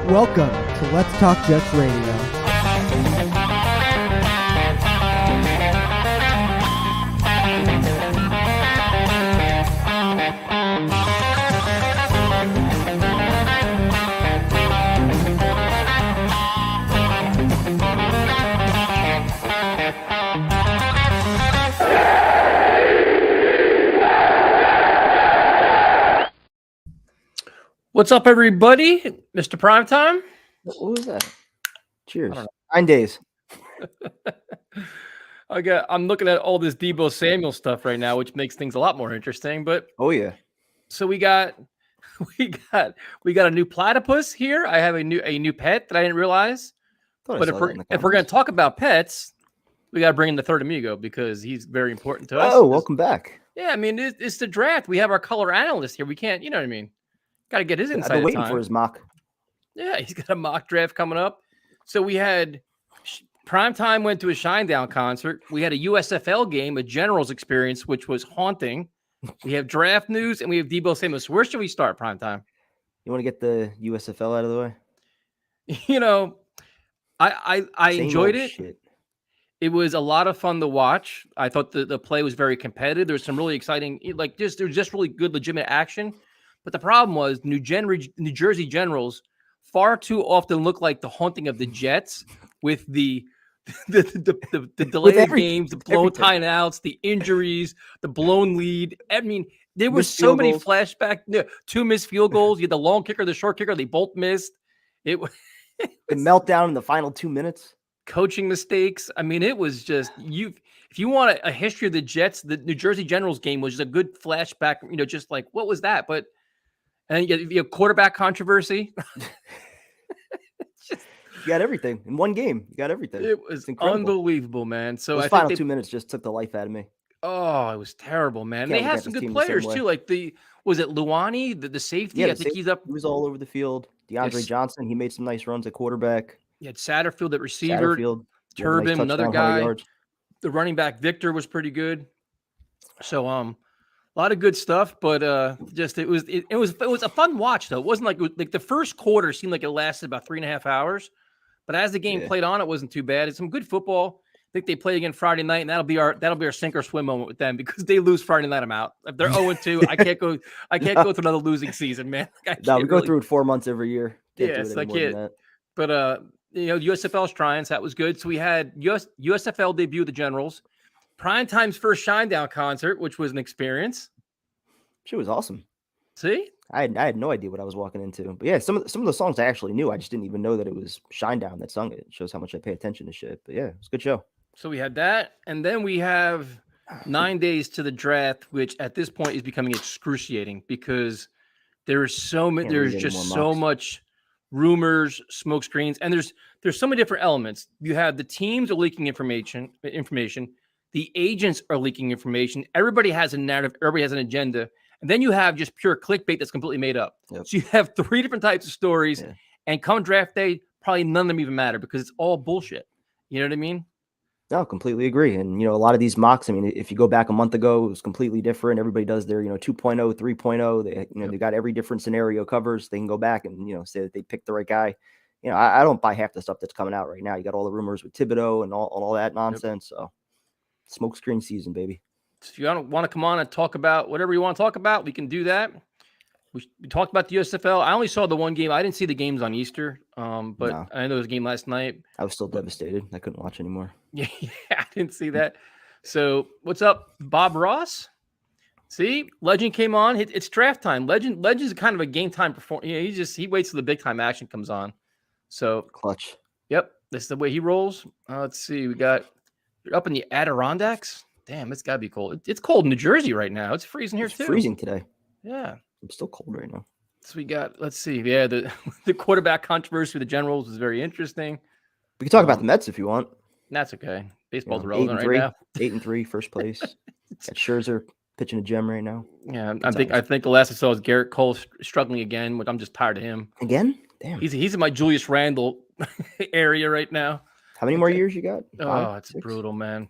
Welcome to Let's Talk Jets Radio. What's up, everybody? Mr. Primetime? What was that? Cheers. 9 days. I'm looking at all this Debo Samuel stuff right now, which makes things a lot more interesting. But oh yeah, so we got a new platypus here. I have a new pet that I didn't realize. But if we're going to talk about pets, we got to bring in the third amigo because he's very important to us. Oh, welcome back. Yeah, I mean it's the draft. We have our color analyst here. We can't, you know what I mean? Got to get his insight. I've been waiting for his mock. Yeah, he's got a mock draft coming up. So we had Primetime went to a Shinedown concert. We had a USFL game, a Generals experience, which was haunting. We have draft news and we have Debo Samuel. So where should we start, Primetime? You want to get the USFL out of the way? You know, I enjoyed it. Shit. It was a lot of fun to watch. I thought the play was very competitive. There's some really exciting, there's just really good, legitimate action. But the problem was New Jersey Generals far too often look like the haunting of the Jets with the delayed games, the blown timeouts, the injuries, the blown lead. I mean, there were so many flashbacks. 2 missed field goals. You had the long kicker, the short kicker. They both missed. It was the meltdown in the final 2 minutes. Coaching mistakes. I mean, it was just if you want a history of the Jets, the New Jersey Generals game was just a good flashback. Just like what was that? But and you have quarterback controversy. You got everything in one game. You got everything. It was unbelievable, man. So those final 2 minutes just took the life out of me. Oh, it was terrible, man. They had some good players too. Like was it Luani, the safety? Yeah, I think he's up. He was all over the field. Jermaine Johnson, he made some nice runs at quarterback. You had Satterfield at receiver. Turbin, nice another guy. The running back Victor was pretty good. So a lot of good stuff, but it was a fun watch though. It wasn't like the first quarter seemed like it lasted about 3.5 hours, but as the game played on, it wasn't too bad. It's some good football. I think they play again Friday night, and that'll be our sink or swim moment with them because they lose Friday night. I'm out. If they're 0-2, I can't go through another losing season, man. No, we go through it 4 months every year. Yes, I can't. But USFL's trying, so that was good. So we had USFL debut of the Generals, Primetime's first Shinedown concert, which was an experience. She was awesome. See, I had no idea what I was walking into. But yeah, some of the songs I actually knew. I just didn't even know that it was Shinedown that sung it. It shows how much I pay attention to shit. But yeah, it was a good show. So we had that, and then we have 9 days to the draft, which at this point is becoming excruciating because there's just so much rumors, smoke screens, and there's so many different elements. You have the teams are leaking information. The agents are leaking information. Everybody has a narrative. Everybody has an agenda. And then you have just pure clickbait that's completely made up. Yep. So you have 3 different types of stories. Yeah. And come draft day, probably none of them even matter because it's all bullshit. You know what I mean? No, completely agree. And, a lot of these mocks, I mean, if you go back a month ago, it was completely different. Everybody does their, 2.0, 3.0. They, they got every different scenario covers. They can go back and, say that they picked the right guy. I don't buy half the stuff that's coming out right now. You got all the rumors with Thibodeau and all that nonsense. Yep. So smokescreen season, baby. So if you don't want to come on and talk about whatever you want to talk about, we can do that. We talked about the USFL. I only saw the one game. I didn't see the games on Easter, but no. I know there was a game last night. I was still devastated. I couldn't watch anymore. Yeah, I didn't see that. So what's up, Bob Ross? See, Legend came on. It's draft time. Legend's kind of a game time performer. He waits till the big time action comes on. So clutch. Yep, that's the way he rolls. Let's see. You're up in the Adirondacks. Damn, it's gotta be cold. It's cold in New Jersey right now. It's freezing here too. Freezing today. Yeah. I'm still cold right now. So we got, let's see. Yeah, the quarterback controversy with the Generals was very interesting. We can talk about the Mets if you want. That's okay. Baseball's irrelevant right now. 8-3, first place. Got Scherzer pitching a gem right now. Yeah, I think the last I saw was Garrett Cole struggling again, but I'm just tired of him. Again? Damn. He's in my Julius Randle area right now. How many more years you got? 5, it's 6? Brutal, man.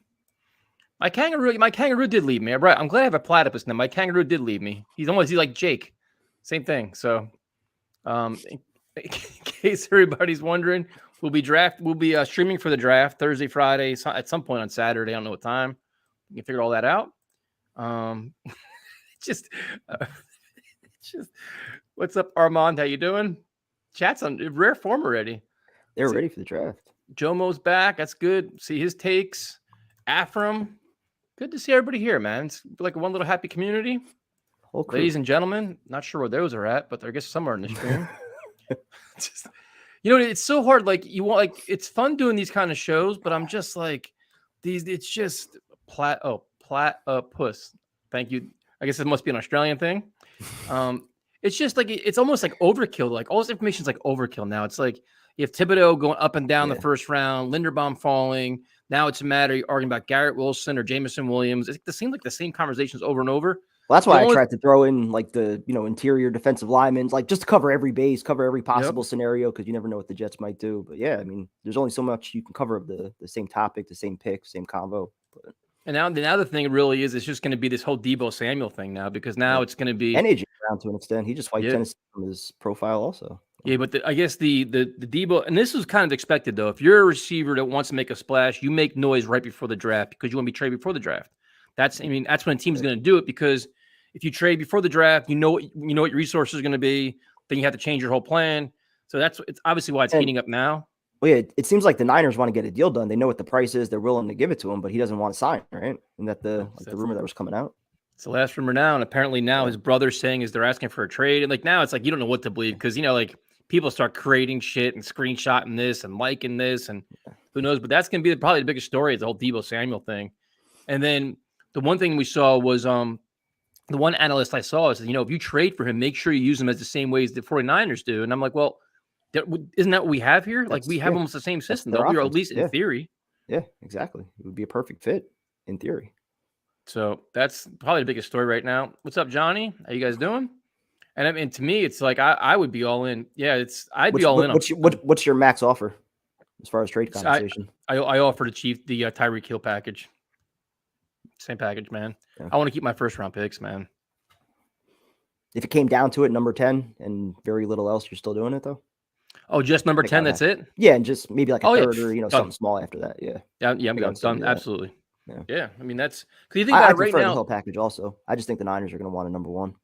My kangaroo did leave me. I'm glad I have a platypus now. My kangaroo did leave me. He's like Jake. Same thing. So case everybody's wondering, we'll be streaming for the draft Thursday, Friday, at some point on Saturday. I don't know what time. You can figure all that out. Just what's up, Armand? How you doing? Chat's on rare form already. They're ready for the draft. Jomo's back. That's good. See his takes. Afram. Good to see everybody here, man. It's like one little happy community. Ladies and gentlemen, not sure where those are at, but I guess somewhere in the stream. It's so hard. Like it's fun doing these kind of shows, but I'm just like it's just platypus. Thank you. I guess it must be an Australian thing. It's just like it's almost like overkill. Like all this information is like overkill now. It's like you have Thibodeau going up and down the first round, Linderbaum falling. Now it's a matter of arguing about Garrett Wilson or Jameson Williams. It seems like the same conversations over and over. Well, that's why I tried to throw in like the interior defensive linemen, like just to cover every base, cover every possible scenario, because you never know what the Jets might do. But yeah, I mean, there's only so much you can cover of the same topic, the same pick, same convo. But and now the thing really is it's just going to be this whole Debo Samuel thing now, because now it's going to be and AJ Brown to an extent. He just wiped Tennessee from his profile also. Yeah, but I guess the Debo, and this was kind of expected though. If you're a receiver that wants to make a splash, you make noise right before the draft because you want to be traded before the draft. That's when a team's going to do it, because if you trade before the draft, you know what your resources are going to be. Then you have to change your whole plan. So it's obviously why it's heating up now. Well, yeah, it seems like the Niners want to get a deal done. They know what the price is. They're willing to give it to him, but he doesn't want to sign, right? And that the rumor that was coming out. It's the last rumor now, and apparently now his brother's saying they're asking for a trade, and like now it's like you don't know what to believe because people start creating shit and screenshotting this and liking this, and who knows? But that's going to be probably the biggest story is the whole Debo Samuel thing. And then the one thing we saw was the one analyst I saw is, if you trade for him, make sure you use him as the same way as the 49ers do. And I'm like, well, isn't that what we have here? Like we have almost the same system, though, or at least in theory. Yeah, exactly. It would be a perfect fit in theory. So that's probably the biggest story right now. What's up, Johnny? How you guys doing? And I mean, to me, it's like I would be all in. Yeah, I'd be all in. What's your max offer as far as trade compensation? I offered the Tyreek Hill package. Same package, man. Yeah. I want to keep my first round picks, man. If it came down to it, number 10 and very little else, you're still doing it though? Oh, just number 10, that's it? Yeah, and just maybe like a third or something small after that. Yeah. Yeah, I'm done. Absolutely. Yeah. I mean, that's because you think about it right now. The Hill package also. I just think the Niners are going to want a number 1.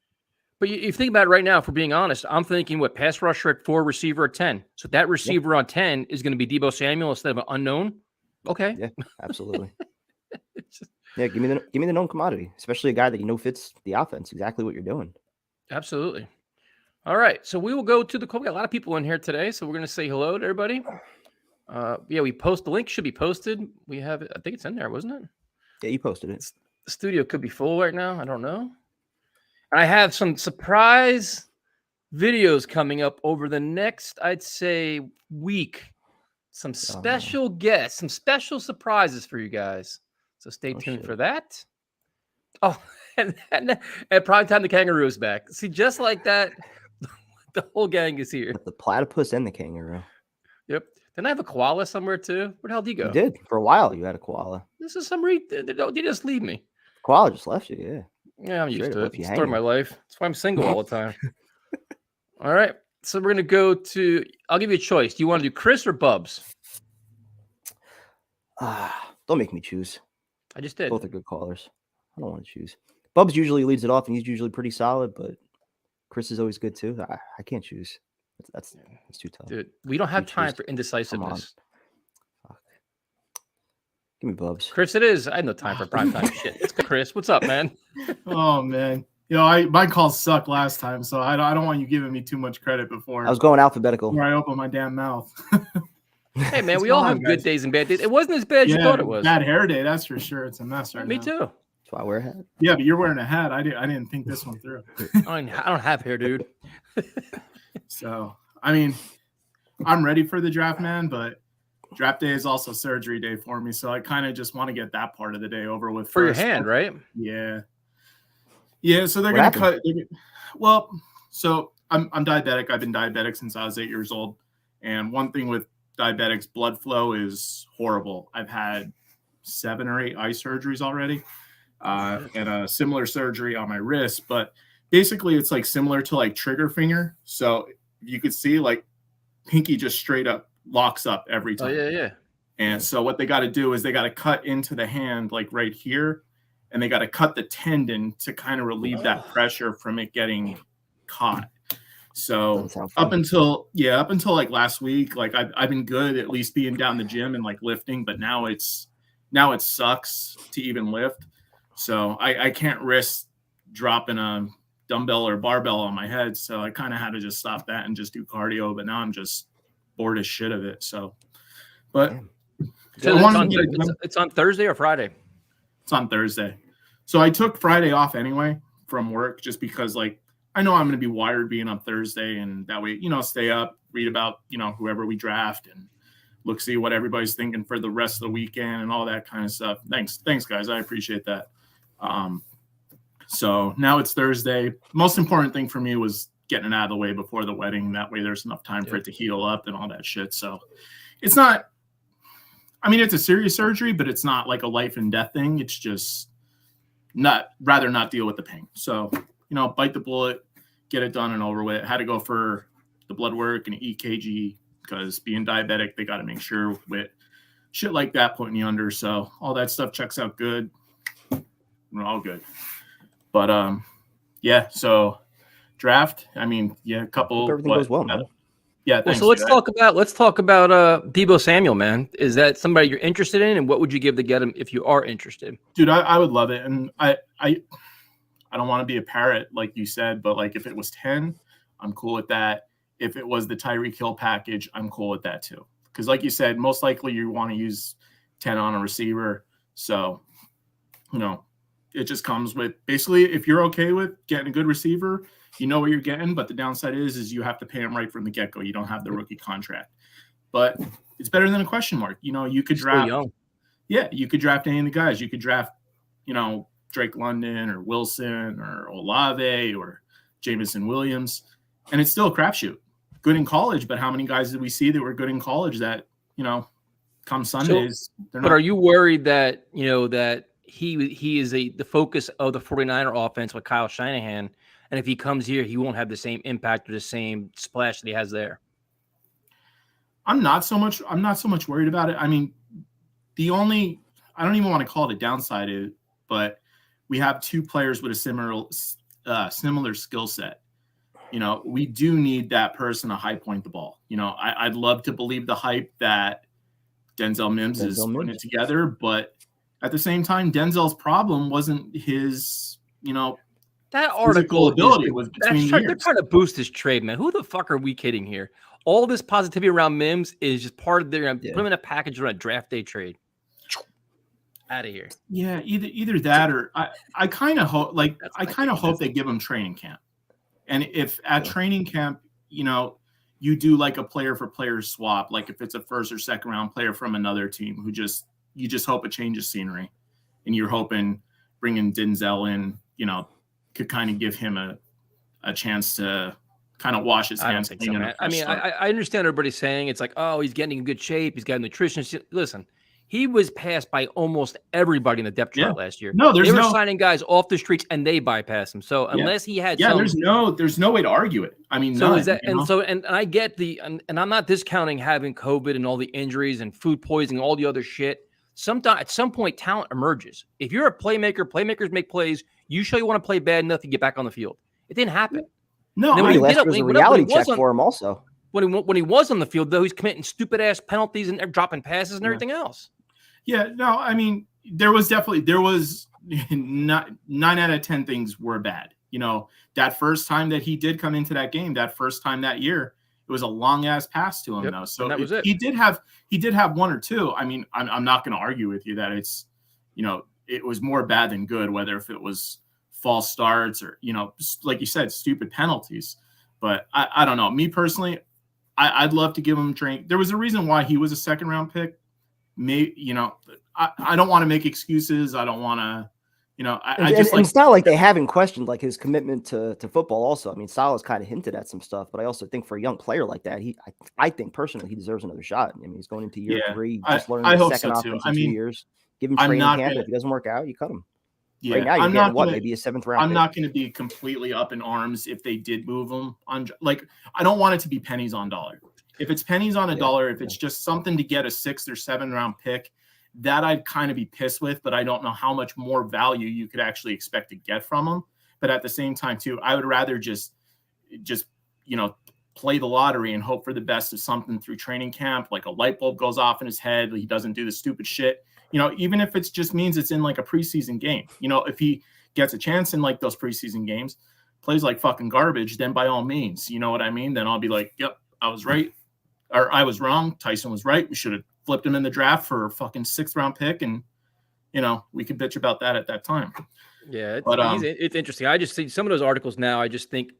But you think about it right now, for being honest, I'm thinking pass rusher at 4, receiver at 10. So that receiver on 10 is going to be Debo Samuel instead of an unknown. Okay. Yeah, absolutely. Yeah, give me the known commodity, especially a guy that fits the offense. Exactly what you're doing. Absolutely. All right, so we will go to the call. We got a lot of people in here today, so we're going to say hello to everybody. We post the link. Should be posted. We have it. I think it's in there, wasn't it? Yeah, you posted it. The studio could be full right now. I don't know. I have some surprise videos coming up over the next, I'd say, week. Some special guests, some special surprises for you guys. So stay tuned for that. Oh, and at prime time, the kangaroo is back. See, just like that, the whole gang is here. The platypus and the kangaroo. Yep. Didn't I have a koala somewhere too? Where the hell did he go? You did. For a while, you had a koala. This is some they just leave me. Koala just left you, yeah. Yeah, I'm used to it. It's part of my life. That's why I'm single all the time. All right. So we're going to go to, I'll give you a choice. Do you want to do Chris or Bubs? Don't make me choose. I just did. Both are good callers. I don't want to choose. Bubs usually leads it off, and he's usually pretty solid, but Chris is always good too. I can't choose. That's too tough. Dude, we don't have time for indecisiveness. Give me Bubs. Chris, it is. I have no time for primetime shit. It's Chris. What's up, man? Oh, man. My calls sucked last time, so I don't want you giving me too much credit before. I was going alphabetical. Before I open my damn mouth. Hey, man, we all have good days and bad days. It wasn't as bad as you thought it was. Bad hair day, that's for sure. It's a mess right now. Me too. That's why I wear a hat. Yeah, but you're wearing a hat. I didn't think this one through. I don't have hair, dude. So, I mean, I'm ready for the draft, man, but draft day is also surgery day for me, so I kind of just want to get that part of the day over with. For your hand, right? Yeah. Yeah, so they're going to cut. Well, so I'm diabetic. I've been diabetic since I was 8 years old. And one thing with diabetics, blood flow is horrible. I've had 7 or 8 eye surgeries already and a similar surgery on my wrist. But basically, it's like similar to like trigger finger. So you could see like pinky just straight up locks up every time. Oh, yeah. And so what they got to do is they got to cut into the hand, like right here, and they got to cut the tendon to kind of relieve that pressure from it getting caught. So up until like last week, like I've been good at least being down the gym and like lifting, but now it sucks to even lift. So I can't risk dropping a dumbbell or barbell on my head. So I kind of had to just stop that and just do cardio, but now I'm just bored as shit of it. So, but so it's on Thursday or Friday? It's on Thursday. So I took Friday off anyway from work just because like I know I'm going to be wired being on Thursday, and that way, stay up, read about, whoever we draft and see what everybody's thinking for the rest of the weekend and all that kind of stuff. Thanks guys. I appreciate that. So now it's Thursday. Most important thing for me was getting it out of the way before the wedding. That way there's enough time for it to heal up and all that shit. So it's not, it's a serious surgery, but it's not like a life and death thing. It's just rather not deal with the pain. So, bite the bullet, get it done and over with. Had to go for the blood work and EKG because being diabetic, they got to make sure with shit like that putting you under. So all that stuff checks out good. We're all good. But so draft. A couple. Everything goes well, man. Yeah. Thanks, so let's talk about Debo Samuel, man. Is that somebody you're interested in, and what would you give to get him if you are interested? Dude, I would love it, and I don't want to be a parrot like you said, but like if it was 10, I'm cool with that. If it was the Tyreek Hill package, I'm cool with that too. Because like you said, most likely you want to use 10 on a receiver. So, it just comes with basically if you're okay with getting a good receiver, you know what you're getting. But the downside is you have to pay him right from the get-go. You don't have the rookie contract. But it's better than a question mark. You could draft. Yeah, you could draft any of the guys. You could draft, Drake London or Wilson or Olave or Jameson Williams. And it's still a crapshoot. Good in college, but how many guys did we see that were good in college that, come Sundays? But are you worried that, that he is the focus of the 49er offense with Kyle Shanahan, and if he comes here, he won't have the same impact or the same splash that he has there? I'm not so much worried about it. I don't even want to call it a downside, but we have two players with a similar skill set. We do need that person to high point the ball. I'd love to believe the hype that Denzel Mims is putting it together, but at the same time, Denzel's problem wasn't his, that article ability was between the years. They're trying to boost his trade, man. Who the fuck are we kidding here? All this positivity around Mims is just part of their put him in a package on a draft day trade. Out of here. Yeah, either that or I kind of hope hope they give him training camp. And if at training camp, you do like a player for player swap, like if it's a first or second round player from another team who you just hope a change of scenery, and you're hoping bringing Denzel in, could kind of give him a chance to kind of wash his hands. I don't think so, man. I understand everybody's saying it's like, oh, he's getting in good shape. He's got a nutritionist. Listen, he was passed by almost everybody in the depth chart last year. No, they were signing guys off the streets and they bypassed him. So unless he had, there's no way to argue it. And I get and I'm not discounting having COVID and all the injuries and food poisoning, all the other shit. Sometimes at some point, talent emerges. If you're a playmaker, playmakers make plays. You show you want to play bad enough to get back on the field. It didn't happen. No, last year was a reality check for him also. When he was on the field, though, he's committing stupid ass penalties and dropping passes and everything else. Yeah, no, there was 9 out of 10 things were bad. That first time that he did come into that game, that first time that year, it was a long ass pass to him though. So that was it. He did have one or two. I'm not going to argue with you that it's, it was more bad than good, whether if it was false starts or, like you said, stupid penalties. But I don't know. Me personally, I'd love to give him training. There was a reason why he was a second round pick. I don't want to make excuses. I don't want to, it's not like they haven't questioned like his commitment to football also. Salah's kind of hinted at some stuff, but I also think for a young player like that, I think personally he deserves another shot. He's going into year 3, just learning the second offense in 2 years. Give him training camp. If he doesn't work out, you cut him. Yeah, right now you're getting maybe a 7th round. I'm not going to be completely up in arms if they did move him on. Like, I don't want it to be pennies on dollar. If it's pennies on a dollar, if it's just something to get a 6th or 7th round pick, that I'd kind of be pissed with, but I don't know how much more value you could actually expect to get from them. But at the same time, too, I would rather just play the lottery and hope for the best of something through training camp, like a light bulb goes off in his head, he doesn't do the stupid shit. Even if it just means it's in like a preseason game, if he gets a chance in like those preseason games, plays like fucking garbage, then by all means, you know what I mean? Then I'll be like, yep, I was right. Or I was wrong. Tyson was right. We should have flipped him in the draft for a fucking 6th round pick. And, we could bitch about that at that time. Yeah, it's interesting. I just see some of those articles now. I just think,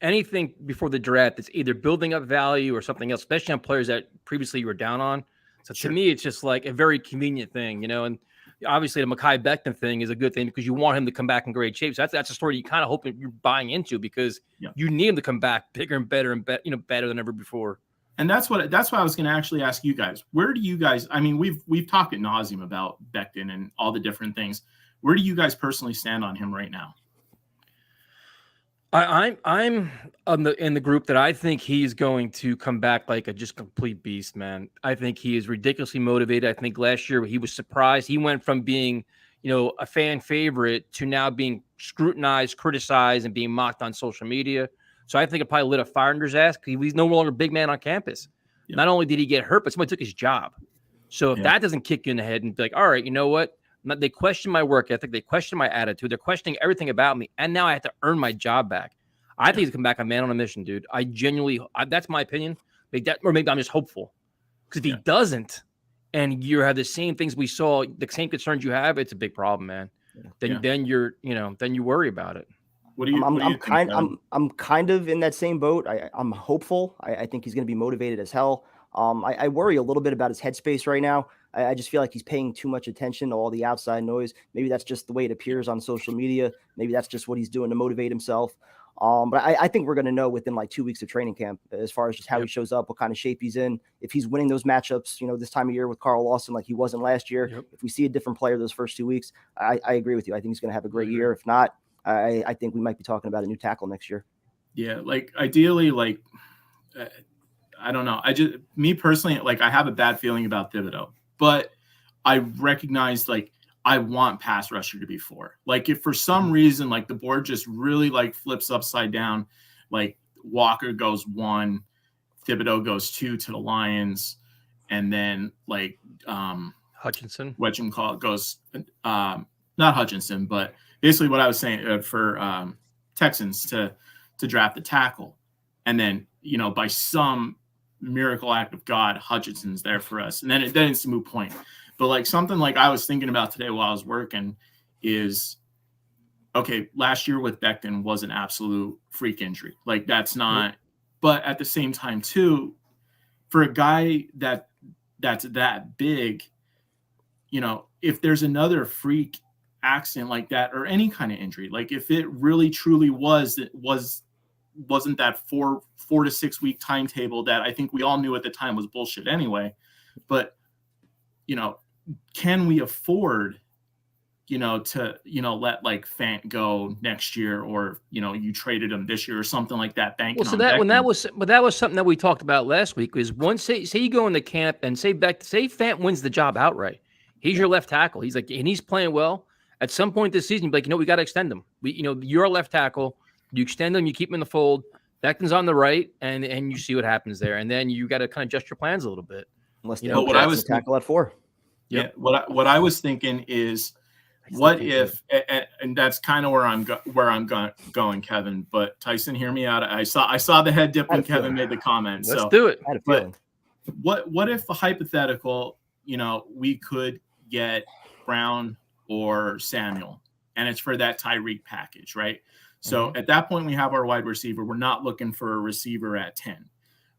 anything before the draft that's either building up value or something else, especially on players that previously you were down on. So to me, it's just like a very convenient thing, and obviously the Mekhi Becton thing is a good thing because you want him to come back in great shape. So that's a story you kind of hope you're buying into because you need him to come back bigger and better and better than ever before. And that's why I was going to actually ask you guys, where do you guys, I mean, we've talked ad nauseum about Becton and all the different things. Where do you guys personally stand on him right now? I'm in the group that I think he's going to come back like a just complete beast, man. I think he is ridiculously motivated. I think last year he was surprised. He went from being, a fan favorite to now being scrutinized, criticized, and being mocked on social media. So I think it probably lit a fire under his ass because he's no longer a big man on campus. Yeah. Not only did he get hurt, but somebody took his job. So if that doesn't kick you in the head and be like, all right, you know what? They question my work ethic. They question my attitude. They're questioning everything about me. And now I have to earn my job back. I think he's come back a man on a mission, dude. I genuinely, that's my opinion. Or maybe I'm just hopeful. Because if he doesn't, and you have the same things we saw, the same concerns you have, it's a big problem, man. Then you're, then you worry about it. What do you? I'm kind of in that same boat. I'm hopeful. I think he's going to be motivated as hell. I worry a little bit about his headspace right now. I just feel like he's paying too much attention to all the outside noise. Maybe that's just the way it appears on social media. Maybe that's just what he's doing to motivate himself. But I think we're going to know within like 2 weeks of training camp as far as just how he shows up, what kind of shape he's in, if he's winning those matchups, this time of year with Carl Lawson like he wasn't last year. If we see a different player those first 2 weeks, I agree with you. I think he's going to have a great year. If not, I think we might be talking about a new tackle next year. Yeah, like ideally, like I don't know. Me personally, like I have a bad feeling about Thibodeau, but I recognize like I want pass rusher to be 4. Like if for some reason like the board just really like flips upside down, like Walker goes 1, Thibodeau goes 2 to the Lions, and then like Hutchinson, goes not Hutchinson, but basically what I was saying for Texans to draft the tackle, and then by some miracle act of God, Hutchinson's there for us, and then it's a moot point. But like something like I was thinking about today while I was working is, okay, last year with Becton was an absolute freak injury. Like that's not, but at the same time too, for a guy that's that big, if there's another freak accident like that or any kind of injury, like if it really truly wasn't that 4 to 6 week timetable that I think we all knew at the time was bullshit anyway, but can we afford to let like Fant go next year, or you traded him this year or something like that, banking on Becton. That was something that we talked about last week. Was once say you go into camp and say Fant wins the job outright, he's your left tackle, he's playing well. At some point this season, you'd be like, we got to extend him. You're a left tackle. You extend him, you keep him in the fold. Becton's on the right, and you see what happens there. And then you got to kind of adjust your plans a little bit. Unless what I was tackle at 4. Yeah. What I was thinking is, what if, and that's kind of where I'm going, Kevin. But Tyson, hear me out. I saw the head dip when Kevin made the comment. Let's do it. But what if a hypothetical, we could get Brown or Samuel, and it's for that Tyreek package, right? So at that point, we have our wide receiver. We're not looking for a receiver at 10.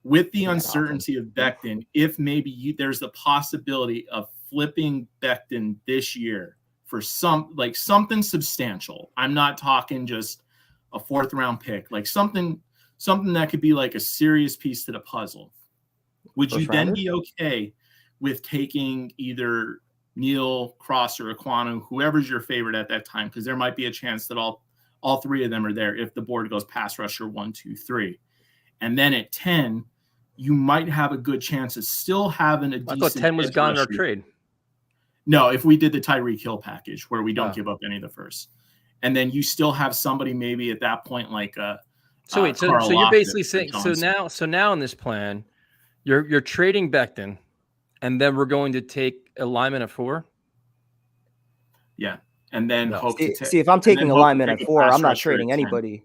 With the uncertainty of Becton, if maybe there's the possibility of flipping Becton this year for something substantial. I'm not talking just a 4th round pick, like something that could be like a serious piece to the puzzle. Would you then be okay with taking either Neal, Cross, or Aquanu, whoever's your favorite at that time? Because there might be a chance that all 3 of them are there if the board goes pass rusher 1, 2, 3. And then at 10, you might have a good chance of still having a decent. I thought 10 was gone in our trade. No, if we did the Tyreek Hill package where we don't give up any of the first, and then you still have somebody maybe at that point like So wait, so you're basically saying so now in this plan, you're trading Becton, and then we're going to take a lineman at 4. Yeah, and then see if I'm taking a lineman at 4, I'm not trading anybody.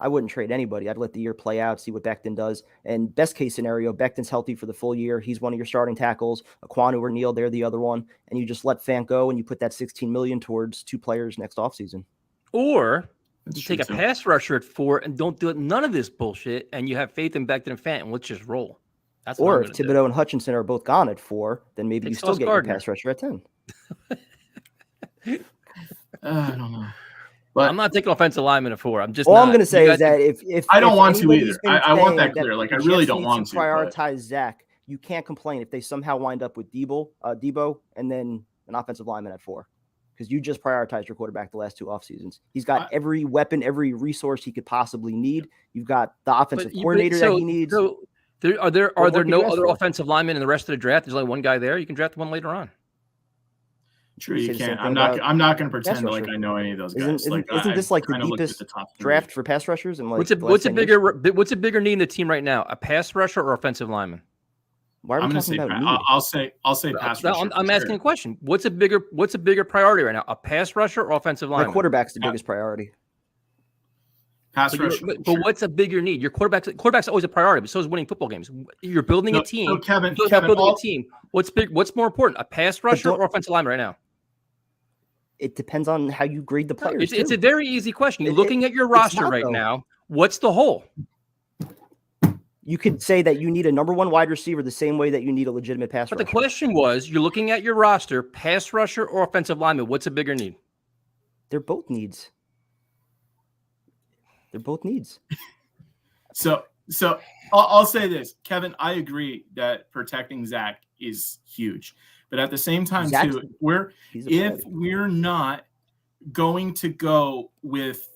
I wouldn't trade anybody. I'd let the year play out, see what Becton does. And best case scenario, Becton's healthy for the full year. He's one of your starting tackles. Aquanu or Neal, they're the other one. And you just let Fant go, and you put that $16 million towards 2 players next offseason. Or you take a pass rusher at 4 and don't do it. None of this bullshit, and you have faith in Becton and Fant, and let's just roll. That's or if Thibodeau and Hutchinson are both gone at 4, then maybe you still get your pass rusher at 10. I don't know. But I'm not taking offensive lineman at 4. I'm just all I'm going to say is that if I don't want to either. I want that clear. Like I really don't want to prioritize Zach. You can't complain if they somehow wind up with Debo, and then an offensive lineman at 4, because you just prioritized your quarterback the last 2 off seasons. He's got every weapon, every resource he could possibly need. You've got the offensive coordinator that he needs. So are there no other offensive linemen in the rest of the draft? There's only one guy there. You can draft one later on. True, you can't. I'm not going to pretend like I know any of those guys. Isn't this like the deepest draft for pass rushers? And like what's a bigger need in the team right now? A pass rusher or offensive lineman? Why are we talking about need? I'll say pass rusher. I'm asking a question. What's a bigger priority right now? A pass rusher or offensive lineman? My quarterback's the biggest priority. Pass rusher. But what's a bigger need? Your quarterback's always a priority, but so is winning football games. You're building a team. So Kevin, building a team. What's more important? A pass rusher or offensive lineman right now? It depends on how you grade the players. It's a very easy question. You're looking at your roster right now. What's the hole? You could say that you need a number 1 wide receiver the same way that you need a legitimate pass rusher. But the question was, you're looking at your roster, pass rusher or offensive lineman. What's a bigger need? They're both needs. So I'll say this, Kevin. I agree that protecting Zach is huge. But at the same time, too, if we're not going to go with,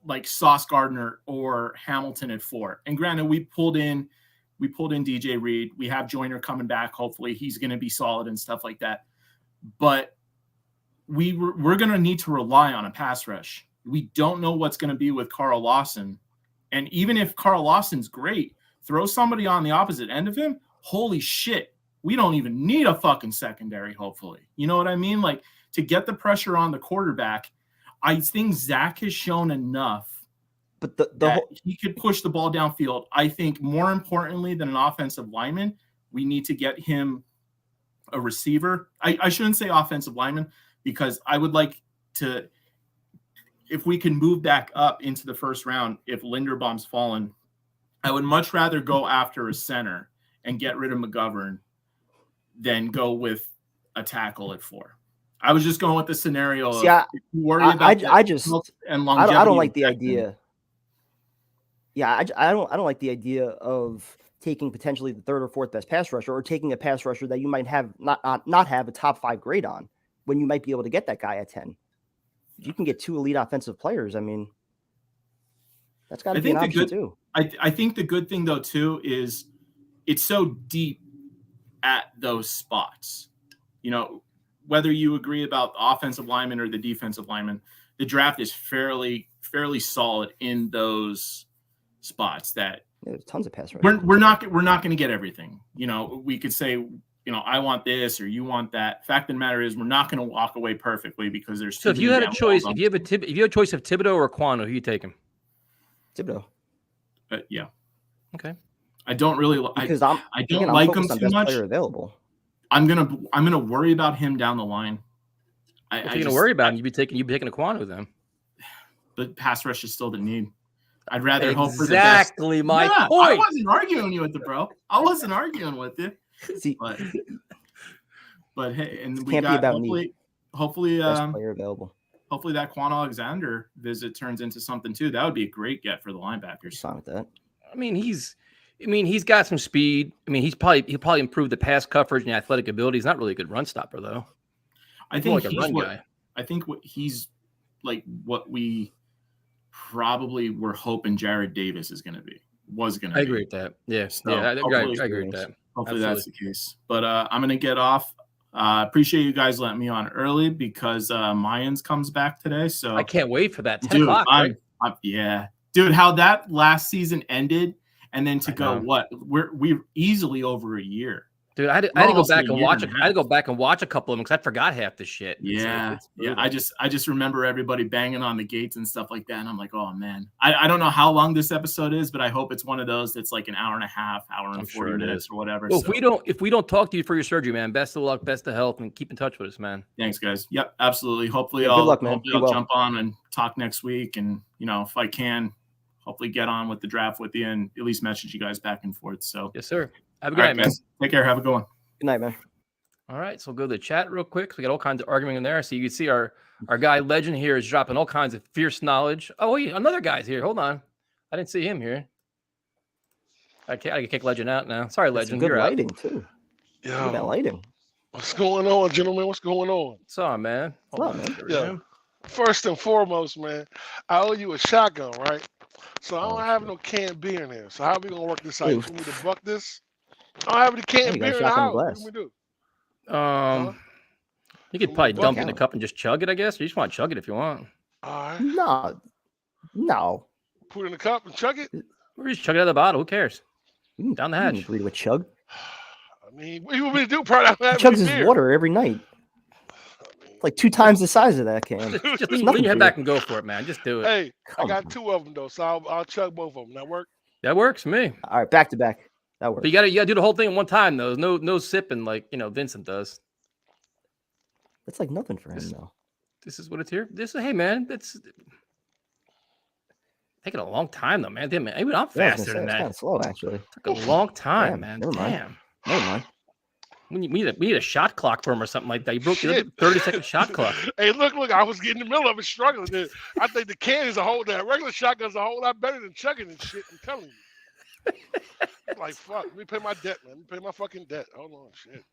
like Sauce Gardner or Hamilton at 4, and granted, we pulled in DJ Reed. We have Joyner coming back. Hopefully, he's going to be solid and stuff like that. But we're going to need to rely on a pass rush. We don't know what's going to be with Carl Lawson, and even if Carl Lawson's great, throw somebody on the opposite end of him. Holy shit. We don't even need a fucking secondary, hopefully. You know what I mean? Like, to get the pressure on the quarterback, I think Zach has shown enough that he could push the ball downfield. I think more importantly than an offensive lineman, we need to get him a receiver. I shouldn't say offensive lineman, because I would like to, if we can move back up into the first round, if Linderbaum's fallen, I would much rather go after a center and get rid of McGovern than go with a tackle at 4. I was just going with the scenario. See, I don't like the idea. Yeah, I don't like the idea of taking potentially the 3rd or 4th best pass rusher, or taking a pass rusher that you might have not have a top 5 grade on, when you might be able to get that guy at 10. If you can get 2 elite offensive players, I mean, that's got to be an option too. I think the good thing though too is it's so deep at those spots. Whether you agree about the offensive lineman or the defensive lineman, the draft is fairly solid in those spots. That there's tons of pass rushers. We're not going to get everything. We could say, I want this or you want that. Fact of the matter is, we're not going to walk away perfectly, because there's. So if you had a choice, if you have a choice of Thibodeau or Aquanu, who you take him? Thibodeau. Yeah. Okay. I don't really because I don't like him too much. Available. I'm gonna worry about him down the line. If you're gonna worry about him, you'd be taking Aquanu then. But pass rush is still the need. I'd rather hope for the best. Exactly my point. I wasn't arguing with it, bro. I wasn't arguing with it. See, but hey, and we can't got be about me. Hopefully, best player available. Hopefully that Quan Alexander visit turns into something too. That would be a great get for the linebackers. Fine with that. He's got some speed. He'll probably improve the pass coverage and the athletic ability. He's not really a good run stopper though. I think he's like what we probably were hoping Jared Davis is going to be. was going to be. I agree with that. Yeah. So I agree with that. Hopefully that's the case. But I'm going to get off. Appreciate you guys letting me on early because Mayans comes back today. So I can't wait for that. 10 o'clock, right? Yeah. Dude, how that last season ended and then to go, what? We're easily over a year. Dude, I had to go back and watch it. I had to go back and watch a couple of them because I forgot half the shit. Yeah, I just remember everybody banging on the gates and stuff like that, and I'm like, oh man, I don't know how long this episode is, but I hope it's one of those that's like an hour and a half, hour and 40 minutes or whatever. Well, if we don't talk to you for your surgery, man, best of luck, best of health, and keep in touch with us, man. Thanks, guys. Yep, absolutely. Hopefully, good luck, man. I'll jump on and talk next week, and if I can, hopefully get on with the draft with you and at least message you guys back and forth. So yes, sir. Have a good night, man. Take care. Have a good one. Good night, man. All right, so we'll go to the chat real quick. We got all kinds of arguing in there. So you can see our guy Legend here is dropping all kinds of fierce knowledge. Oh, wait, another guy's here. Hold on, I didn't see him here. I can kick Legend out now. Sorry, Legend. Good You're lighting out. too. Yeah, look at that lighting. What's going on, gentlemen? What's going on? What's on, man? Hold on, man. Yeah. First and foremost, man, I owe you a shotgun, right? So I don't have no canned beer in there. So how are we gonna work this out? You want me to buck this? I don't have any canned beer in the house. What do we do? You could probably dump it in a cup and just chug it, I guess. You just want to chug it if you want. All right. No. Put it in a cup and chug it? Or just chug it out of the bottle. Who cares? Down the hatch. Agree to a chug. I mean, what do you want me to do? Probably he chugs his water every night. Like 2 times the size of that can. Just lean your head back and go for it, man. Just do it. Hey, I got 2 of them though, so I'll chug both of them. That work? That works for me. All right, back to back. That works. But you gotta do the whole thing at one time though. No sipping like Vincent does. That's like nothing for him though. This is what it's here. Hey man, it's taking a long time though, man. Damn, man. Even I'm faster than that. It's kind of slow actually. Took a long time, man. Never mind. We need a shot clock for him or something like that. You broke the 30-second shot clock. Hey, look! I was getting in the middle of it, struggling. I think the can is a whole that regular shotgun's a whole lot better than chugging and shit. I'm telling you. Like fuck, let me pay my debt, man. Let me pay my fucking debt. Hold on, shit.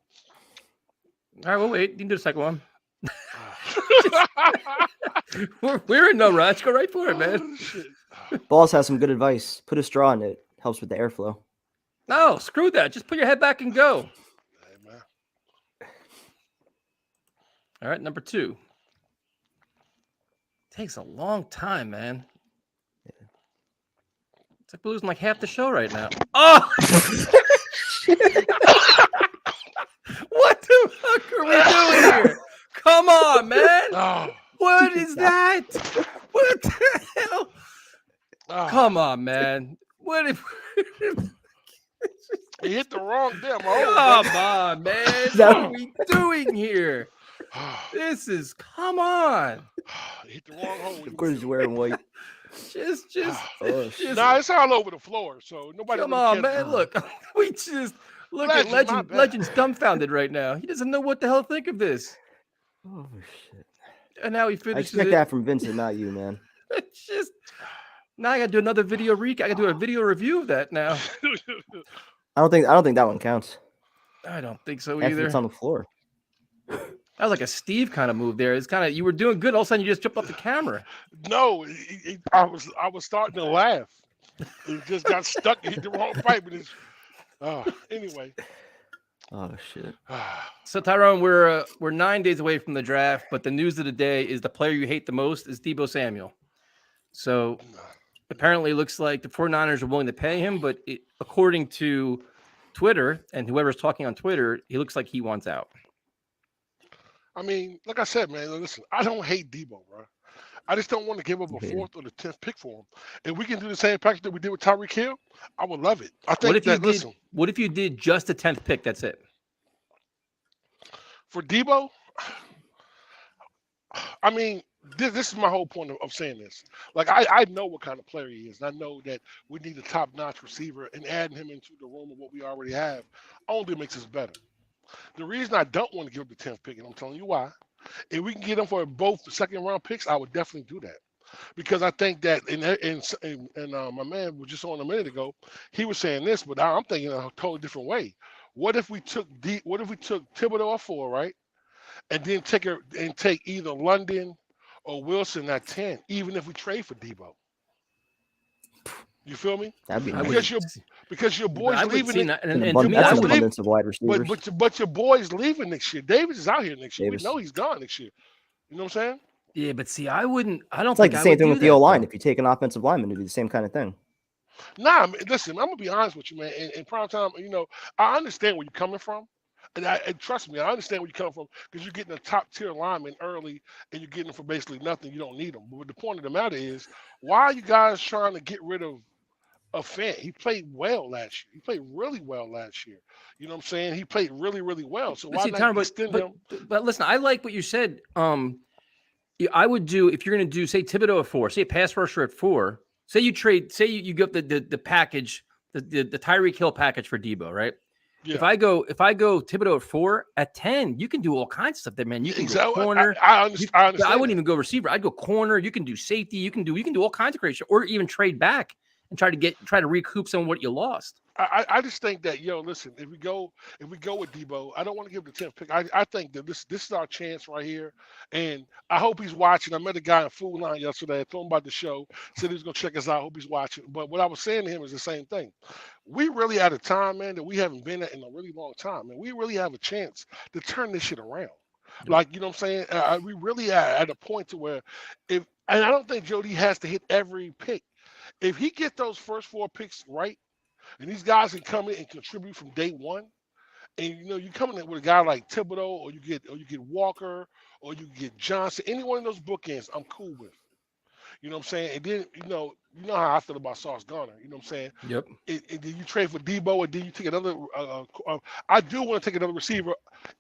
All right, well, wait. You can do the second one. we're in no rush. Go right for it, man. Balls has some good advice. Put a straw in it. Helps with the airflow. No, screw that. Just put your head back and go. Hey, man. All right, number 2. Takes a long time, man. It's like we're losing like half the show right now. Oh! What the fuck are we doing here? Come on, man. Oh. What is that? What the hell? Oh. Come on, man. What if you hit the wrong damn hole? Come on, man. What are we doing here? Come on. You hit the wrong hole. Of course, he's wearing white. Just nah, it's all over the floor, so nobody. Come on, man. Look, we just look at Legend. Legend's dumbfounded right now. He doesn't know what the hell to think of this. Oh shit! And now he finishes. I expect that from Vincent, not you, man. It's just now I got to do another video recap. I got to do a video review of that now. I don't think that one counts. I don't think so After either. it's on the floor. That was like a Steve kind of move there. It's kind of you were doing good. All of a sudden, you just jumped off the camera. No, I was starting to laugh. It just got stuck in the wrong pipe. Anyway. Oh shit. So Tyrone, we're 9 days away from the draft, but the news of the day is the player you hate the most is Debo Samuel. So apparently, it looks like the 49ers are willing to pay him, but according to Twitter and whoever's talking on Twitter, he looks like he wants out. I mean, like I said, man, listen, I don't hate Debo, bro. I just don't want to give up a 4th or the 10th pick for him. If we can do the same practice that we did with Tyreek Hill, I would love it. I think what if you did just the 10th pick? That's it. For Debo, I mean, this is my whole point of saying this. Like, I know what kind of player he is, and I know that we need a top-notch receiver, and adding him into the room of what we already have only makes us better. The reason I don't want to give up the 10th pick, and I'm telling you why, if we can get them for both the 2nd-round picks, I would definitely do that. Because I think that, and my man was just on a minute ago, he was saying this, but I'm thinking a totally different way. What if we took Thibodeau at 4, right, and then take either London or Wilson at 10, even if we trade for Debo? You feel me? That'd be because your boys leaving. That's an abundance of wide receivers. But your boys leaving next year. Davis is out here next year. Davis. We know he's gone next year. You know what I'm saying? Yeah, but see, I don't It's think like the I same would thing do with the that, O-line. though. If you take an offensive lineman, it'd be the same kind of thing. Nah, listen, I'm gonna be honest with you, man. In prime time, I understand where you're coming from, and trust me, I understand where you're coming from because you're getting a top tier lineman early, and you're getting them for basically nothing. You don't need them. But the point of the matter is, why are you guys trying to get rid of a fan? He played well last year. He played really well last year. You know what I'm saying? He played really, really well. So why not extend him? But listen, I like what you said. I would do, if you're going to do, say, Thibodeau at 4, say a pass rusher at 4. Say you trade, say you get the package, the Tyreek Hill package for Debo, right? Yeah. If I go Thibodeau at 4, at 10, you can do all kinds of stuff there, man. You can go corner. I understand. I wouldn't even go receiver. I'd go corner. You can do safety. You can do all kinds of crazy shit, or even trade back and try to recoup some of what you lost. I just think that, listen, if we go with Debo, I don't want to give the 10th pick. I think that this is our chance right here, and I hope he's watching. I met a guy in Food Line yesterday. I told him about the show. Said he was gonna check us out. I hope he's watching. But what I was saying to him is the same thing. We really at a time, man, that we haven't been at in a really long time, and we really have a chance to turn this shit around. Like, you know what I'm saying? We really at a point to where and I don't think Jody has to hit every pick. If he gets those first 4 picks right, and these guys can come in and contribute from day one, and you come in with a guy like Thibodeau, or you get Walker, or you get Johnson, any one of those bookends, I'm cool with. You know what I'm saying? And then you know how I feel about Sauce Gardner. You know what I'm saying? Yep. And then you trade for Debo, and then you take another. I do want to take another receiver,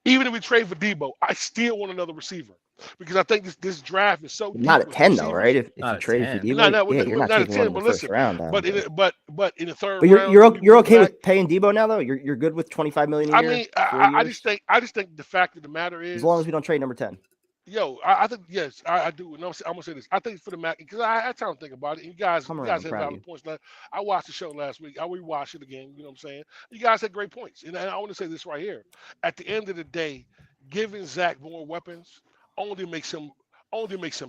even if we trade for Debo. I still want another receiver because I think this draft is so. Not at 10 though, right? If you trade for Debo, you're not taking 10, but listen, round. But in the third. But you're okay with paying Debo now though. You're good with $25 million a year. I just think the fact of the matter is, as long as we don't trade number 10. I think yes, I do. And I'm gonna say this. I think for the Mac, because I had time to think about it. And you guys had valid points. I watched the show last week. I rewatched it again. You know what I'm saying? You guys had great points. And I want to say this right here. At the end of the day, giving Zach more weapons only makes him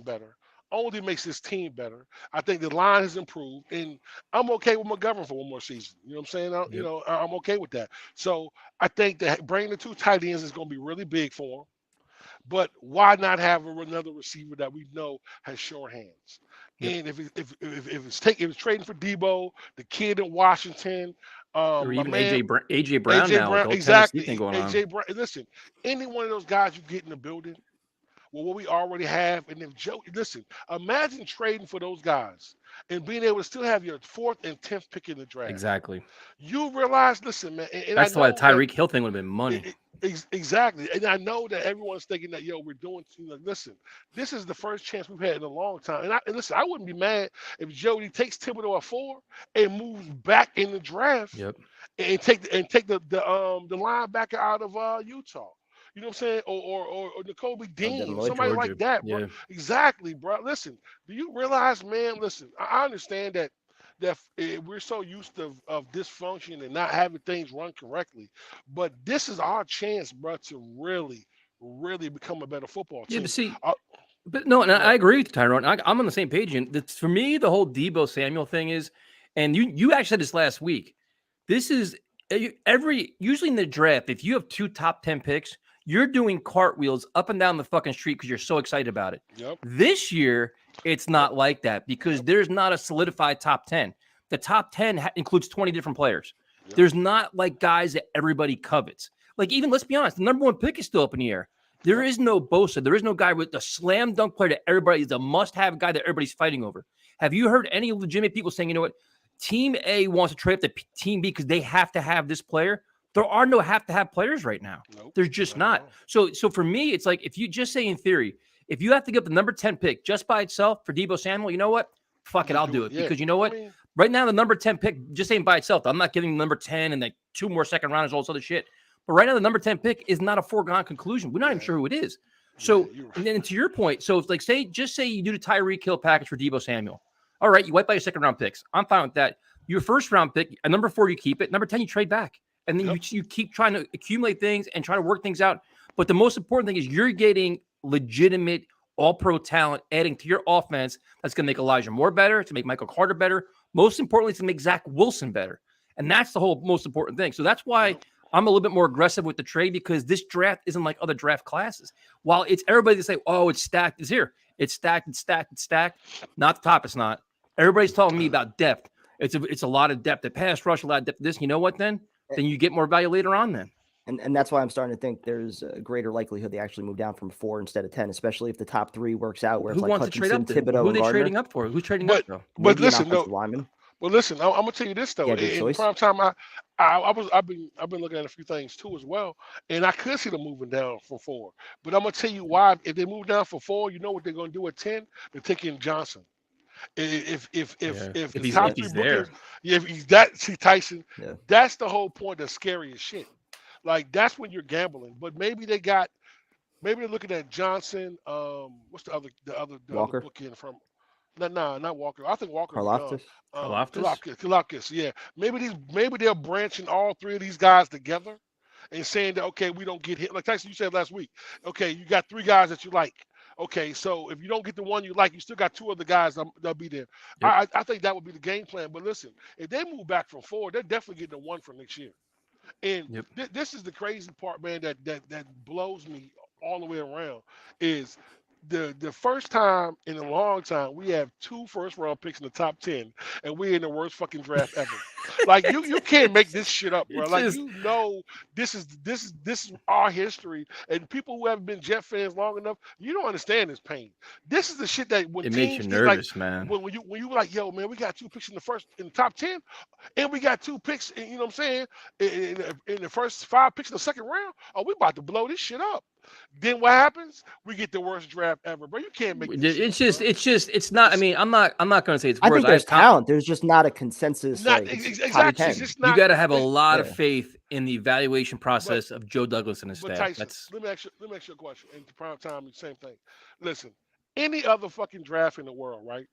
better. Only makes his team better. I think the line has improved, and I'm okay with McGovern for one more season. You know what I'm saying? I'm okay with that. So I think that bringing the 2 tight ends is going to be really big for him. But why not have another receiver that we know has sure hands? Yep. And if it's trading for Debo, the kid in Washington, or even AJ Brown now, exactly. AJ Brown. Listen, any one of those guys you get in the building, well, what we already have, and if Joe, listen, imagine trading for those guys and being able to still have your 4th and 10th pick in the draft. Exactly. You realize, listen, man. And that's why the Tyreek Hill thing would have been money. Exactly. And I know that everyone's thinking that, we're doing, listen, this is the first chance we've had in a long time. And listen, I wouldn't be mad if Jody takes Thibodeau at 4 and moves back in the draft. Yep. And take the linebacker out of Utah. You know what I'm saying? Or N'Kobe Dean, somebody like that, bro. Yeah. Exactly, bro. Listen, do you realize, man, listen, I understand that we're so used to of dysfunction and not having things run correctly, but this is our chance, bro, to really, really become a better football team. Yeah, but see, and I agree with you, Tyrone. I'm on the same page. And for me, the whole Debo Samuel thing is, and you actually said this last week, this is usually in the draft, if you have 2 top 10 picks, you're doing cartwheels up and down the fucking street because you're so excited about it. Yep. This year, it's not like that because there's not a solidified top 10. The top 10 includes 20 different players. Yep. There's not like guys that everybody covets. Like even, let's be honest, the number 1 pick is still up in the air. There is no Bosa. There is no guy with the slam dunk player that everybody is a must-have guy that everybody's fighting over. Have you heard any legitimate people saying, you know what, Team A wants to trade up to Team B because they have to have this player? There are no have-to-have players right now. Nope, there's just not. So for me, it's like if you just say in theory, if you have to get the number 10 pick just by itself for Debo Samuel, you know what? Fuck it, I'll do it. Yeah. Because you know what? Right now, the number 10 pick, just saying by itself, I'm not giving number 10 and like 2 more second rounders, all this other shit. But right now, the number 10 pick is not a foregone conclusion. We're not even sure who it is. So, and then to your point, so if like say you do the Tyreek Hill package for Debo Samuel. All right, you wipe out your second round picks. I'm fine with that. Your first round pick, at number 4, you keep it. Number 10, you trade back. And then you keep trying to accumulate things and try to work things out. But the most important thing is you're getting legitimate all-pro talent adding to your offense that's going to make Elijah Moore better, to make Michael Carter better, Most importantly, to make Zach Wilson better. And that's the whole most important thing. So that's why I'm a little bit more aggressive with the trade, because this draft isn't like other draft classes. While it's everybody to say, oh, it's stacked, it's here. It's stacked, it's stacked, it's stacked. Not the top, it's not. Everybody's telling me about depth. It's a lot of depth at pass rush, a lot of depth. This, you know what? Then you get more value later on. Then, and that's why I'm starting to think there's a greater likelihood they actually move down from 4 instead of 10, especially if the top 3 works out. Where who it's like wants to trade Hutchinson, up? Thibodeau, Who are and they Gardner. trading up for? Who's trading up for? But Maybe an listen, offensive lineman. But listen, I'm gonna tell you this though. Yeah, good In choice. prime time, I've been looking at a few things too as well, and I could see them moving down from 4. But I'm gonna tell you why. If they move down for 4, you know what they're gonna do at 10? They're taking Johnson. If the he's- top if 3 he's bookings, there. if he's that, see Tyson, Yeah. that's the whole point. That's scary as shit. Like that's when you're gambling. But maybe they're looking at Johnson. What's the other Walker? bookend from? No, not Walker. I think Walker. Karlaftis? Kalafdis, yeah. Maybe they're branching all 3 of these guys together and saying that, okay, we don't get hit. Like Tyson, you said last week, okay, you got 3 guys that you like. Okay, so if you don't get the one you like, you still got 2 other guys that'll be there. Yep. I think that would be the game plan. But listen, if they move back from 4, they're definitely getting a 1 for next year. And this is the crazy part, man, that blows me all the way around is the first time in a long time we have 2 first-round picks in the top 10, and we're in the worst fucking draft ever. Like you can't make this shit up, bro. Like this is our history, and people who haven't been Jet fans long enough, you don't understand this pain. This is the shit that when It teams makes you get, nervous, like, man. when you were like, yo, man, we got 2 picks in the top 10, and we got 2 picks, you know what I'm saying, in the first 5 picks in the second round. Oh, we about to blow this shit up. Then what happens? We get the worst draft ever, bro. You can't make this It's not. I mean, I'm not going to say it's worse. I think there's talent. There's just not a consensus. Not like, exactly. top 10. It's just not, you got to have a lot of yeah. faith in the evaluation process of Joe Douglas and his But staff. Tyson, let me ask you a question. In prime time, the same thing. Listen, any other fucking draft in the world, right?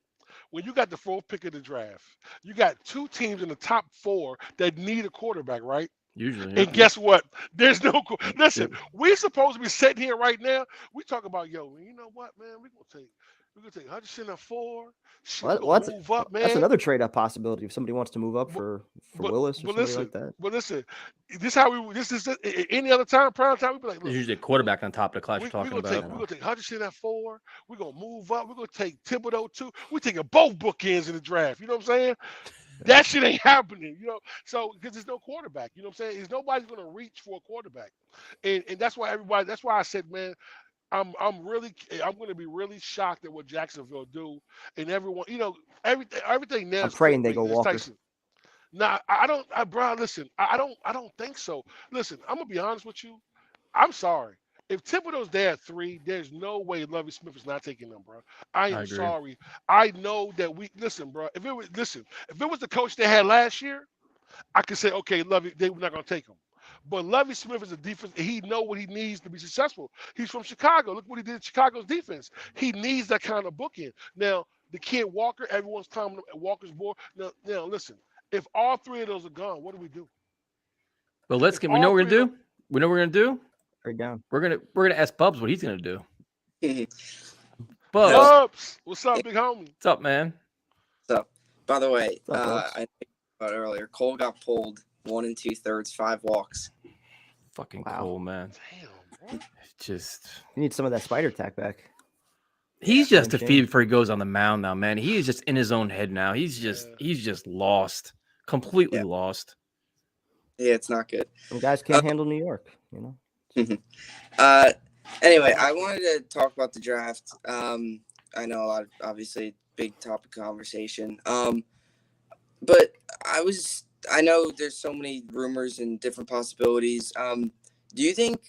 When you got the 4th pick of the draft, you got 2 teams in the top 4 that need a quarterback, right? Usually. And guess what? There's no. Listen, we're supposed to be sitting here right now. We talk about, yo, you know what, man? We're gonna take Hutchinson at 4. Move up, man. That's another trade up possibility if somebody wants to move up for Willis or somebody like that. But listen, this is any other time, prime time, we'd be like, look, there's usually a quarterback on top of the class you're talking about. We're gonna take Hutchinson at 4. We're gonna move up. We're gonna take Thibodeau 2. We're taking both bookends in the draft. You know what I'm saying? That shit ain't happening, you know. So because there's no quarterback, you know what I'm saying? There's nobody's gonna reach for a quarterback, and that's why That's why I said, man, I'm gonna be really shocked at what Jacksonville do, and everyone, you know, everything now. I'm praying they go Walker. Nah, bro, listen, I don't think so. Listen, I'm gonna be honest with you. I'm sorry. If Thibodeau's there at 3, there's no way Lovie Smith is not taking them, bro. I am sorry. I know that listen, bro. If it was the coach they had last year, I could say, okay, Lovie, they were not gonna take him. But Lovie Smith is a defense. He know what he needs to be successful. He's from Chicago. Look what he did in Chicago's defense. He needs that kind of bookend. Now, the kid Walker, everyone's climbing at Walker's board. Now, listen. If all 3 of those are gone, what do we do? Well, we know what we're gonna do. We know what we're gonna do. Right down. We're gonna ask Bubs what he's gonna do. Bubs, what's up, big homie? What's up, man? So, by the way, Bubs? I think about earlier, Cole got pulled 1 2/3, 5 walks. Fucking Cole, man. Damn, bro. Just You need some of that spider tack back. he's just defeated before he goes on the mound now, man. He is just in his own head now. He's just lost, completely lost. Yeah, it's not good. Some guys can't handle New York, you know. Anyway, I wanted to talk about the draft. I know a lot of, obviously, big topic conversation. But I know there's so many rumors and different possibilities. Do you think,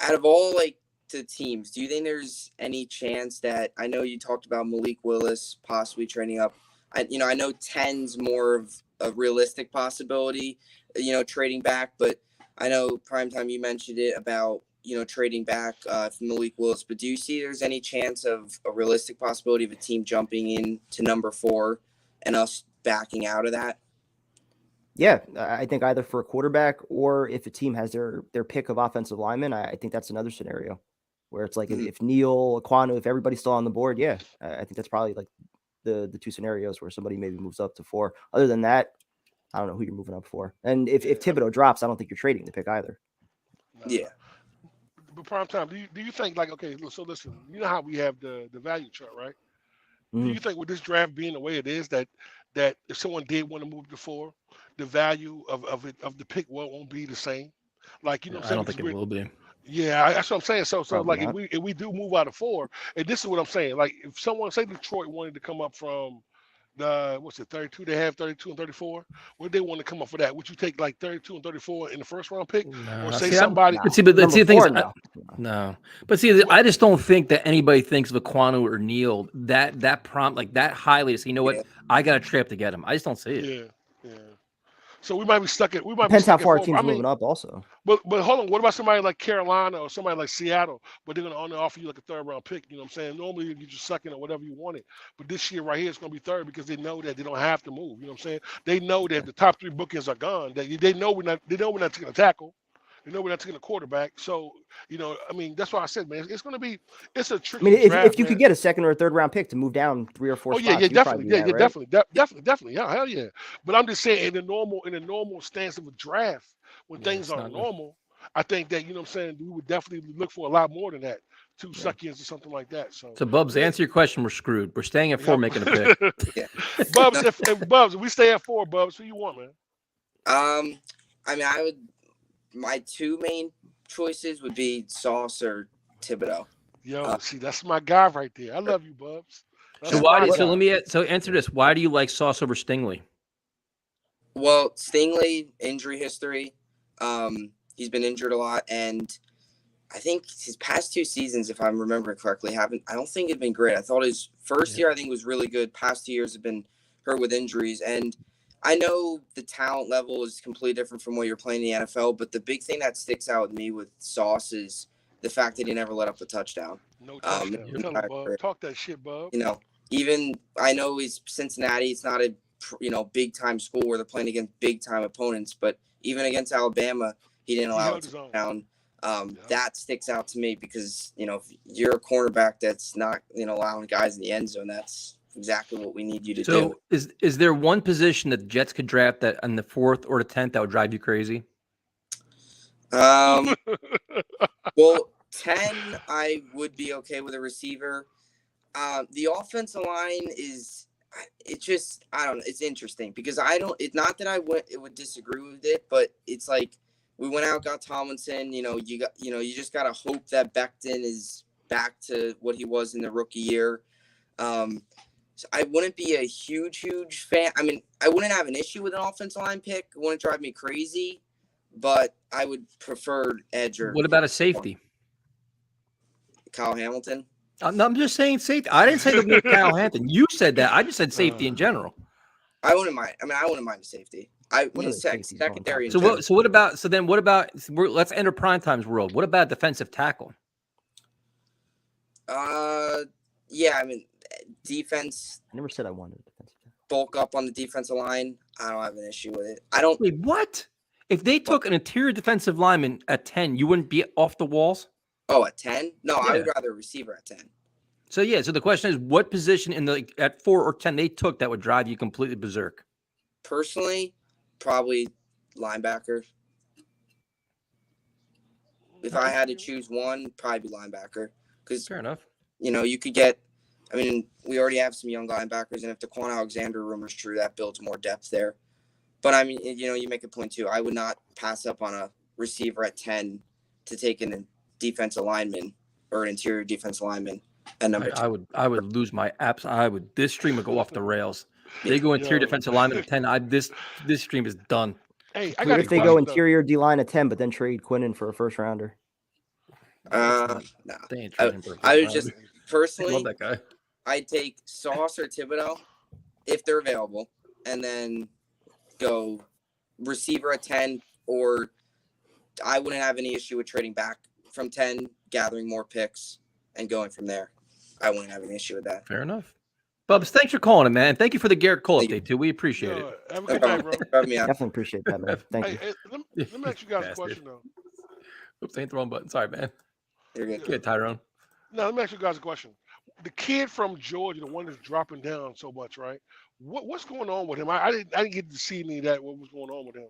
out of all the teams, do you think there's any chance that, I know you talked about Malik Willis possibly trading up. I know 10's more of a realistic possibility, trading back, but I know Primetime you mentioned it about, trading back from Malik Willis, but do you see there's any chance of a realistic possibility of a team jumping in to number 4 and us backing out of that? Yeah, I think either for a quarterback or if a team has their pick of offensive linemen, I think that's another scenario where it's like if Neal, Aquanu, if everybody's still on the board, I think that's probably the two scenarios where somebody maybe moves up to 4. Other than that, I don't know who you're moving up for. And if Thibodeau drops, I don't think you're trading the pick either. Yeah. But prime time, do you think, like, okay, so listen, you know how we have the value chart, right? Do you think with this draft being the way it is, that if someone did want to move to 4, the value of the pick won't be the same? Like, you know what I'm saying? I don't think it will be. Yeah, that's what I'm saying. So Probably like, not. if we do move out of 4, and this is what I'm saying, like, if someone, say Detroit wanted to come up from the 32, they have 32 and 34. Would they want to come up for that? Would you take like 32 and 34 in the first round pick, No, or say see, somebody? But see, the Number thing is, 4 now. no. But see, I just don't think that anybody thinks of Aquanu or Neal that prompt like that highly to say, you know what, I got a trade to get him. I just don't see it. Yeah. So we might be stuck at. Depends how far a team's moving up, also. But hold on, what about somebody like Carolina or somebody like Seattle, but they're going to only offer you like a 3rd round pick? You know what I'm saying? Normally you get your 2nd or whatever you wanted, but this year right here it's going to be 3rd because they know that they don't have to move. You know what I'm saying? They know that the top 3 bookings are gone. They know we're not taking a tackle. They know we're not taking a quarterback. So, you know, I mean, that's why I said, man, it's a tricky. I mean, draft, if you could get a 2nd or a 3rd round pick to move down 3 or 4 spots, definitely, right? definitely, yeah, hell yeah. But I'm just saying, in the normal stance of a draft, when things are normal, I think that, you know what I'm saying, we would definitely look for a lot more than that, 2 seconds or something like that. So Bubs, to answer your question, we're screwed. We're staying at 4, making a pick. Bubs, if we stay at 4, Bubs, who you want, man? I mean, my 2 main choices would be Sauce or Thibodeau. Yo, see, that's my guy right there. I love you, Bubs. So answer this. Why do you like Sauce over Stingley? Well, Stingley, injury history. He's been injured a lot, and I think his past 2 seasons, if I'm remembering correctly, I don't think have been great. I thought his first year, I think, was really good. Past 2 years have been hurt with injuries, and I know the talent level is completely different from what you're playing in the NFL, but the big thing that sticks out with me with Sauce is the fact that he never let up a touchdown. No touchdown. Talk that shit, Bub. You know, even I know he's Cincinnati. It's not a big time school where they're playing against big time opponents, but even against Alabama, he didn't allow a touchdown. That sticks out to me because, you know, if you're a cornerback that's not, you know, allowing guys in the end zone, that's exactly what we need you to do. So is there one position that the Jets could draft that on the 4th or the 10th that would drive you crazy? Well, 10, I would be okay with a receiver. The offensive line I don't know. It's interesting because it's not that it would disagree with it, but it's like we went out, got Tomlinson, you just got to hope that Becton is back to what he was in the rookie year. So I wouldn't be a huge fan. I mean, I wouldn't have an issue with an offensive line pick. It wouldn't drive me crazy, but I would prefer edge. What about a safety? Kyle Hamilton. I'm just saying safety. I didn't say the Kyle Hamilton. You said that. I just said safety in general. I wouldn't mind. I mean, I wouldn't mind a safety. Secondary. So what about? Let's enter Primetime's world. What about defensive tackle? Yeah. I mean, defense. I never said I wanted a defensive tackle. Bulk up on the defensive line. I don't have an issue with it. I don't. Wait, what? If they took an interior defensive lineman at 10, you wouldn't be off the walls? Oh, at 10? No, I would rather a receiver at 10. So the question is, what position at 4 or 10 they took that would drive you completely berserk? Personally, probably linebacker. If I had to choose one, probably be linebacker. Because fair enough. You know, you could get. I mean, we already have some young linebackers, and if the Quan Alexander rumor is true, that builds more depth there. But I mean, you know, you make a point too. I would not pass up on a receiver at 10 to take in a defensive lineman or an interior defensive lineman at number 10. I would lose my apps. This stream would go off the rails. They go interior defensive lineman at 10. This stream is done. Hey, what if they go interior D line at 10, but then trade Quinnen for a first rounder? No. I would just personally. Love that guy. I'd take Sauce or Thibodeau if they're available, and then go receiver at 10, or I wouldn't have any issue with trading back from 10, gathering more picks, and going from there. I wouldn't have any issue with that. Fair enough. Bubs, thanks for calling, man. Thank you for the Garrett Cole update, too. We appreciate it. Have a good night, bro. Definitely appreciate that, man. Thank you. Hey, let me ask you guys a question, though. Oops, I hit the wrong button. Sorry, man. You're good. Good, Tyrone. No, let me ask you guys a question. the kid from Georgia, the one that's dropping down so much, right? What's going on with him? I didn't get to see any of that. What was going on with him?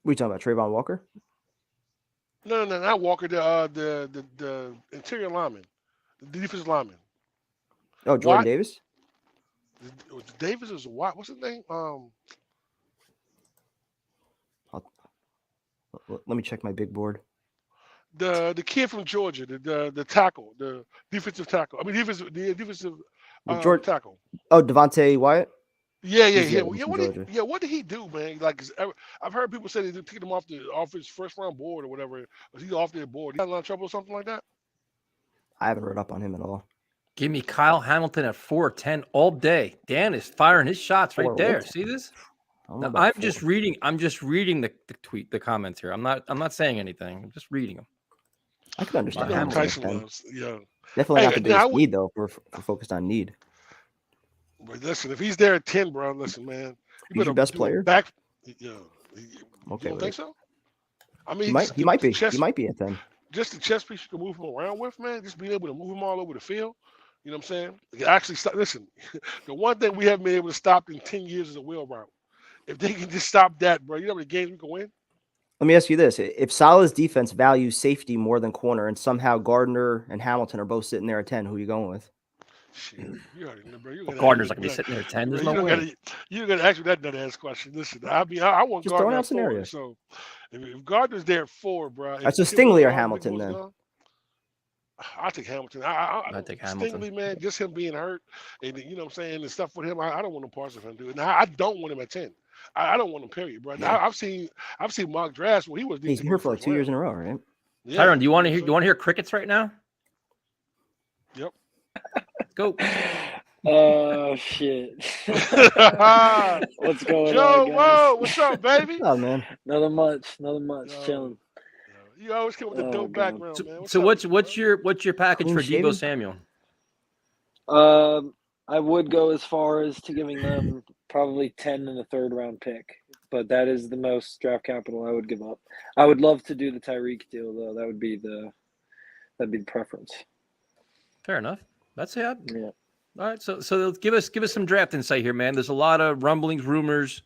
We talking about Trayvon Walker? No, not Walker. The interior lineman, the defensive lineman. Oh, Jordan Davis. Davis is what? What's his name? Let me check my big board. The kid from Georgia, the tackle, the defensive tackle. I mean, defensive tackle. Oh, Devontae Wyatt. Yeah. What did he do, man? Like, I've heard people say they took him off his first round board or whatever. Was he off their board? He had a lot of trouble or something like that? I haven't read up on him at all. Give me Kyle Hamilton at 4'10" all day. Dan is firing his shots right there. See this? Now, I'm just reading the tweet, the comments here. I'm not saying anything. I'm just reading them. I can understand Hamilton. Tyson was, yeah. Definitely not the biggest need though. We're focused on need. But listen, if he's there at 10, bro, listen, man. He's your best player? Yeah. Okay. You don't think so? I mean, he might be. He might be at 10. Just the chess piece you can move him around with, man. Just being able to move him all over the field. You know what I'm saying? You actually stop. Listen, the one thing we haven't been able to stop in 10 years is a wheel route. If they can just stop that, bro, you know how many games we can win? Let me ask you this. If Salah's defense values safety more than corner and somehow Gardner and Hamilton are both sitting there at 10, who are you going with? Shit, you already know, bro. Gardner's not going to be sitting there at 10. There's no way. You're going to ask me that nut-ass question. Listen, I mean, I want just Gardner at 4. So if Gardner's there at 4, bro. That's a Stingley or Hamilton then. I take Hamilton. I take Hamilton. Stingley, man, just him being hurt and you know what I'm saying, and stuff with him. I don't want no parts of him, dude. Now I don't want him at 10. I don't want him, period, bro. Yeah. I've seen mock drafts where he was. He's here for like 2 years in a row, right? Yeah. Tyron, do you want to hear crickets right now? Yep. Go. Oh shit. What's going Joe, on, guys? Whoa, what's up, baby? Oh man. Nothing much. Chilling. You always come with the dope background, man. So what's your package for Debo Samuel? I would go as far as to giving them probably 10 in the 3rd round pick, but that is the most draft capital I would give up. I would love to do the Tyreek deal though. That'd be the preference. Fair enough. That's it. Yeah. All right. So give us some draft insight here, man. There's a lot of rumblings, rumors.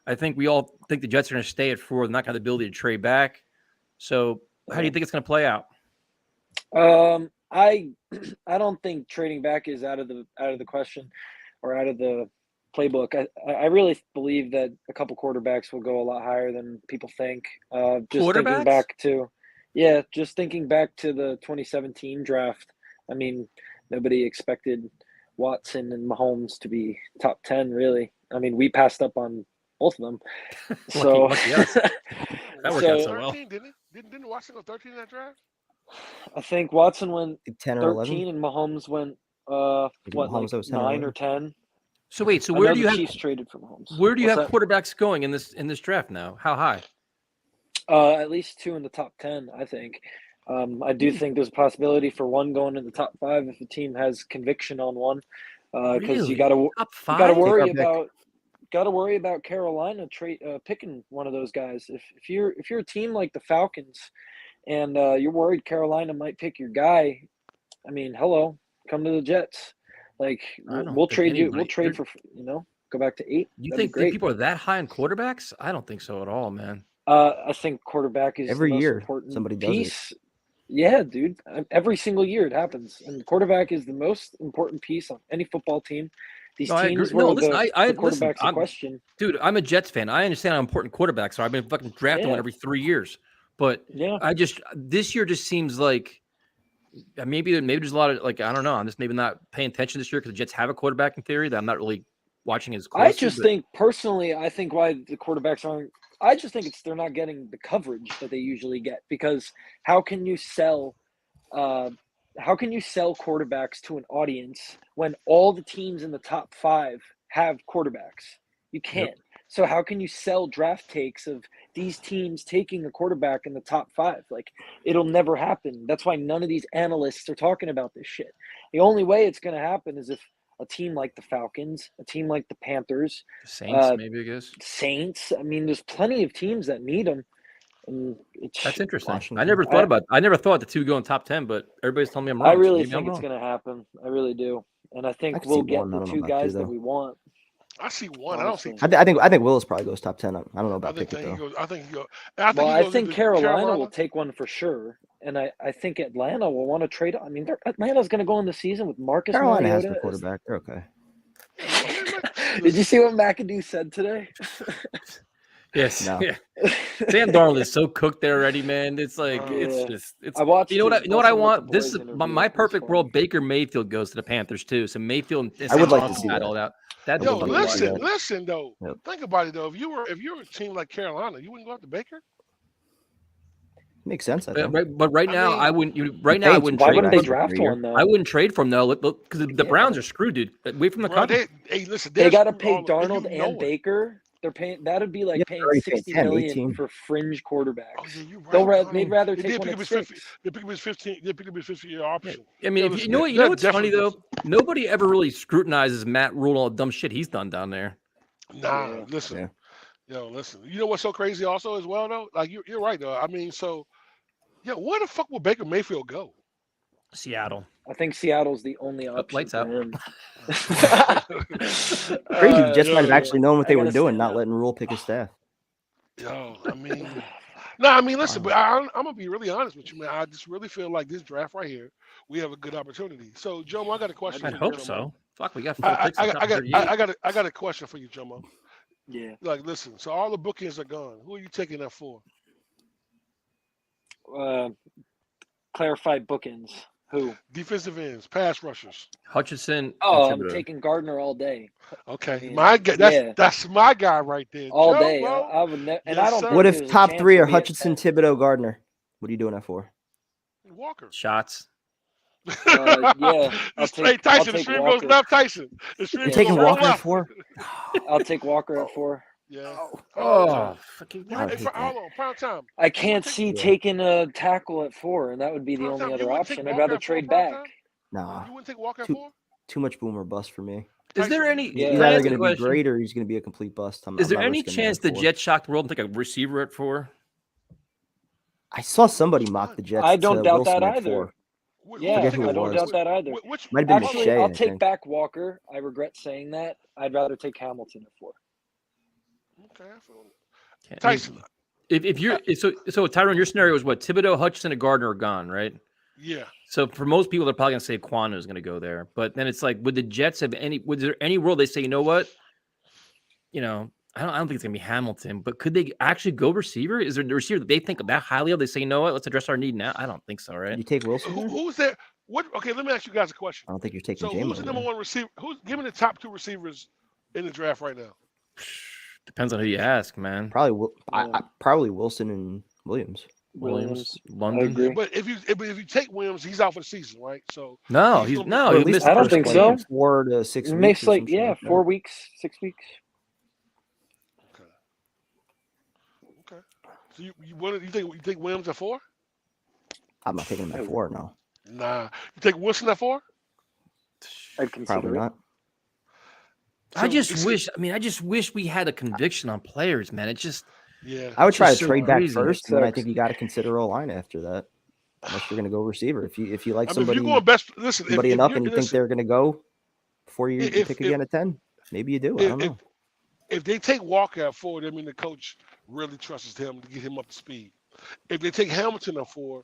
I think we all think the Jets are going to stay at 4. They're not going to have the ability to trade back. So how do you think it's going to play out? I don't think trading back is out of the question or out of the playbook. I really believe that a couple quarterbacks will go a lot higher than people think. Just thinking back to the 2017 draft. I mean, nobody expected Watson and Mahomes to be top 10, really. I mean, we passed up on both of them. So that worked out so well. Didn't Watson go 13 in that draft? I think Watson went 10 or 13 and Mahomes went 9 or 10. So wait, so where do you have Chiefs traded for Mahomes? Where do you have quarterbacks going in this draft now? How high? At least 2 in the top 10, I think. I do think there's a possibility for one going in the top 5 if a team has conviction on one. Because you got to worry about Carolina picking one of those guys. If you're a team like the Falcons and you're worried Carolina might pick your guy, I mean, hello, come to the Jets. Like we'll trade you. We'll trade for go back to 8. You think people are that high in quarterbacks? I don't think so at all, man. I think quarterback is every the most year important somebody piece. does it. Yeah, dude. Every single year it happens, and the quarterback is the most important piece on any football team. These teams where the quarterback's a question. Dude, I'm a Jets fan. I understand how important quarterbacks are. I've been fucking drafting one every 3 years. But this year just seems like maybe there's a lot of I don't know. I'm just maybe not paying attention this year because the Jets have a quarterback in theory that I'm not really watching as closely. I just think personally, why the quarterbacks aren't. I just think they're not getting the coverage that they usually get because how can you sell quarterbacks to an audience when all the teams in the top 5 have quarterbacks? You can't. Yep. So how can you sell draft takes of these teams taking a quarterback in the top 5? Like, it'll never happen. That's why none of these analysts are talking about this shit. The only way it's going to happen is if a team like the Falcons, a team like the Panthers, Saints, maybe I guess. Saints. I mean, there's plenty of teams that need them. That's interesting. I never thought the two going top 10, but everybody's telling me I'm wrong. I really think it's going to happen. I really do, and I think we'll get the two guys that we want. I see one. Honestly. I think Willis probably goes top 10. I don't know about Pickett though. I think he goes. I think Carolina will take one for sure, and I think Atlanta will want to trade. I mean, Atlanta's going to go in the season with Marcus Carolina Mariota. has their quarterback. They're okay. Did you see what McAdoo said today? Yes. No. Yeah. Sam Darnold is so cooked there already, man. It's like it's. I watched. You know what I want? This is my perfect world. Baker Mayfield goes to the Panthers too. So Mayfield. I would like to see that. All out. Listen though. Yep. Think about it though. If you were a team like Carolina, you wouldn't go after Baker. Makes sense. I think. But right now, I wouldn't. Right now, I wouldn't. Why trade wouldn't they draft one though? I wouldn't trade for him though. Look, because the Browns are screwed, dude. Away from the country. They got to pay Darnold and Baker. They're paying. That would be like paying $60 million for fringe quarterbacks. Oh, yeah, you're right. They'd rather take one at 6. They pick up his 15-year option. I mean, you know what's funny though? Nobody ever really scrutinizes Matt Rule and all the dumb shit he's done down there. Nah, listen. Yeah. Listen. You know what's so crazy also as well though? Like you're right though. I mean, so where the fuck will Baker Mayfield go? Seattle. I think Seattle's the only option. Lights out. Crazy. The Jets might have actually known what they were doing, not letting Rule pick his staff. I mean, listen, but I'm gonna be really honest with you, man. I just really feel like this draft right here, we have a good opportunity. So, Jomo, I got a question. I hope so. Fuck, we got. I got a question for you, Jomo. Yeah. Like, listen. So all the bookings are gone. Who are you taking that for? Clarified bookends. Who? Defensive ends, pass rushers. Hutchinson. Oh, I'm taking Gardner all day. Okay, I mean, my guy. That's my guy right there. All day. I would never. And I don't. What if top 3 are Hutchinson, Thibodeau, Gardner? What are you doing that for? Walker. Shots. Yeah. Hey, Tyson. The stream goes left. Tyson. You're taking Walker at 4? I'll take Walker at 4. Yeah. Fucking. Hold on, prime time. I can't see taking a tackle at 4, and that would be the only other option. I'd rather trade back. Nah. You wouldn't take Walker at 4? Too much boom or bust for me. Is there any? He's either going to be great or he's going to be a complete bust. Is there any chance the Jets shock the world and take a receiver at 4? I saw somebody mock the Jets. I don't doubt that either. 4. Yeah, I don't doubt that either. Might have been Actually, McShay, I'll take back Walker. I regret saying that. I'd rather take Hamilton at 4. Okay, I feel it. Tyson. If you're so Tyrone, your scenario is what? Thibodeau, Hutchinson, and Gardner are gone, right? Yeah. So for most people, they're probably gonna say Kwanu is gonna go there. But then it's like, would the Jets have would there any world they say, you know what? I don't think it's gonna be Hamilton, but could they actually go receiver? Is there a receiver that they think that highly of? They say, you know what? Let's address our need now. I don't think so, right? You take Wilson. Who's there? What? Okay, let me ask you guys a question. I don't think you're taking. So who's the number 1 receiver? Give me the top 2 receivers in the draft right now? Depends on who you ask, man. Probably Wilson and Williams. London. But if you take Williams, he's out for the season, right? So no, he's missed. I don't think so. 4 to 6 weeks. Makes 4 weeks, 6 weeks. Okay. So you think Williams at 4? I'm not taking him at 4. No. Nah. You take Wilson at 4? I'd consider Probably not. I just wish we had a conviction on players, man. It's just I would try to trade back crazy. first, and then I think you got to consider O-line after that. Unless you're going to go receiver, if you like somebody, if you're going somebody enough, and you think they're going to go before you pick again at 10, maybe you do. I don't know. If they take Walker at 4, that means the coach really trusts him to get him up to speed. If they take Hamilton at 4,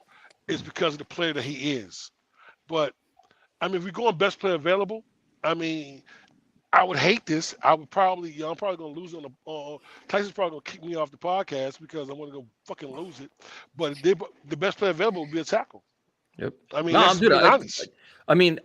it's because of the player that he is. But I mean, if we're going best player available, I mean, I would hate this. I'm probably going to lose on the Tyson's probably going to kick me off the podcast because I'm going to go fucking lose it. But the best player available would be a tackle. Yep. I mean, honest. I mean,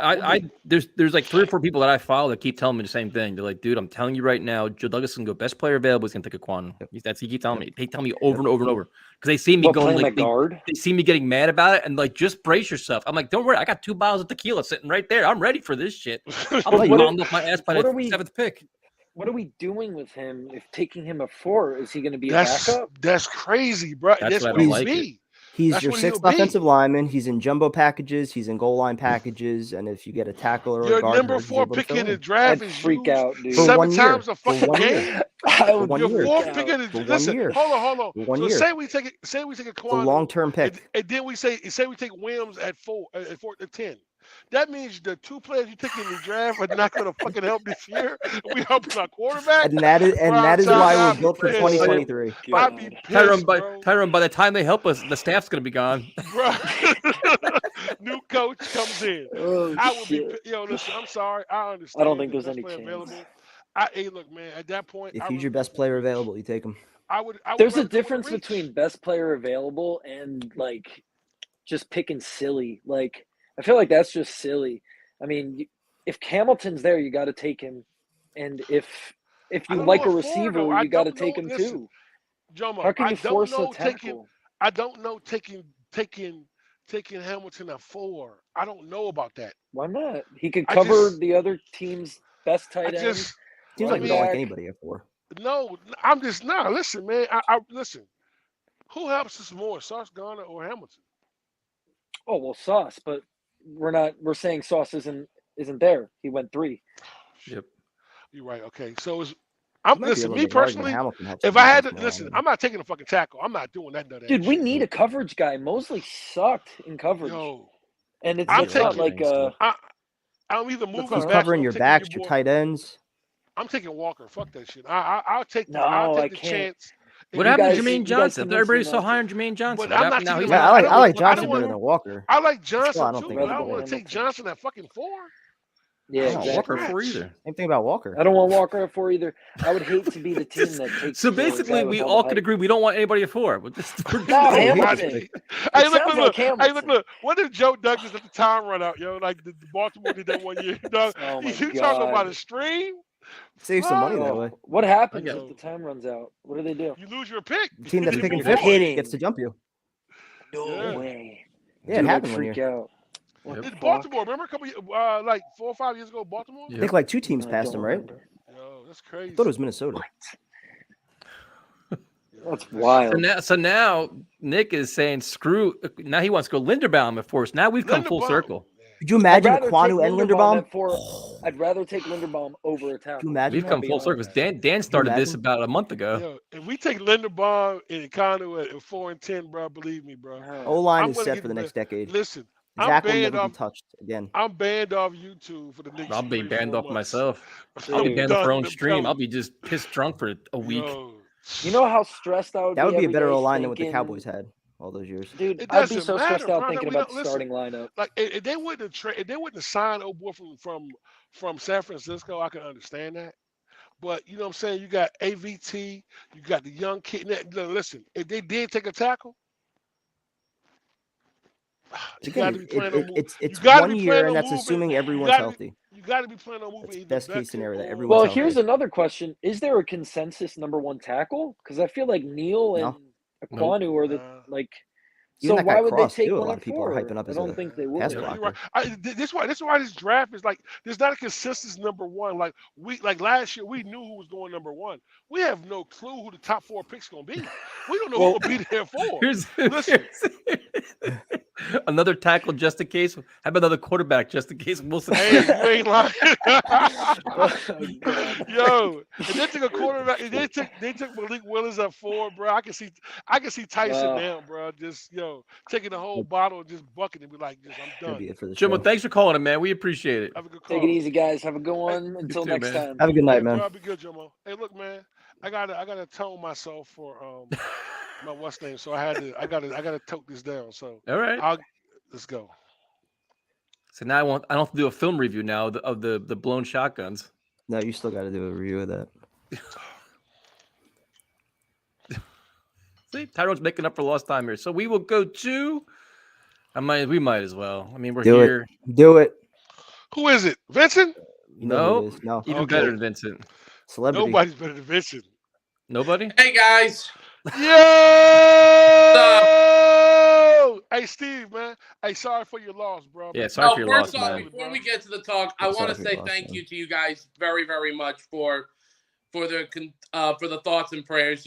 there's like 3 or 4 people that I follow that keep telling me the same thing. They're like, dude, I'm telling you right now, Joe Douglas can go best player available. He's gonna take a Kwanu. He keep telling me. They tell me over and over and over because they see me going like they see me getting mad about it and like just brace yourself. I'm like, don't worry, I got 2 bottles of tequila sitting right there. I'm ready for this shit. I'm like bombed off my ass by the 7th pick. What are we doing with him? If taking him at 4, is he going to be a backup? That's crazy, bro. That's what I like it. He's your sixth offensive lineman. He's in jumbo packages. He's in goal line packages. And if you get a tackle or your a guard, number 4 pick in the draft is freak out, dude. 7 times a fucking game. Your fourth pick in the listen. Hold on. So say we take a Kwanu, a long-term pick, and then we say we take Williams at 10. That means the 2 players you take in the draft are not going to fucking help this year. We helping our quarterback, and that is why we're built for 2023. I'd be pissed, Tyrone, by the time they help us, the staff's going to be gone. New coach comes in. I would be. Listen, I'm sorry. I understand. I don't think there's any chance. Available. Hey, look, man. At that point, if he's your best player available, you take him. I would there's a difference between best player available and like just picking silly. Like I feel like that's just silly. I mean, if Hamilton's there, you got to take him, and if you like a receiver, you got to take him too. Jomo, how can you force a tackle? I don't know taking Hamilton at 4. I don't know about that. Why not? He could cover the other team's best tight end. Seems like we don't like anybody at 4. No, I'm just not. Listen, man. I listen. Who helps us more, Sauce Gardner or Hamilton? Oh well, Sauce, but we're saying Sauce isn't there. He went 3. Yep. You're right. Okay. So me personally, if I had to listen, I'm not taking a fucking tackle. I'm not doing that. Dude, we need a coverage guy. Mosley sucked in coverage. And it's not like I'm either moving. Who's covering your backs, your tight ends? I'm taking Walker. Fuck that shit. I'll take the chance. What happened to Jermaine Johnson? Everybody's so high on Jermaine Johnson. But I like Johnson better than Walker. I like Johnson too, but I don't want to take Johnson at fucking 4. Yeah, exactly. Walker at 4 either. Same thing about Walker. I don't want Walker at 4 either. I would hate to be the team that takes. So basically, we all could agree we don't want anybody at 4. Hamilton. Hey, look. What if Joe Douglas let the time run out, yo? Like the Baltimore did that one year. You talking about a stream? Save some money that way. What happens if the time runs out? What do they do? You lose your pick. The team that's picking 5th gets to jump you. No way. Yeah, it happened when you're. It's Baltimore. Remember a couple, like 4 or 5 years ago, Baltimore? I think like 2 teams passed him, right? Yo, that's crazy. I thought it was Minnesota. That's wild. So now Nick is saying screw. Now he wants to go Linderbaum at 4. So now we've come full circle. Could you imagine Kwanu and Linderbaum? I'd rather take Linderbaum over a tackle. We've come full circle. Dan started this about a month ago. Yo, if we take Linderbaum and Kwanu at 4 and 10, bro, believe me, bro. O-line is set for the next decade. Listen. Zach will never be touched again. I'm banned off YouTube for the next. I'll be banned off myself. I'll be banned off our own stream. I'll be just pissed drunk for a week. You know how stressed I would be? That would be a better line than what the Cowboys had all those years. Dude, I'd be so stressed out thinking about the starting lineup. Like if they wouldn't have signed old boy from San Francisco, I can understand that. But you know what I'm saying? You got AVT, you got the young kid. Listen, if they did take a tackle. Again, it's 1 year, and that's assuming everyone's healthy. You got to be planning on moving. Best case scenario that everyone's healthy. Here's another question: is there a consensus number 1 tackle? Because I feel like Neal and Kwanu are the like. So why would they take a one lot of people are hyping up I don't think they would. Right. This is why this draft is like there's not a consensus number 1. Like last year we knew who was going number 1. We have no clue who the top 4 picks gonna be. We don't know who will be there for. Listen. Another tackle just in case. How about another quarterback just in case Wilson? Hey, you ain't lying. Yo, if they took a quarterback, they took Malik Willis at 4, bro. I can see Tyson now, bro. Just taking the whole bottle and just bucking and be like, I'm done. Jimbo, thanks for calling him, man. We appreciate it. Have a good call. Take it easy, guys. Have a good one. Until next time. Have a good night, man. I'll be good, Jimbo. Hey, look, man. I gotta tone myself for my what's name. So I gotta tote this down. So all right, let's go. So now I don't have to do a film review now of the blown shotguns. No, you still got to do a review of that. See, Tyrone's making up for lost time here. So we will go to. We might as well. I mean, we're do here. Do it. Who is it? Vincent? No, even better than Vincent. Celebrity. Nobody's better than Vincent. Nobody? Hey, guys. Yo! Hey, Steve, man. Hey, sorry for your loss, bro. Yeah, sorry for your loss, first off, man. before we get to the talk, I want to say thank you to you guys very, very much for the thoughts and prayers.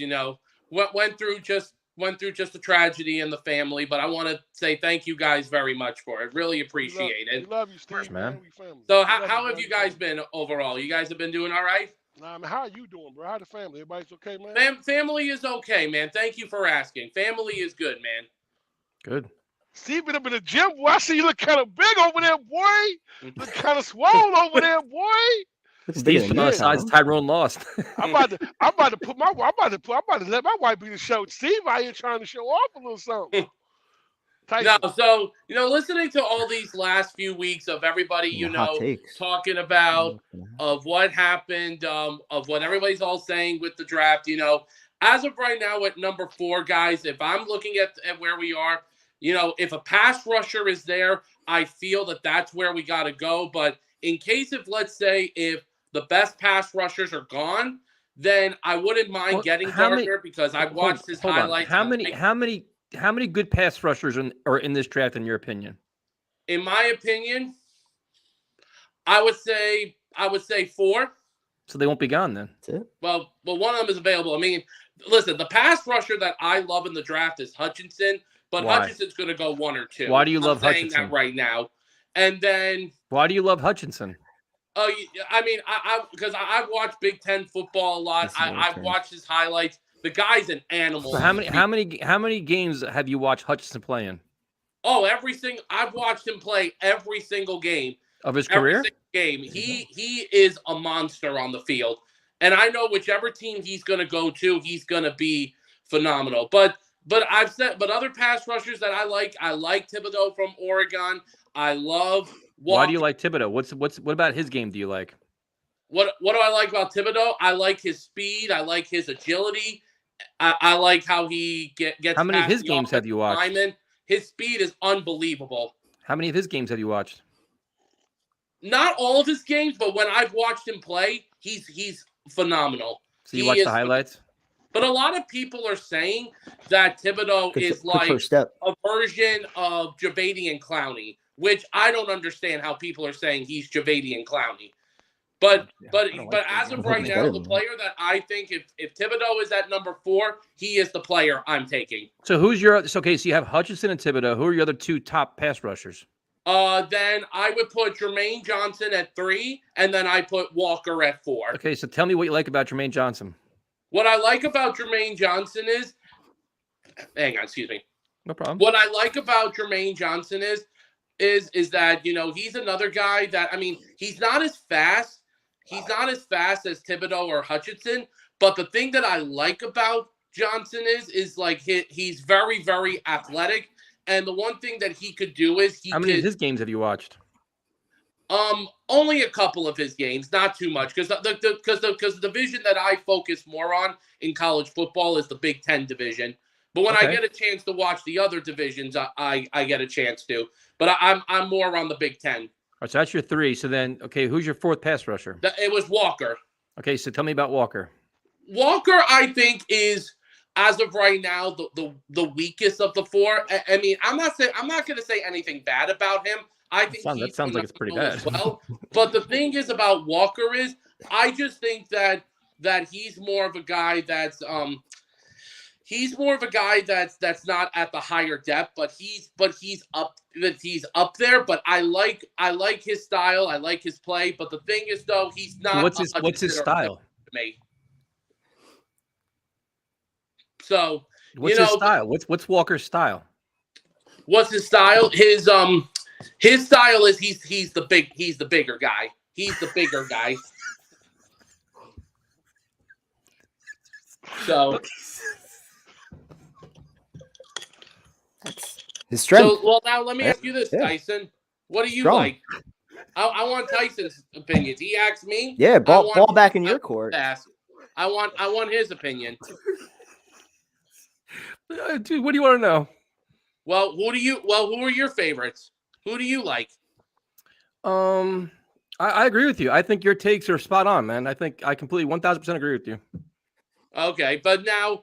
What went through just went through just a tragedy in the family, but I want to say thank you guys very much for it. Really appreciate it. We love you, Steve, man. So how have you guys been overall? You guys have been doing all right? Nah, man, how are you doing, bro? How the family? Everybody's okay, man? Family is okay, man. Thank you for asking. Family is good, man. Good. Steve been up in the gym, boy. I see you look kind of big over there, boy. Look kind of swole over there, boy. Steve's size Tyrone lost. I'm about to let my wife be the show. Steve out here trying to show off a little something. No, so listening to all these last few weeks of everybody, talking about of what happened, of what everybody's all saying with the draft, as of right now at number 4, guys, if I'm looking at where we are, if a pass rusher is there, I feel that that's where we got to go. But in case if, let's say, if the best pass rushers are gone, then I wouldn't mind getting Gardner because I've watched his highlights. How many good pass rushers are in this draft, in your opinion? In my opinion, I would say 4. So they won't be gone then. That's it. Well, one of them is available. I mean, listen, the pass rusher that I love in the draft is Hutchinson, but Hutchinson's going to go 1 or 2. Why do you love Hutchinson? I'm saying that right now. And then why do you love Hutchinson? Oh, I mean, because I've watched Big Ten football a lot. I've watched his highlights. The guy's an animal. So how many games have you watched Hutchinson play in? Oh, I've watched him play every single game of his career. Game. He is a monster on the field, and I know whichever team he's going to go to, he's going to be phenomenal. But other pass rushers that I like Thibodeau from Oregon. I love. Why do you like Thibodeau? What about his game do you like? What do I like about Thibodeau? I like his speed. I like his agility. I like how he gets. How many of his games have you watched? His speed is unbelievable. How many of his games have you watched? Not all of his games, but when I've watched him play, he's phenomenal. So you watch the highlights? But a lot of people are saying that Thibodeau is like a version of Javadian Clowney, which I don't understand how people are saying he's Javadian Clowney. But as of right now, the player that I think if Thibodeau is at number 4, he is the player I'm taking. So who's your so you have Hutchinson and Thibodeau. Who are your other 2 top pass rushers? Then I would put Jermaine Johnson at 3, and then I put Walker at 4. Okay, so tell me what you like about Jermaine Johnson. What I like about Jermaine Johnson is, hang on, excuse me. No problem. What I like about Jermaine Johnson is that he's another guy that he's not as fast. He's not as fast as Thibodeau or Hutchinson, but the thing that I like about Johnson is like he's very, very athletic. And the one thing that he could do is how many of his games have you watched? Only a couple of his games, not too much, because the division that I focus more on in college football is the Big Ten division. But when I get a chance to watch the other divisions, I get a chance to. But I'm more on the Big Ten. All right, so that's your 3. So then, who's your 4th pass rusher? It was Walker. Okay, so tell me about Walker. Walker, I think, is as of right now the weakest of the 4. I mean, I'm not going to say anything bad about him. I think that sounds like it's pretty bad. As well. But the thing is about Walker is I just think that he's more of a guy that's that's not at the higher depth, but he's up there. But I like his style. I like his play. But the thing is, though, he's not. What's his style? To me. So what's his style? What's Walker's style? What's his style? His style is he's the bigger guy. He's the bigger guy. So that's his strength. So, well, now let me ask you this, Tyson. What do you like? I want Tyson's opinion. He asked me. Yeah, ball back in your court. I want his opinion. Dude, what do you want to know? Well, who are your favorites? Who do you like? I agree with you. I think your takes are spot on, man. I think I completely 1,000% agree with you. Okay, but now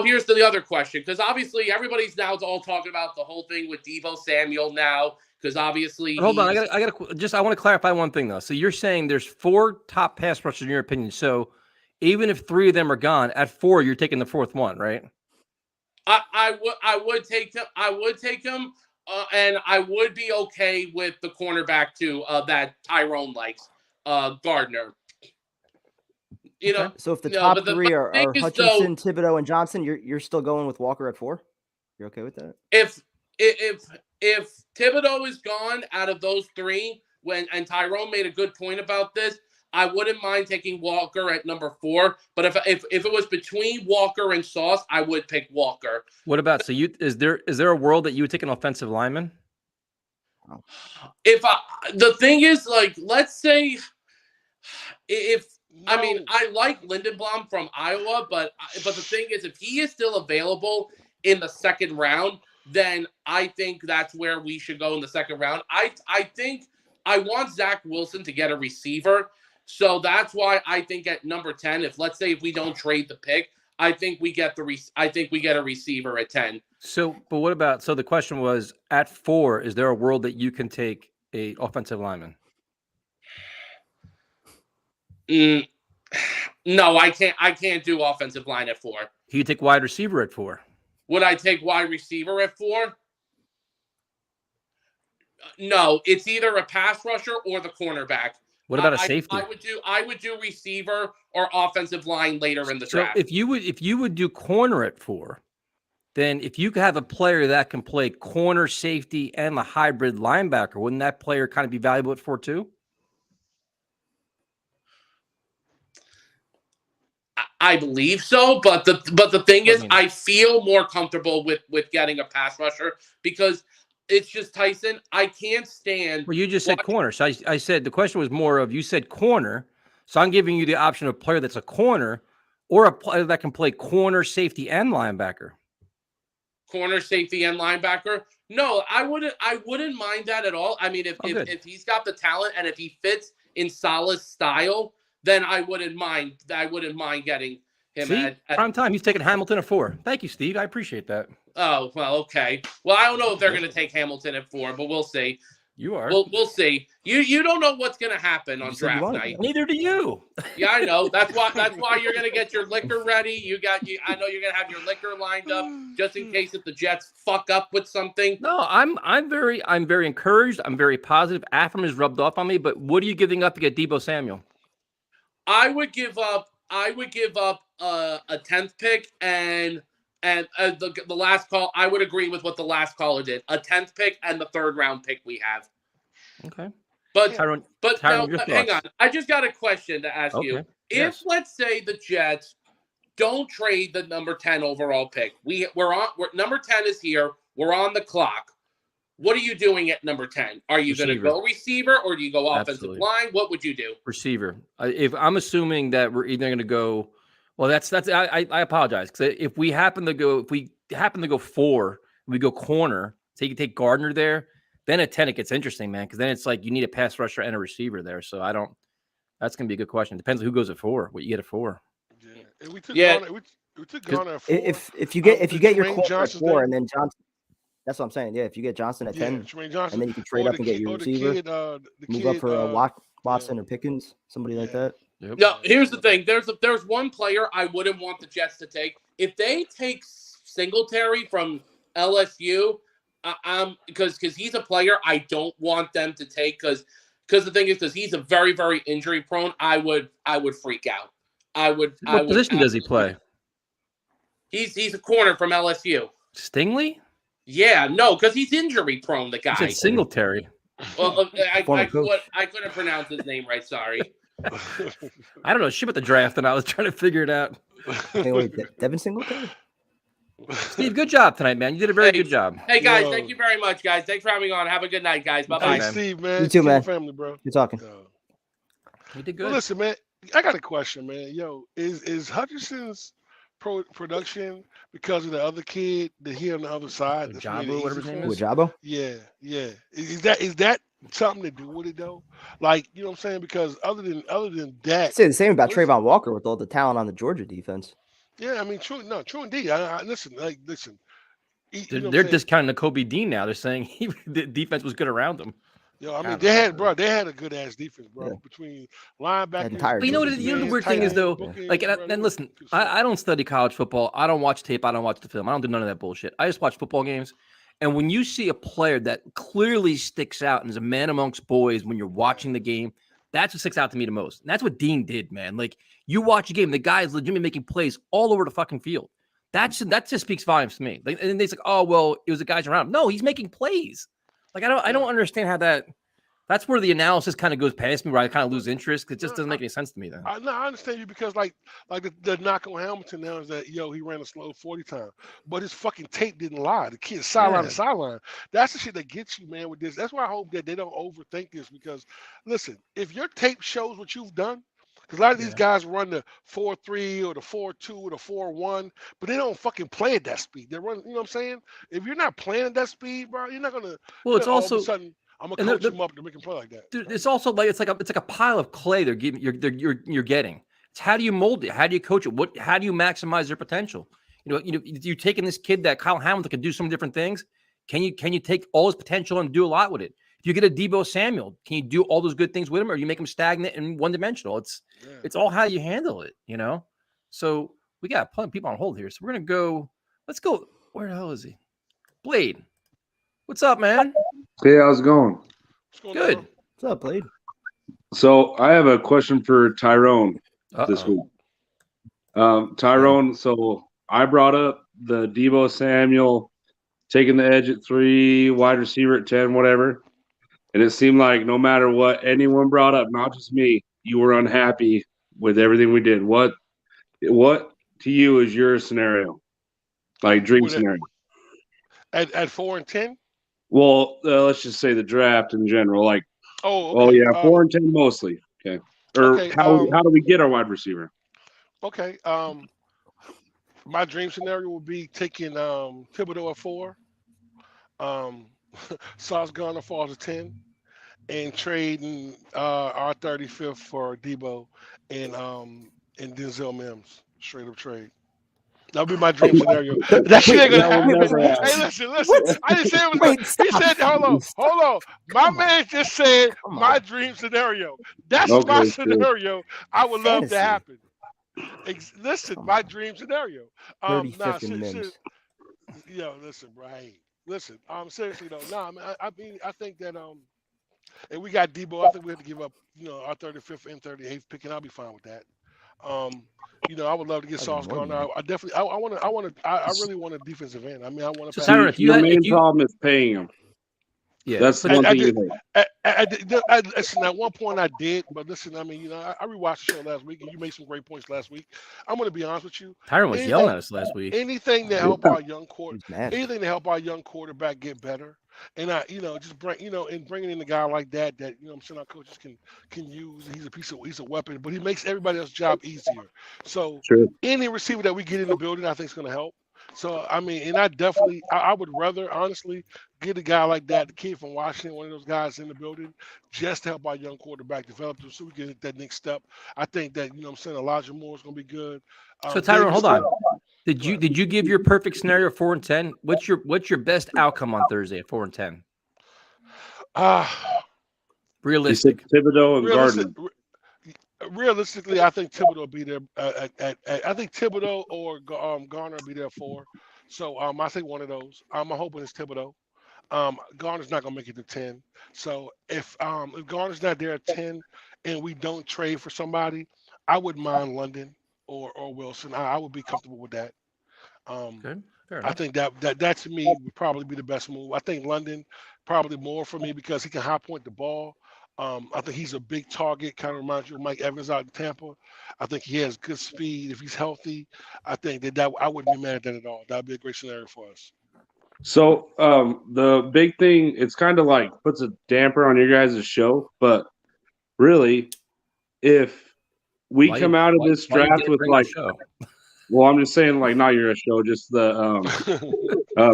here's the other question, because obviously everybody's now all talking about the whole thing with Debo Samuel now, because obviously. Hold on, I want to clarify one thing though. So you're saying there's 4 top pass rushers in your opinion. So even if 3 of them are gone, at 4 you're taking the 4th one, right? I would take him. I would take him, and I would be okay with the cornerback too. That Tyrone likes, Gardner. You know. So if the top three are Hutchinson, Thibodeau, and Johnson, you're still going with Walker at 4. You're okay with that? If Thibodeau is gone out of those 3, and Tyrone made a good point about this, I wouldn't mind taking Walker at number 4. But if it was between Walker and Sauce, I would pick Walker. What about is there a world that you would take an offensive lineman? The thing is, like, let's say I mean, I like Lindenbaum from Iowa, but the thing is, if he is still available in the second round, then I think that's where we should go in the second round. I think I want Zach Wilson to get a receiver. So that's why I think at number 10, if we don't trade the pick, I think we get a receiver at 10. So, but what about? So the question was, at 4, is there a world that you can take a offensive lineman? No, I can't. I can't do offensive line at 4. Can you take wide receiver at 4? Would I take wide receiver at 4? No, it's either a pass rusher or the cornerback. What about a safety? I would do receiver or offensive line later in the draft. So if you would do corner at 4, then if you could have a player that can play corner, safety, and a hybrid linebacker, wouldn't that player kind of be valuable at 4 too? I believe so, but the thing is, I feel more comfortable with getting a pass rusher because it's just Tyson. I can't stand. Well, you just said corner. So I said the question was more of you said corner. So I'm giving you the option of a player that's a corner or a player that can play corner, safety, and linebacker. Corner, safety, and linebacker. No, I wouldn't mind that at all. I mean, if he's got the talent and if he fits in Saleh's style, then I wouldn't mind. I wouldn't mind getting him. See, prime time. He's taking Hamilton at 4. Thank you, Steve. I appreciate that. Oh, well, okay. Well, I don't know if they're going to take Hamilton at 4, but we'll see. You are. We'll see. You don't know what's going to happen on draft night. Neither do you. Yeah, I know. That's why you're going to get your liquor ready. I know you're going to have your liquor lined up just in case if the Jets fuck up with something. No, I'm very encouraged. I'm very positive. Afram is rubbed off on me, but what are you giving up to get Debo Samuel? I would give up a 10th pick and the last call. I would agree with what the last caller did. A 10th pick and the 3rd round pick we have. Okay. But Tyrone, now, hang on. I just got a question to ask you. If let's say the Jets don't trade the number 10 overall pick, we're number 10 is here. We're on the clock. What are you doing at number 10? Are you going to go receiver or do you go offensive line? What would you do? Receiver. If I'm assuming that we're either going to go, well, that's I apologize because if we happen to go 4, we go corner, so you can take Gardner there. Then at 10 it gets interesting, man, because then it's like you need a pass rusher and a receiver there. So that's going to be a good question. Depends on who goes at 4, what you get at 4. Yeah, and we took Gardner at 4. If you get your corner at 4 and then Johnson. That's what I'm saying. Yeah, if you get Johnson at 10, Jermaine Johnson, and then you can trade up and get your receiver, move up for Watson or Pickens, somebody like that. Yep. No, here's the thing. There's one player I wouldn't want the Jets to take. If they take Singletary from LSU, because he's a player I don't want them to take because the thing is because he's a very, very injury prone. I would freak out. What position does he play? He's a corner from LSU. Stingley? Yeah, no, because he's injury prone. The guy. You said Singletary. Well, I couldn't pronounce his name right. Sorry. I don't know shit about the draft, and I was trying to figure it out. Hey, wait, Devin Singletary? Steve, good job tonight, man. You did a very good job. Hey, guys, thank you very much, guys. Thanks for having me on. Have a good night, guys. Bye-bye. Hey, Steve, man. You too, man. Family, bro. You're talking. You did good. Well, listen, man, I got a question, man. Yo, is Hutchinson's production because of the other kid that he on the other side? Jabo, whatever his name is. Jabo? Yeah. Is that something to do with it though? Like, you know what I'm saying? Because other than that, I'd say the same about Trayvon Walker with all the talent on the Georgia defense. Yeah, I mean, true indeed. Listen. They're discounting the Kobe Dean now. They're saying the defense was good around him. Yo, I mean, they had a good ass defense, bro. Yeah. Between linebackers. But you know the weird thing is though, like, and listen, I don't study college football. I don't watch tape. I don't watch the film. I don't do none of that bullshit. I just watch football games. And when you see a player that clearly sticks out and is a man amongst boys when you're watching the game, that's what sticks out to me the most. And that's what Dean did, man. Like, you watch a game, the guy is legitimately making plays all over the fucking field. That just speaks volumes to me. Like, and they're like, oh well, it was the guys around. No, he's making plays. Like, I don't understand how that's where the analysis kind of goes past me, where I kind of lose interest, because it just doesn't make any sense to me then. I understand you, because like the knock on Hamilton now is that he ran a slow 40 time, but his fucking tape didn't lie. The kid sideline to sideline. That's the shit that gets you, man, with this. That's why I hope that they don't overthink this, because listen, if your tape shows what you've done, because a lot of these guys run the 4.3 or the 4.2 or the 4.1, but they don't fucking play at that speed. They run, you know what I'm saying? If you're not playing at that speed, bro, you're not gonna. Well, it's also all of a sudden, I'm gonna coach him up to make him play like that. Dude, it's also like it's like a pile of clay you're getting. It's how do you mold it? How do you coach it? How do you maximize their potential? You're taking this kid that Kyle Hamilton can do so many different things. Can you take all his potential and do a lot with it? If you get a Debo Samuel, can you do all those good things with him, or you make him stagnant and one dimensional? It's all how you handle it, So we got plenty of people on hold here. So we're gonna go. Let's go. Where the hell is he? Blade. What's up, man? Hey, how's it going? Good. What's up, Blade? So I have a question for Tyrone this week. Tyrone, so I brought up the Debo Samuel taking the edge at 3, wide receiver at 10, whatever. And it seemed like no matter what anyone brought up, not just me, you were unhappy with everything we did. What to you is your scenario? Like dream scenario? At 4 and 10? Well, let's just say the draft in general. Like, okay. 4 and 10 mostly. Okay. Or how do we get our wide receiver? Okay. My dream scenario would be taking Thibodeau at 4, Sauce Gardner falls to 10, and trading our 35th for Debo and Denzel Mims, straight up trade. That would be my dream scenario. That shit ain't gonna happen. Hey, listen. I didn't say it was. He said, "Hold on." My man just said my dream scenario. That's my scenario. I would love to happen. Listen, my dream scenario. Listen, bro. Listen. Seriously though. I think that and we got Debo. I think we have to give up, our 35th and 38th pick, and I'll be fine with that. I would love to get Sauce Gardner. I really want a defensive end. I mean, I want to. So your main problem is paying him. Yeah, that's the one thing. Listen, at one point I did, but listen, I mean, I rewatched the show last week, and you made some great points last week. I'm going to be honest with you. Tyron was yelling at us last week. Anything to help our young quarterback get better. And just bringing in a guy like that, I'm saying, our coaches can use. He's a weapon, but he makes everybody else's job easier. So any receiver that we get in the building, I think is going to help. So I mean, and I would rather honestly get a guy like that, the kid from Washington, one of those guys in the building, just to help our young quarterback develop, so we can get that next step. I think that Elijah Moore is going to be good. So Tyrone, hold on. Did you give your perfect scenario 4 and 10? What's your best outcome on Thursday at 4 and 10? Realistic. Thibodeau and Gardner. Realistically, I think Thibodeau will be there. I think Thibodeau or Garner will be there 4. So I think one of those. I'm hoping it's Thibodeau. Garner's not gonna make it to 10. So if Garner's not there at 10 and we don't trade for somebody, I wouldn't mind London or Wilson. I would be comfortable with that. Good. I think that to me would probably be the best move. I think London probably more for me because he can high point the ball. I think he's a big target, kind of reminds you of Mike Evans out in Tampa. I think he has good speed. If he's healthy, I think that I wouldn't be mad at that at all. That would be a great scenario for us. So the big thing, it's kind of like puts a damper on your guys' show, but really, if we come out of this draft with well, I'm just saying, like, not your show, just the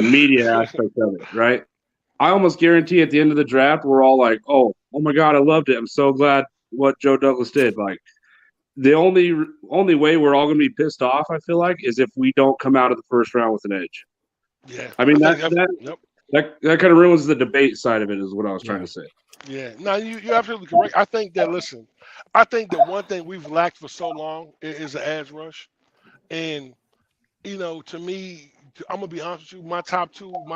media aspect of it, right? I almost guarantee at the end of the draft, we're all like, oh my God, I loved it. I'm so glad what Joe Douglas did. Like, the only way we're all going to be pissed off, I feel like, is if we don't come out of the first round with an edge. Yeah. I mean, that kind of ruins the debate side of it is what I was trying to say. Yeah, no, you're absolutely correct. I think that one thing we've lacked for so long is an edge rush, and to me, I'm gonna be honest with you. My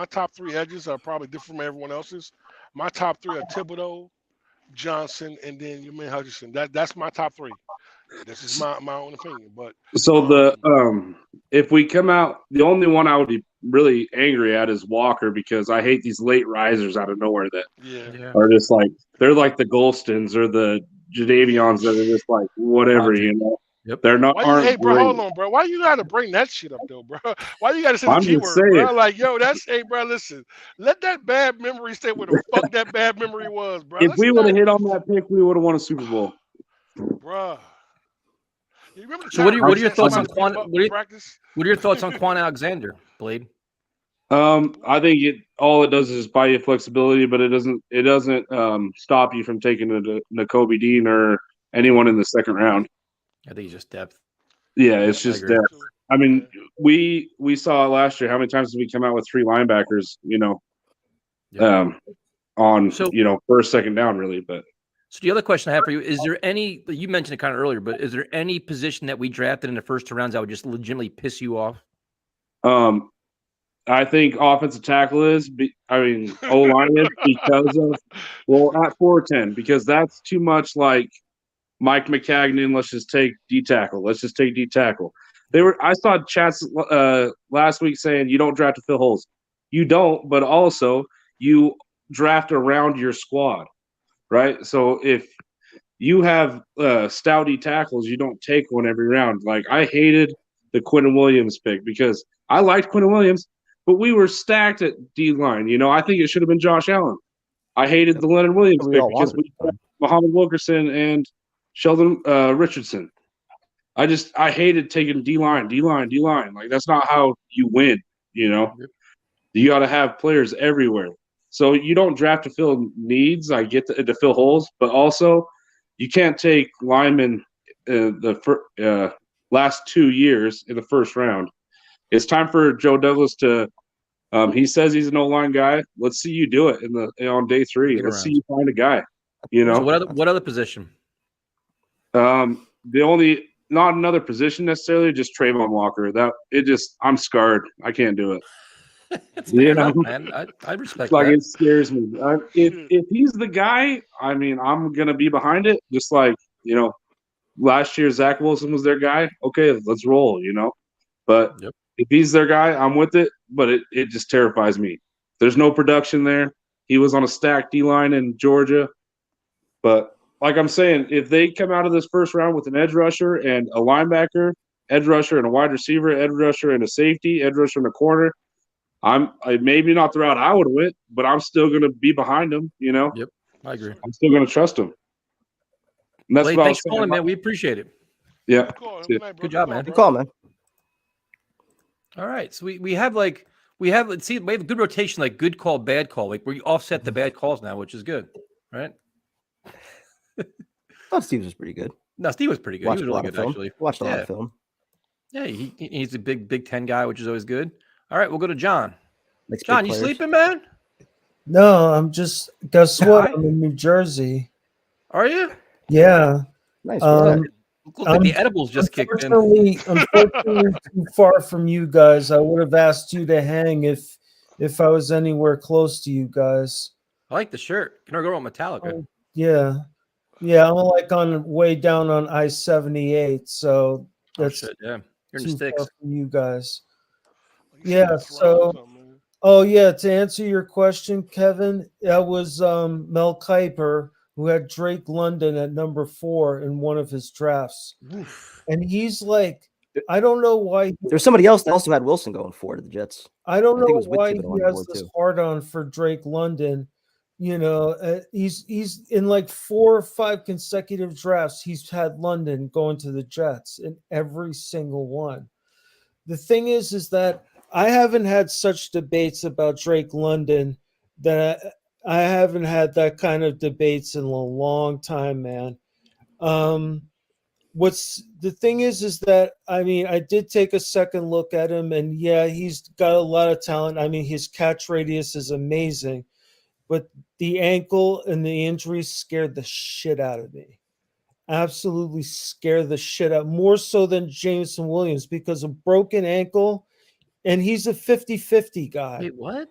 top three edges are probably different from everyone else's. My top three are Thibodeau, Johnson, and then Jermaine Hutchinson. That's my top three. This is my own opinion, but so if we come out, the only one I would be really angry at is Walker, because I hate these late risers out of nowhere that are just like, they're like the Golstons or the Jadavions that are just like whatever, Yep. They're not. Hey, bro, great. hold on, bro. Why you gotta bring that shit up, though, bro? Why you gotta say the I'm G just word, saying. bro? Like, yo, hey, bro, listen. Let that bad memory stay where the fuck that bad memory was, bro. If we would have hit on that pick, we would have won a Super Bowl, bro. You remember the so what are your thoughts on Quan? What are your thoughts on Quan Alexander, Blade? I think all it does is buy you flexibility, but it doesn't stop you from taking a Nakobe Dean or anyone in the second round. I think he's just depth. Yeah, it's just depth. I mean, we saw last year how many times did we come out with three linebackers, on first, second down, really. But so the other question I have for you is: there any? You mentioned it kind of earlier, but is there any position that we drafted in the first two rounds that would just legitimately piss you off? I think offensive tackle O-line is because of at 4-10, because that's too much like Mike McCagnon. Let's just take D tackle. I saw chats last week saying you don't draft to fill holes. You don't, but also you draft around your squad, right? So if you have stouty tackles, you don't take one every round. Like, I hated the Quentin Williams pick because I liked Quentin Williams, but we were stacked at D-line. I think it should have been Josh Allen. I hated the Leonard Williams pick because we had Muhammad Wilkerson and Sheldon Richardson. I hated taking D-line. Like, that's not how you win, You got to have players everywhere. So you don't draft to fill needs. I get to fill holes, but also you can't take linemen the last 2 years in the first round. It's time for Joe Douglas to he says he's an O-line guy. Let's see you do it on day 3. Let's see you find a guy. So what other position? The only not another position necessarily, just Trayvon Walker. I'm scarred. I can't do it. It's fair enough, man. I respect that. It scares me. If he's the guy, I'm gonna be behind it. Just like last year Zach Wilson was their guy. Okay, let's roll. But if he's their guy, I'm with it. But it just terrifies me. There's no production there. He was on a stacked D-line in Georgia. But like I'm saying, if they come out of this first round with an edge rusher and a linebacker, edge rusher and a wide receiver, edge rusher and a safety, edge rusher and a corner, I maybe not the route I would have went, but I'm still going to be behind them. Yep, I agree. I'm still going to trust them. And that's Blade, thanks for calling, man. We appreciate it. Yeah. Good job, man. Good call, man. All right, so we have a good rotation, like good call, bad call, like where you offset the bad calls now, which is good, right? Oh, Steve was pretty good. No, Steve was pretty good. He was really good, actually. Watched a lot of film. Yeah, he's a Big Ten guy, which is always good. All right, we'll go to John. Makes John, you sleeping, man? No, I'm just. Guess what? I'm in New Jersey. Are you? Yeah. Nice. Looks like the edibles just kicked in. Unfortunately, too far from you guys. I would have asked you to hang if I was anywhere close to you guys. I like the shirt. Can I go with Metallica? Yeah. I'm like way down on I-78, so that's You're in too the sticks. far from you guys. Yeah. So, to answer your question, Kevin, that was Mel Kiper, who had Drake London at number 4 in one of his drafts. Oof. And he's like, I don't know why. There's somebody else that also had Wilson going forward to the Jets. I don't know why he has this hard on for Drake London. He's in like 4 or 5 consecutive drafts. He's had London going to the Jets in every single one. The thing is that I haven't had such debates about Drake London that I haven't had that kind of debates in a long time, man. What's the thing is that I did take a second look at him, and yeah, he's got a lot of talent. His catch radius is amazing. but the ankle and the injury scared the shit out of me. Absolutely scared the shit out, more so than Jameson Williams, because a broken ankle, and he's a 50-50 guy. Wait, what?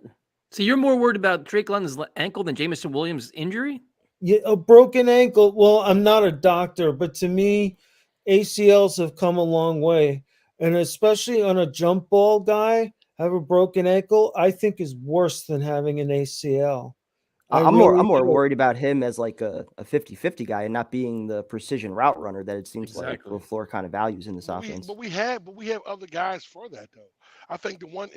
So you're more worried about Drake London's ankle than Jameson Williams' injury? Yeah, a broken ankle. Well, I'm not a doctor, but to me, ACLs have come a long way. And especially on a jump ball guy, have a broken ankle, I think is worse than having an ACL. I'm more worried about him as like a 50-50 guy and not being the precision route runner that it seems like LaFleur kind of values in this offense. But we have other guys for that though. I think the one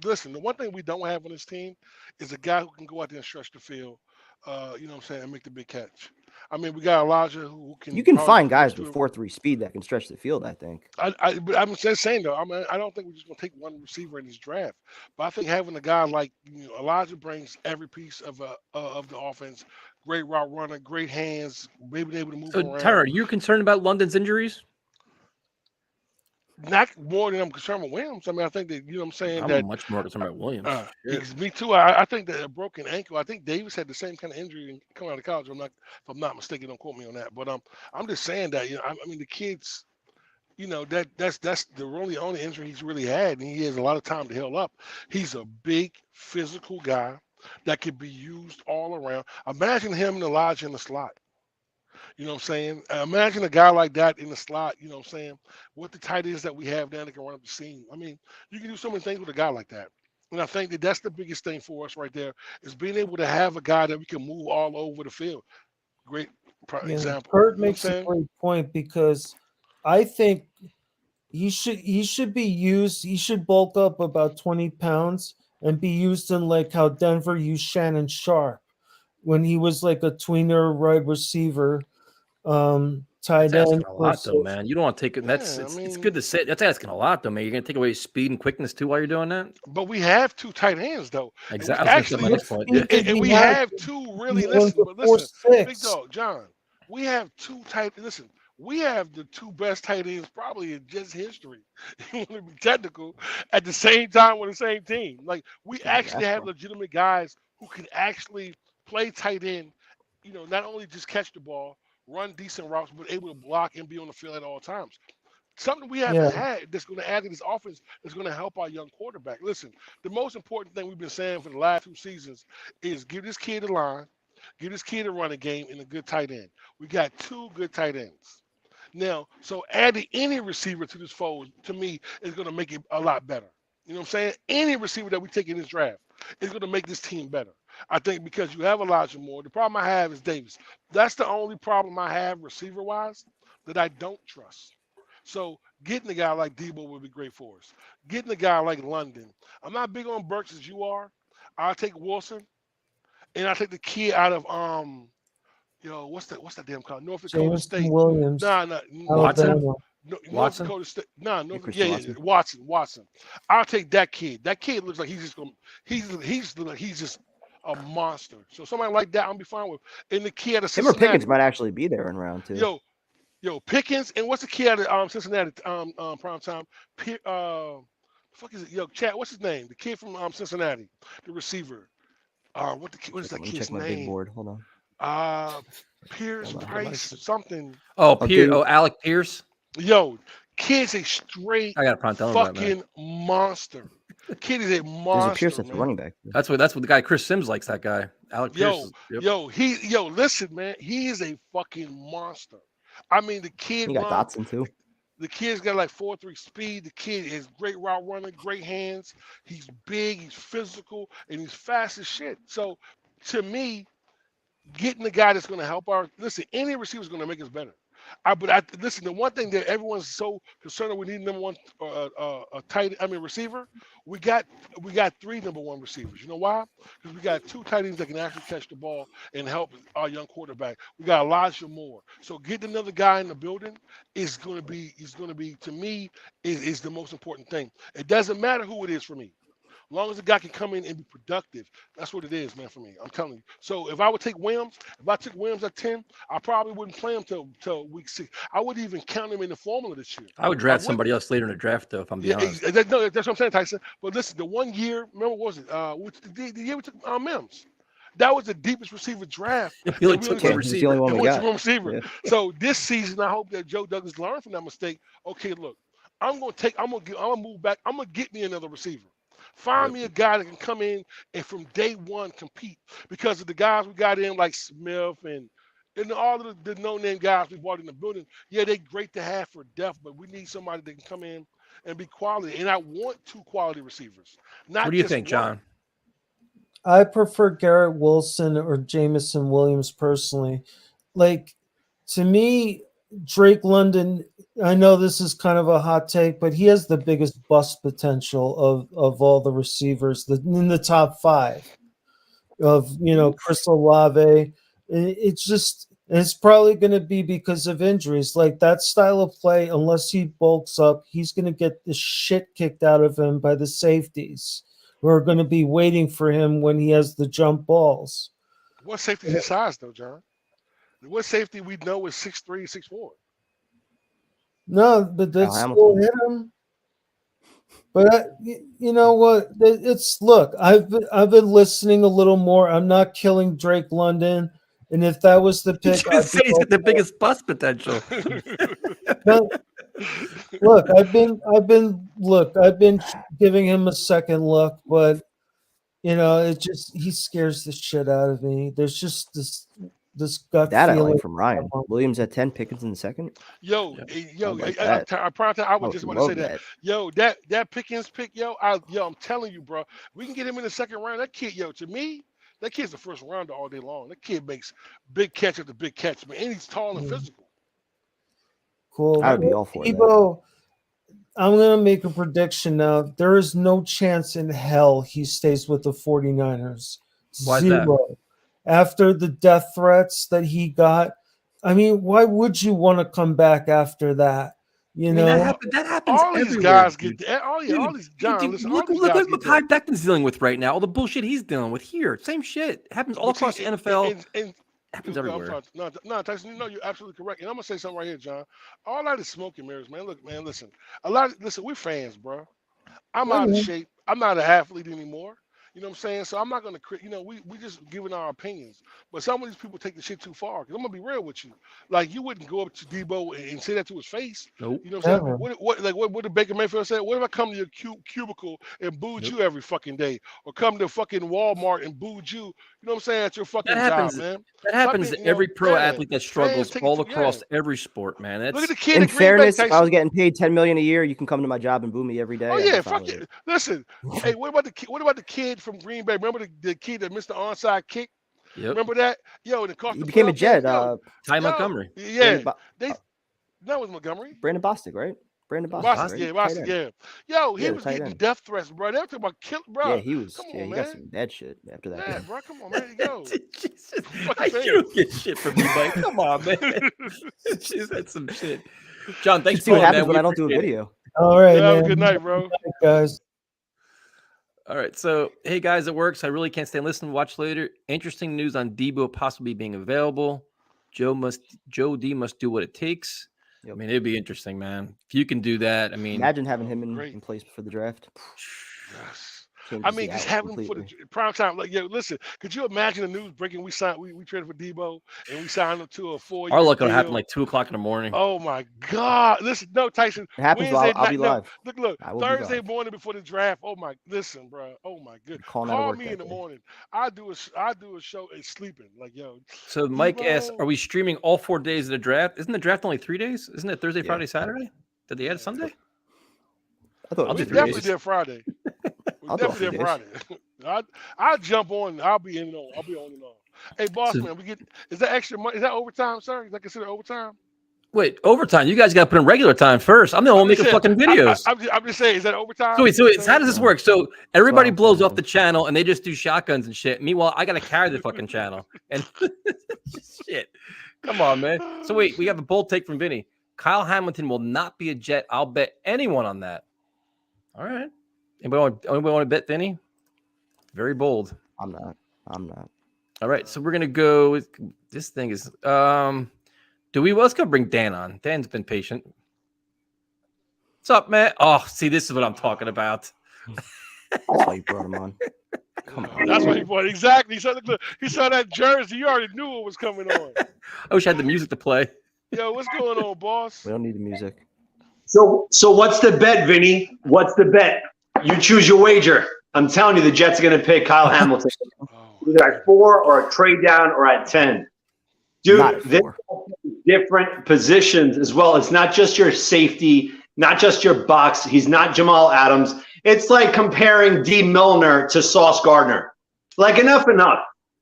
listen, the one thing we don't have on this team is a guy who can go out there and stretch the field, you know what I'm saying, and make the big catch. I mean, we got Elijah who can. You can find guys with 4.3 speed that can stretch the field, I think. But I'm just saying though. I mean, I don't think we're just gonna take one receiver in this draft. But I think having a guy like Elijah brings every piece of the offense. Great route runner, great hands, maybe able to move around. So, Tyler, you're concerned about London's injuries? Not more than I'm concerned with Williams. I mean, I think that I'm saying I'm much more concerned about Williams. Me too. I think that a broken ankle. I think Davis had the same kind of injury coming out of college. If I'm not mistaken, don't quote me on that. But I'm just saying that I mean the kids, that's the only injury he's really had, and he has a lot of time to heal up. He's a big physical guy that can be used all around. Imagine him and Elijah in the slot. You know what I'm saying? Imagine a guy like that in the slot, you know what I'm saying? What the tight ends that we have now that can run up the seam. I mean, you can do so many things with a guy like that. And I think that that's the biggest thing for us right there is being able to have a guy that we can move all over the field. Great example. Kurt makes a great point because I think he should be used. He should bulk up about 20 pounds and be used in like how Denver used Shannon Sharp when he was like a tweener wide receiver. Tight end. A lot though, man. You don't want to take it. It's good to say. That's asking a lot though, man. You're gonna take away speed and quickness too while you're doing that. But we have two tight ends though. Exactly. And we have two really. Listen, Big Dog John. We have two tight. Listen, we have the two best tight ends probably in just history. You want to be technical at the same time with the same team. Like we actually have legitimate guys who can actually play tight end. Not only just catch the ball, run decent routes, but able to block and be on the field at all times. Something we haven't had that's going to add to this offense that's going to help our young quarterback. Listen, the most important thing we've been saying for the last 2 seasons is give this kid a line, give this kid a running game, and a good tight end. We got 2 good tight ends. Now, so adding any receiver to this fold, to me, is going to make it a lot better. You know what I'm saying? Any receiver that we take in this draft is going to make this team better. I think because you have Elijah Moore. The problem I have is Davis. That's the only problem I have receiver-wise that I don't trust. So getting a guy like Debo would be great for us. Getting a guy like London. I'm not big on Burks as you are. I'll take Wilson, and I'll take the kid out of what's that damn called? North Dakota State. Williams. Watson. North Dakota State. Watson. I'll take that kid. That kid looks like he's just a monster. So somebody like that, I'll be fine with. And the kid out of Cincinnati. Pickens might actually be there in round 2. Yo, Pickens, and what's the kid out of Cincinnati? Prime time. Fuck is it? Yo, Chad, what's his name? The kid from Cincinnati, the receiver. What is that kid's check my name? big board. Hold on. Pierce Price something. Alec Pierce. Yo, kid's a straight I got a fucking monster. Kid is a monster. There's a Pierce at the running back. That's what the guy Chris Sims likes. That guy, Alec Pierce. Listen, man, he is a fucking monster. I mean, the kid. He got Dotson too. The kid's got like 4.3 speed. The kid has great route running, great hands. He's big, he's physical, and he's fast as shit. So, to me, getting the guy that's going to help any receiver is going to make us better. Listen, the one thing that everyone's so concerned we need number one receiver. We got 3 number 1 receivers. You know why? Because we got 2 tight ends that can actually catch the ball and help our young quarterback. We got Elijah Moore. So getting another guy in the building is going to be to me is the most important thing. It doesn't matter who it is for me. As long as the guy can come in and be productive, that's what it is, man, for me. I'm telling you. So if I would take Williams, if I took Williams at 10, I probably wouldn't play him till week 6. I wouldn't even count him in the formula this year. I would draft somebody else later in the draft, though, if I'm being honest. No, that's what I'm saying, Tyson. But listen, the 1 year, remember what was it? The year we took Mims. That was the deepest receiver draft. He only took one receiver. He's the only one we got. Receiver. Yeah. So this season, I hope that Joe Douglas learned from that mistake. Okay, look, I'm gonna move back. I'm gonna get me another receiver. Find me a guy that can come in and from day one compete. Because of the guys we got in like Smith and all of the no-name guys we brought in the building, yeah, they're great to have for depth, but we need somebody that can come in and be quality. And I want 2 quality receivers. Not what do you just think, one. John? I prefer Garrett Wilson or Jamison Williams personally. Like, to me, Drake London, I know this is kind of a hot take, but he has the biggest bust potential of all the receivers in the top 5 of, Chris Olave. It's probably going to be because of injuries. Like, that style of play, unless he bulks up, he's going to get the shit kicked out of him by the safeties who are going to be waiting for him when he has the jump balls. What safety is his size, though, John? What safety we know is 6'3", 6'4"? No, but that still hit him. But you know what? Look. I've been listening a little more. I'm not killing Drake London, and if that was the pick, I'd say he's got the biggest bust potential. But look, I've been giving him a second look, but he scares the shit out of me. There's just this gut that feeling I like from Ryan Williams at 10, Pickens in the second. I was just about to say that. Yo, that Pickens pick, I'm telling you, bro, we can get him in the second round. That kid, to me, that kid's the first rounder all day long. That kid makes big catch after big catch, man, and he's tall and physical. Cool. I would be all for Debo, I'm going to make a prediction now. There is no chance in hell he stays with the 49ers. Why is Zero. that? After the death threats that he got, I mean, why would you want to come back after that? That happens. All these guys get all these John. Look what Mekhi Becton's dealing with right now. All the bullshit he's dealing with here. Same shit happens all across the NFL. And happens everywhere. No, Tyson, you're absolutely correct. And I'm gonna say something right here, John. All that is smoke and mirrors, man. Look, man, listen. We're fans, bro. I'm out of shape. I'm not an athlete anymore. You know what I'm saying? So I'm not gonna we just giving our opinions. But some of these people take the shit too far. Because I'm gonna be real with you. Like, you wouldn't go up to Debo and say that to his face. Nope. You know what I'm saying? What did Baker Mayfield say? What if I come to your cubicle and booed you every fucking day? Or come to fucking Walmart and booed you? You know what I'm saying? At your fucking job, man. That happens to every pro athlete that struggles all across every sport, man. Look at the kid. In fairness, if I was getting paid $10 million a year, you can come to my job and boo me every day. Oh yeah, fuck it. Listen, hey, what about the kid from Green Bay? Remember the kid that missed the onside kick? Yep. Remember that? Yo, and it cost he became a Jet. Ty Montgomery. Yeah, that was Montgomery. Brandon Bostic, right? Brandon Bostic. Bostic, yeah. Yo, he was getting death threats, bro. They were talking about kill, bro. Yeah, he was. Come on, he got some bad shit after that. Yeah, bro. Come on, man. Yo. You don't get shit from me, Mike. Come on, man. She's had some shit. John, thanks for see what happens when I don't do a video. All right, man. Good night, bro. Good night, guys. All right, so hey guys, it works. I really can't stay and listen. Watch later. Interesting news on Debo possibly being available. Joe D must do what it takes. Yep. I mean, it'd be interesting, man. If you can do that, I mean, imagine having him in place for the draft. Yes. I mean, just having him for the prime time. Like, yo, listen, could you imagine the news breaking? We traded for Debo and we signed him to a 4-year. Our luck gonna happen like 2:00 in the morning. Oh my God! Listen, no, Tyson. It happens. I'll be live. Look, Thursday morning before the draft. Oh my, listen, bro. Oh my goodness. Call me in the morning. I do a show and sleeping. Like, yo. So Mike asks, are we streaming all 4 days of the draft? Isn't the draft only 3 days? Isn't it Thursday, Friday, Saturday? Did they add Sunday? I thought we definitely did Friday. Definitely Friday. I'll jump on. I'll be in and on. I'll be on and on. Hey, boss man, is that extra money? Is that overtime, sir? Is that considered overtime? Wait, overtime? You guys got to put in regular time first. I'm the one making fucking videos. I'm just saying, is that overtime? So how does this work? So everybody blows off the channel and they just do shotguns and shit. Meanwhile, I got to carry the fucking channel. And shit. Come on, man. So wait, we have a bold take from Vinny. Kyle Hamilton will not be a Jet. I'll bet anyone on that. All right. Anybody want to bet Vinny? Very bold. I'm not. All right, so we're gonna go with this thing is let's go bring Dan on. Dan's been patient. What's up, man? Oh, see, this is what I'm talking about. That's why you brought him on. Come on. That's what he bought. Exactly. He saw that jersey. You already knew what was coming on. I wish I had the music to play. Yo, what's going on, boss? We don't need the music. So what's the bet, Vinny? What's the bet? You choose your wager. I'm telling you, the Jets are going to pick Kyle Hamilton either at 4 or a trade down or at 10. Dude, they're different positions as well. It's not just your safety, not just your box. He's not Jamal Adams. It's like comparing D. Milner to Sauce Gardner. Like, enough.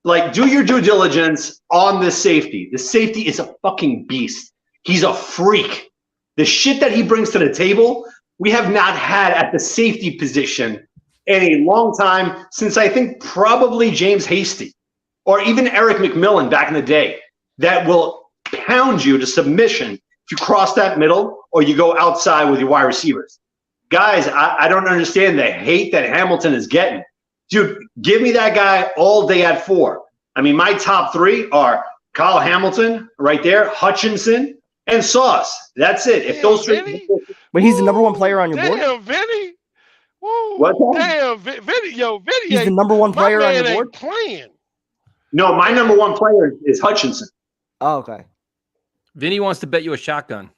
Like, do your due diligence on the safety. The safety is a fucking beast. He's a freak. The shit that he brings to the table, we have not had at the safety position in a long time, since I think probably James Hasty or even Eric McMillan back in the day, that will pound you to submission if you cross that middle or you go outside with your wide receivers. Guys, I don't understand the hate that Hamilton is getting. Dude, give me that guy all day at 4. I mean, my top 3 are Kyle Hamilton right there, Hutchinson, and Sauce. That's it. If those 3, but he's the number 1 player on your board. Damn, Vinny. Woo. What? Damn, Vinny. Yo, Vinny. He's the number 1 player on your board. Playing. No, my number 1 player is Hutchinson. Oh, okay. Vinny wants to bet you a shotgun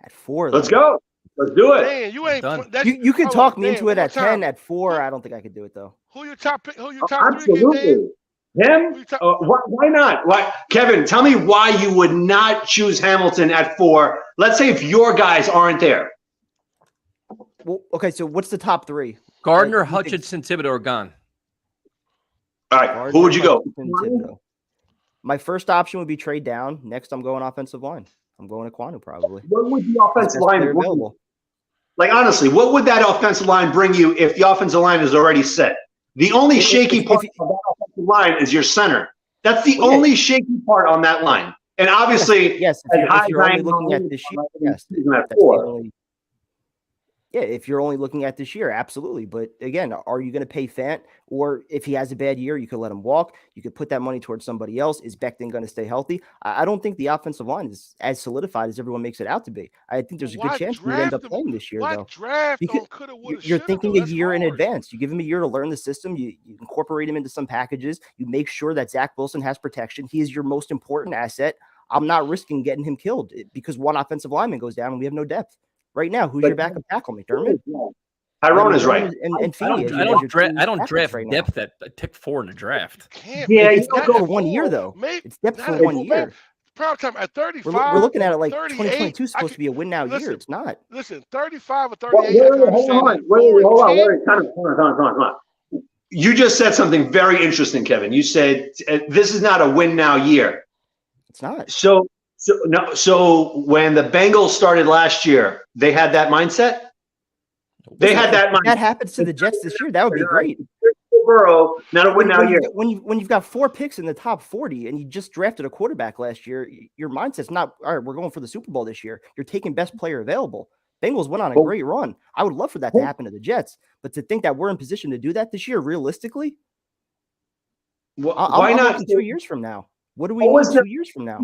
at 4. Let's go. Let's do it. Damn, you ain't done. You can talk me into it at 10. At 4, I don't think I could do it though. Who your top 3 Absolutely. again, Him? Why not? Why, Kevin? Tell me why you would not choose Hamilton at 4. Let's say if your guys aren't there. Well, okay. So what's the top 3? Gardner, Hutchinson, Thibodeau are gone. All right. Gardner, Who would you go? Thibodeau. My first option would be trade down. Next, I'm going offensive line. I'm going to Kwanu probably. What would the offensive line bring available? Like, honestly, what would that offensive line bring you if the offensive line is already set? The only shaky part of that offensive line is your center. That's the only shaky part on that line. And obviously, yes, if you're only looking at this year, yes, that's the only. Yeah, if you're only looking at this year, absolutely. But again, are you going to pay Fant? Or if he has a bad year, you could let him walk. You could put that money towards somebody else. Is Becton going to stay healthy? I don't think the offensive line is as solidified as everyone makes it out to be. I think there's a good chance we end up playing this year, though. Because you're thinking a year in advance. You give him a year to learn the system. You incorporate him into some packages. You make sure that Zach Wilson has protection. He is your most important asset. I'm not risking getting him killed because one offensive lineman goes down and we have no depth. Right now, who's your backup tackle, McDermott? Tyrone is right. And I don't draft depth at pick 4 in the draft. Yeah, it's not for 1 year though. It's depth for 1 year. Prime time at 35. We're looking at it like 2022 is supposed to be a win now year. It's not. Listen, 35 or 38. Hold on. You just said something very interesting, Kevin. You said this is not a win now year. It's not. So when the Bengals started last year, they had that mindset. They had that mindset. That happens to the Jets this year. That would be great. Burrow, not a win now year. When you've got 4 picks in the top 40 and you just drafted a quarterback last year, your mindset's not all right. We're going for the Super Bowl this year. You're taking best player available. Bengals went on a great run. I would love for that to happen to the Jets, but to think that we're in position to do that this year, realistically, why not 2 years from now? What do we need 2 years from now?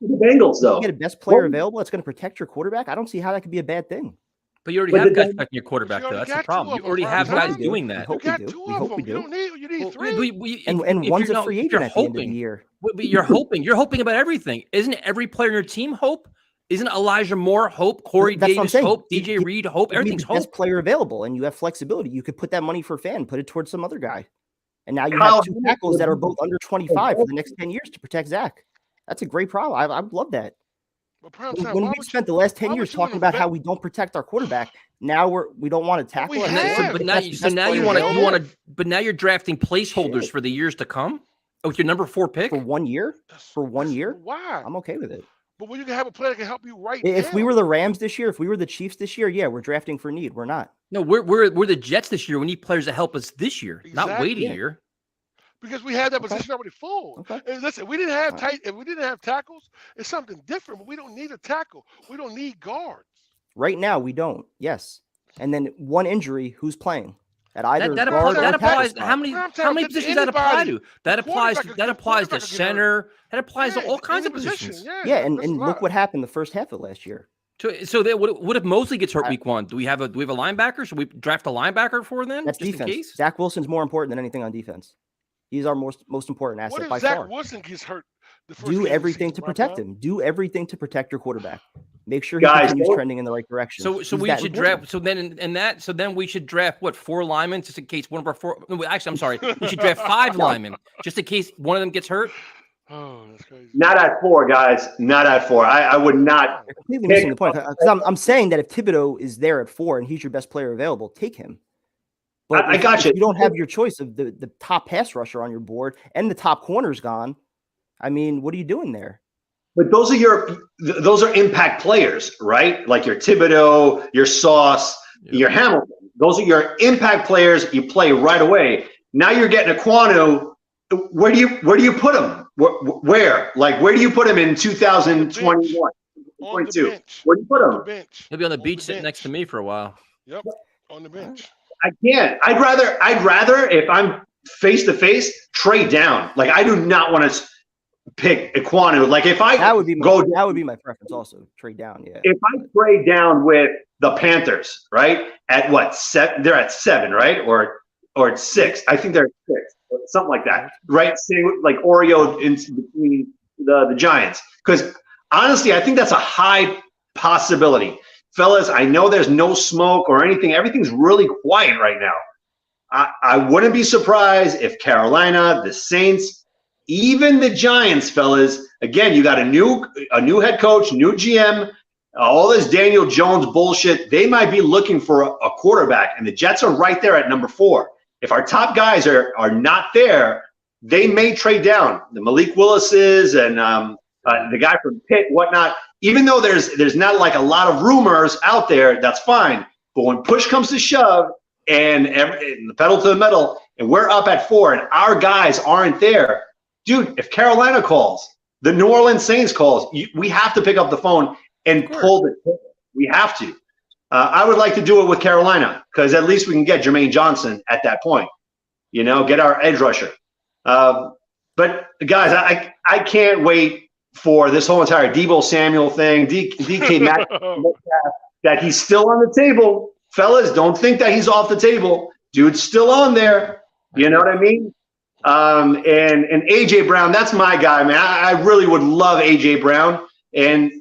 The Bengals, though. You get a best player available that's going to protect your quarterback. I don't see how that could be a bad thing. But you already have guys protecting your quarterback, though. That's the problem. You already have guys doing that. We hope we do. You need 3. And one's a free agent at the end of the year. You're hoping about everything. Isn't every player in your team hope? Isn't Elijah Moore hope? Corey Davis hope? DJ Reed hope? Everything's hope. Best player available, and you have flexibility. You could put that money for Fan, put it towards some other guy. And now you have 2 tackles that are both under 25 for the next 10 years to protect Zach. That's a great problem. I would love that. When we spent the last 10 years talking about how we don't protect our quarterback, now we don't want to tackle. But now you're drafting placeholders for the years to come with your number 4 pick for 1 year. For 1 year, why? I'm okay with it. But when you can have a player that can help you If we were the Rams this year, if we were the Chiefs this year, yeah, we're drafting for need. We're not. No, we're the Jets this year. We need players to help us this year, not wait a year. Because we had that position already full. Okay. And listen, we didn't have if we didn't have tackles, it's something different. But we don't need a tackle. We don't need guards. Right now, we don't. Yes. And then one injury, who's playing? At either that applies. How many positions that apply to? That applies to center. That applies to all kinds of positions. Yeah, and look what happened the first half of last year. So what if Mosley gets hurt week 1? Do we have a linebacker? Should we draft a linebacker for them? That's just defense. In case? Zach Wilson's more important than anything on defense. He's our most important asset by Zach far. Wilson gets hurt? Do everything to protect him. Do everything to protect your quarterback. Make sure he continues trending in the right direction. So we should draft. So then we should draft what, 4 linemen just in case one of our 4. No, actually, I'm sorry. We should draft 5 linemen just in case one of them gets hurt. Oh, that's crazy. Not at 4, guys. Not at 4. I would not. You're completely missing the point. I'm saying that if Thibodeau is there at 4 and he's your best player available, take him. But I got you. If you don't have your choice of the top pass rusher on your board and the top corner's gone, I mean, what are you doing there? But those are impact players, right? Like your Thibodeau, your Sauce, your Hamilton. Those are your impact players. You play right away. Now you're getting Ekwonu. Where do you put him? Where? Like, where do you put him in 2021? 22? Where do you put him? He'll be on the beach sitting next to me for a while. Yep, on the bench. I can't. I'd rather if I'm face to face, trade down. Like, I do not want to pick Ekwonu. Like, if I that would be my preference also. Trade down, yeah. If I trade down with the Panthers, right? At what? 7? They're at 7, right? Or at 6. I think they're at 6. Something like that, right? Same like Oreo in between the Giants. Because honestly, I think that's a high possibility. Fellas, I know there's no smoke or anything. Everything's really quiet right now. I wouldn't be surprised if Carolina, the Saints, even the Giants, fellas, again, you got a new head coach, new GM, all this Daniel Jones bullshit. They might be looking for a quarterback, and the Jets are right there at number 4. If our top guys are not there, they may trade down. The Malik Willis's and the guy from Pitt, whatnot. Even though there's not like a lot of rumors out there, that's fine. But when push comes to shove and the pedal to the metal, and we're up at 4 and our guys aren't there, dude, if Carolina calls, the New Orleans Saints calls, we have to pick up the phone and pull the trigger. We have to. I would like to do it with Carolina because at least we can get Jermaine Johnson at that point, get our edge rusher. But guys, I can't wait for this whole entire Debo Samuel thing, DK Metcalf, that he's still on the table. Fellas, don't think that he's off the table. Dude's still on there. You know what I mean? And A.J. Brown, that's my guy, man. I really would love A.J. Brown. And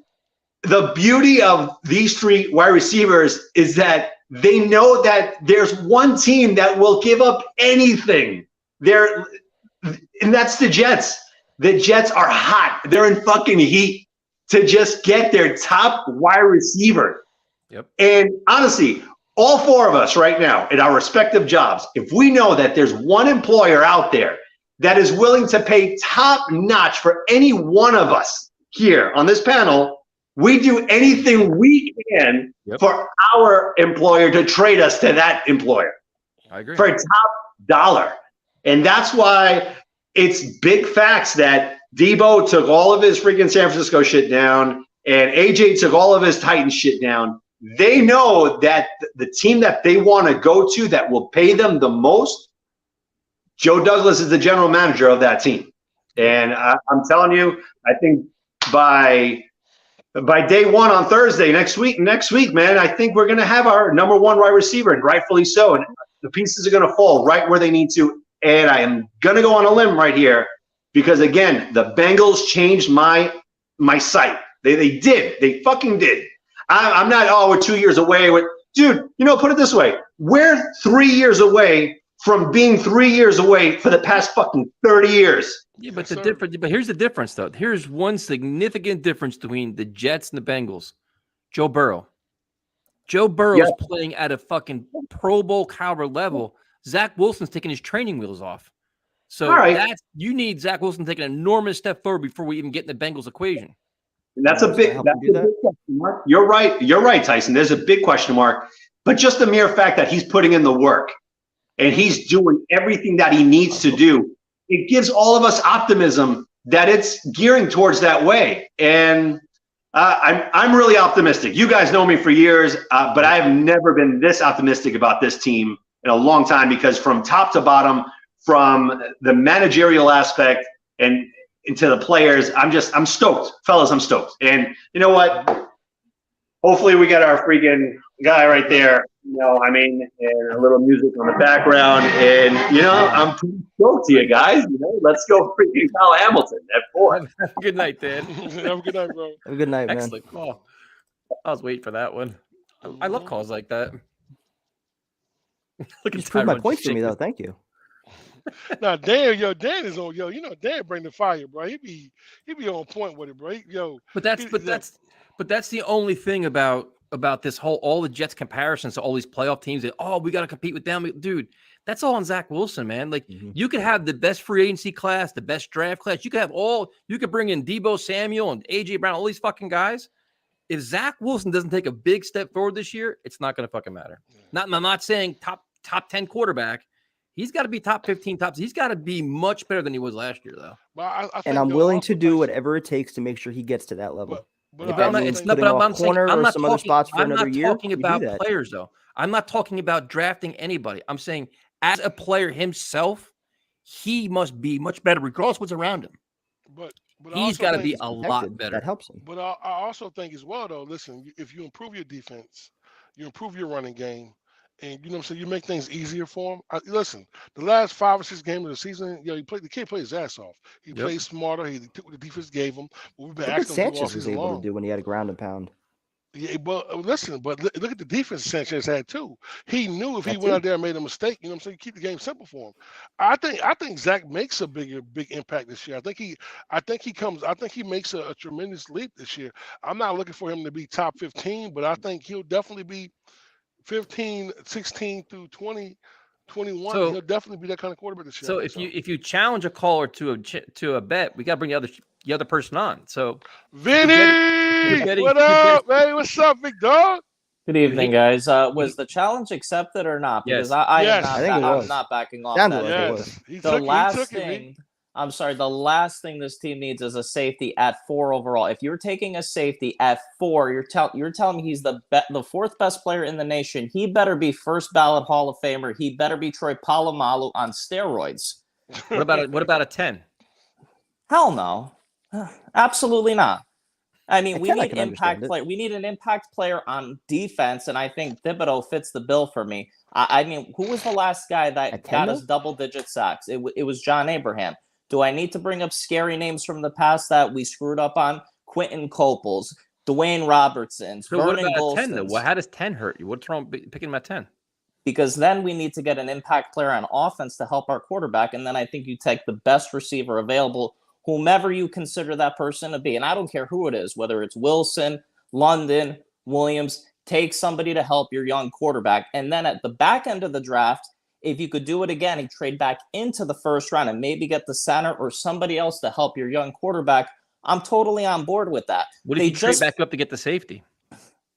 the beauty of these 3 wide receivers is that they know that there's one team that will give up anything. And that's the Jets. The Jets are hot. They're in fucking heat to just get their top wide receiver. Yep. And honestly, all 4 of us right now in our respective jobs, if we know that there's one employer out there that is willing to pay top notch for any one of us here on this panel, we do anything we can for our employer to trade us to that employer. I agree. For a top dollar. And that's why it's big facts that Debo took all of his freaking San Francisco shit down and AJ took all of his Titans shit down. They know that the team that they want to go to that will pay them the most, Joe Douglas is the general manager of that team. And I'm telling you, I think by day 1 on Thursday next week, man, I think we're going to have our number 1 wide receiver, and rightfully so. And the pieces are going to fall right where they need to. And I am going to go on a limb right here because, again, the Bengals changed my sight. They did. They fucking did. I'm not, we're 2 years away. Dude, put it this way. We're 3 years away from being 3 years away for the past fucking 30 years. Yeah, but here's the difference, though. Here's one significant difference between the Jets and the Bengals. Joe Burrow. Joe Burrow's playing at a fucking Pro Bowl caliber level. Zach Wilson's taking his training wheels off. So you need Zach Wilson taking an enormous step forward before we even get in the Bengals equation. And that's a big question mark. You're right, Tyson. There's a big question mark. But just the mere fact that he's putting in the work and he's doing everything that he needs to do, it gives all of us optimism that it's gearing towards that way. And I'm really optimistic. You guys know me for years, but I have never been this optimistic about this team in a long time because from top to bottom, from the managerial aspect and into the players, I'm stoked. Fellas, I'm stoked. And you know what? Hopefully we got our freaking guy right there. And a little music on the background. And, I'm pretty stoked to you guys. Let's go freaking Kyle Hamilton at 4. Have a good night, Dan. Have a good night, bro. Have a good night, man. Excellent call. I was waiting for that one. I love calls like that. Look at prove my point for me, though. Thank you. Now, Dan is on, Dan bring the fire, bro. He be on point with it, bro. But that's the only thing about this all the Jets comparisons to all these playoff teams that, we got to compete with them. Dude, that's all on Zach Wilson, man. Like, you could have the best free agency class, the best draft class. You could bring in Debo Samuel and AJ Brown, all these fucking guys. If Zach Wilson doesn't take a big step forward this year, it's not going to fucking matter. I'm not saying top 10 quarterback. He's got to be top 15 tops. He's got to be much better than he was last year, though. But I'm willing to do whatever it takes to make sure he gets to that level. But I'm not talking about players, though. I'm not talking about drafting anybody. I'm saying as a player himself, he must be much better, regardless of what's around him. But he's got to be a lot better. That helps him. But I also think as well, though, listen, if you improve your defense, you improve your running game, and you make things easier for him. Listen, the last 5 or 6 games of the season, the kid played his ass off. He played smarter. He took what the defense gave him. We've been asking him Sanchez was able to do when he had a ground and pound. Yeah, but listen, look at the defense Sanchez had too. He knew if he went out there and made a mistake, you keep the game simple for him. I think Zach makes a big impact this year. I think he makes a tremendous leap this year. I'm not looking for him to be top 15, but I think he'll definitely be 15, 16 through 20, 21. So, he'll definitely be that kind of quarterback this year. So if you challenge a caller to a bet, we got to bring the other person on. So Vinny, what up, man? What's up, big dog? Good evening, guys. Was the challenge accepted or not? Because I'm not backing off that. The last thing this team needs is a safety at 4 overall. If you're taking a safety at 4, you're telling me he's the 4th best player in the nation. He better be first ballot Hall of Famer. He better be Troy Polamalu on steroids. What about a 10? Hell no. Absolutely not. I mean, we need impact player. We need an impact player on defense, and I think Thibodeau fits the bill for me. I mean, who was the last guy that got us double-digit sacks? It was John Abraham. Do I need to bring up scary names from the past that we screwed up on? Quentin Copels, Dwayne Robertsons, so Vernon what about Golston. 10, though? Well, how does 10 hurt you? What's wrong picking him at 10? Because then we need to get an impact player on offense to help our quarterback, and then I think you take the best receiver available, whomever you consider that person to be. And I don't care who it is, whether it's Wilson, London, Williams, take somebody to help your young quarterback. And then at the back end of the draft, if you could do it again and trade back into the first round and maybe get the center or somebody else to help your young quarterback, I'm totally on board with that. What if you trade back up to get the safety?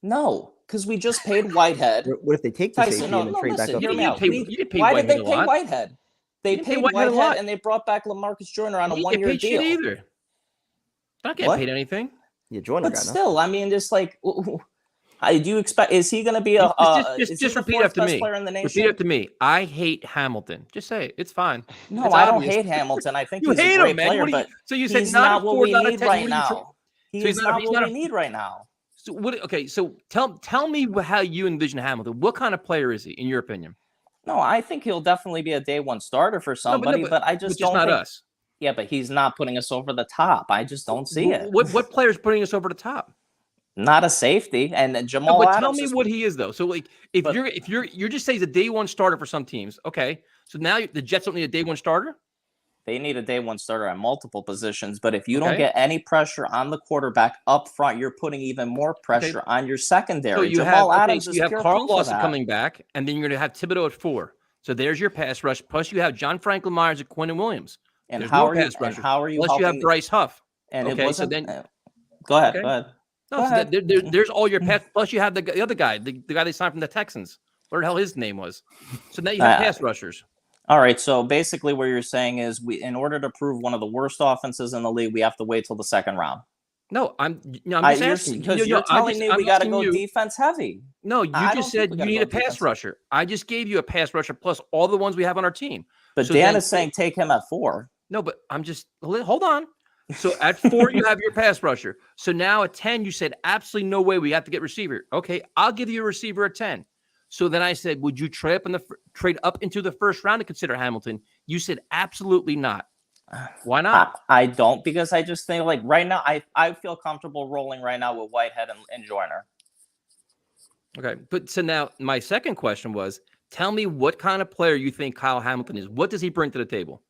No, because we just paid Whitehead. What if they take the safety and trade back up? Why did they pay Whitehead? They paid Whitehead and they brought back LaMarcus Joyner on a 1-year deal. Either. Not getting paid anything. Yeah, Joyner but still, I mean, just like, do you expect? Is he going to be just repeat after me? Player in the nation? Repeat after me. I hate Hamilton. Just say it. It's fine. No, I don't hate Hamilton. I think he's a great player, but so you said he's not what we need right now. He's not what we need right now. So what? Okay, so tell me how you envision Hamilton. What kind of player is he, in your opinion? No, I think he'll definitely be a day 1 starter for somebody, but I just don't not think, us. Yeah, but he's not putting us over the top. I just don't see it. What player's putting us over the top? Not a safety, and Jamal Adams. Tell me what he is, though. So, like, if you're just saying he's a day 1 starter for some teams, okay. So now the Jets don't need a day 1 starter. They need a day 1 starter at multiple positions, but if you don't get any pressure on the quarterback up front, you're putting even more pressure on your secondary. So you Jamal have, Adams is you have Carl Lawson coming back, and then you're going to have Thibodeau at 4. So there's your pass rush. Plus you have John Franklin Myers and Quentin Williams. And how are you? Plus you have Bryce Huff. And it wasn't. So then, go ahead. Go ahead. No, so there's all your pass. Plus you have the other guy, the guy they signed from the Texans. What the hell his name was? So now you have pass rushers. All right, so basically what you're saying is in order to prove one of the worst offenses in the league, we have to wait till the 2nd round. No, I'm just asking. Because you're telling me we got to go defense heavy. No, you just said you need a pass rusher. I just gave you a pass rusher plus all the ones we have on our team. But Dan is saying take him at 4. No, but I'm just – hold on. So at 4, you have your pass rusher. So now at 10, you said, absolutely no way we have to get receiver. Okay, I'll give you a receiver at 10. So then I said, would you trade up into the first round to consider Hamilton? You said, absolutely not. Why not? I don't, because I just think like right now, I feel comfortable rolling right now with Whitehead and Joyner. Okay, but so now my second question was, tell me what kind of player you think Kyle Hamilton is. What does he bring to the table?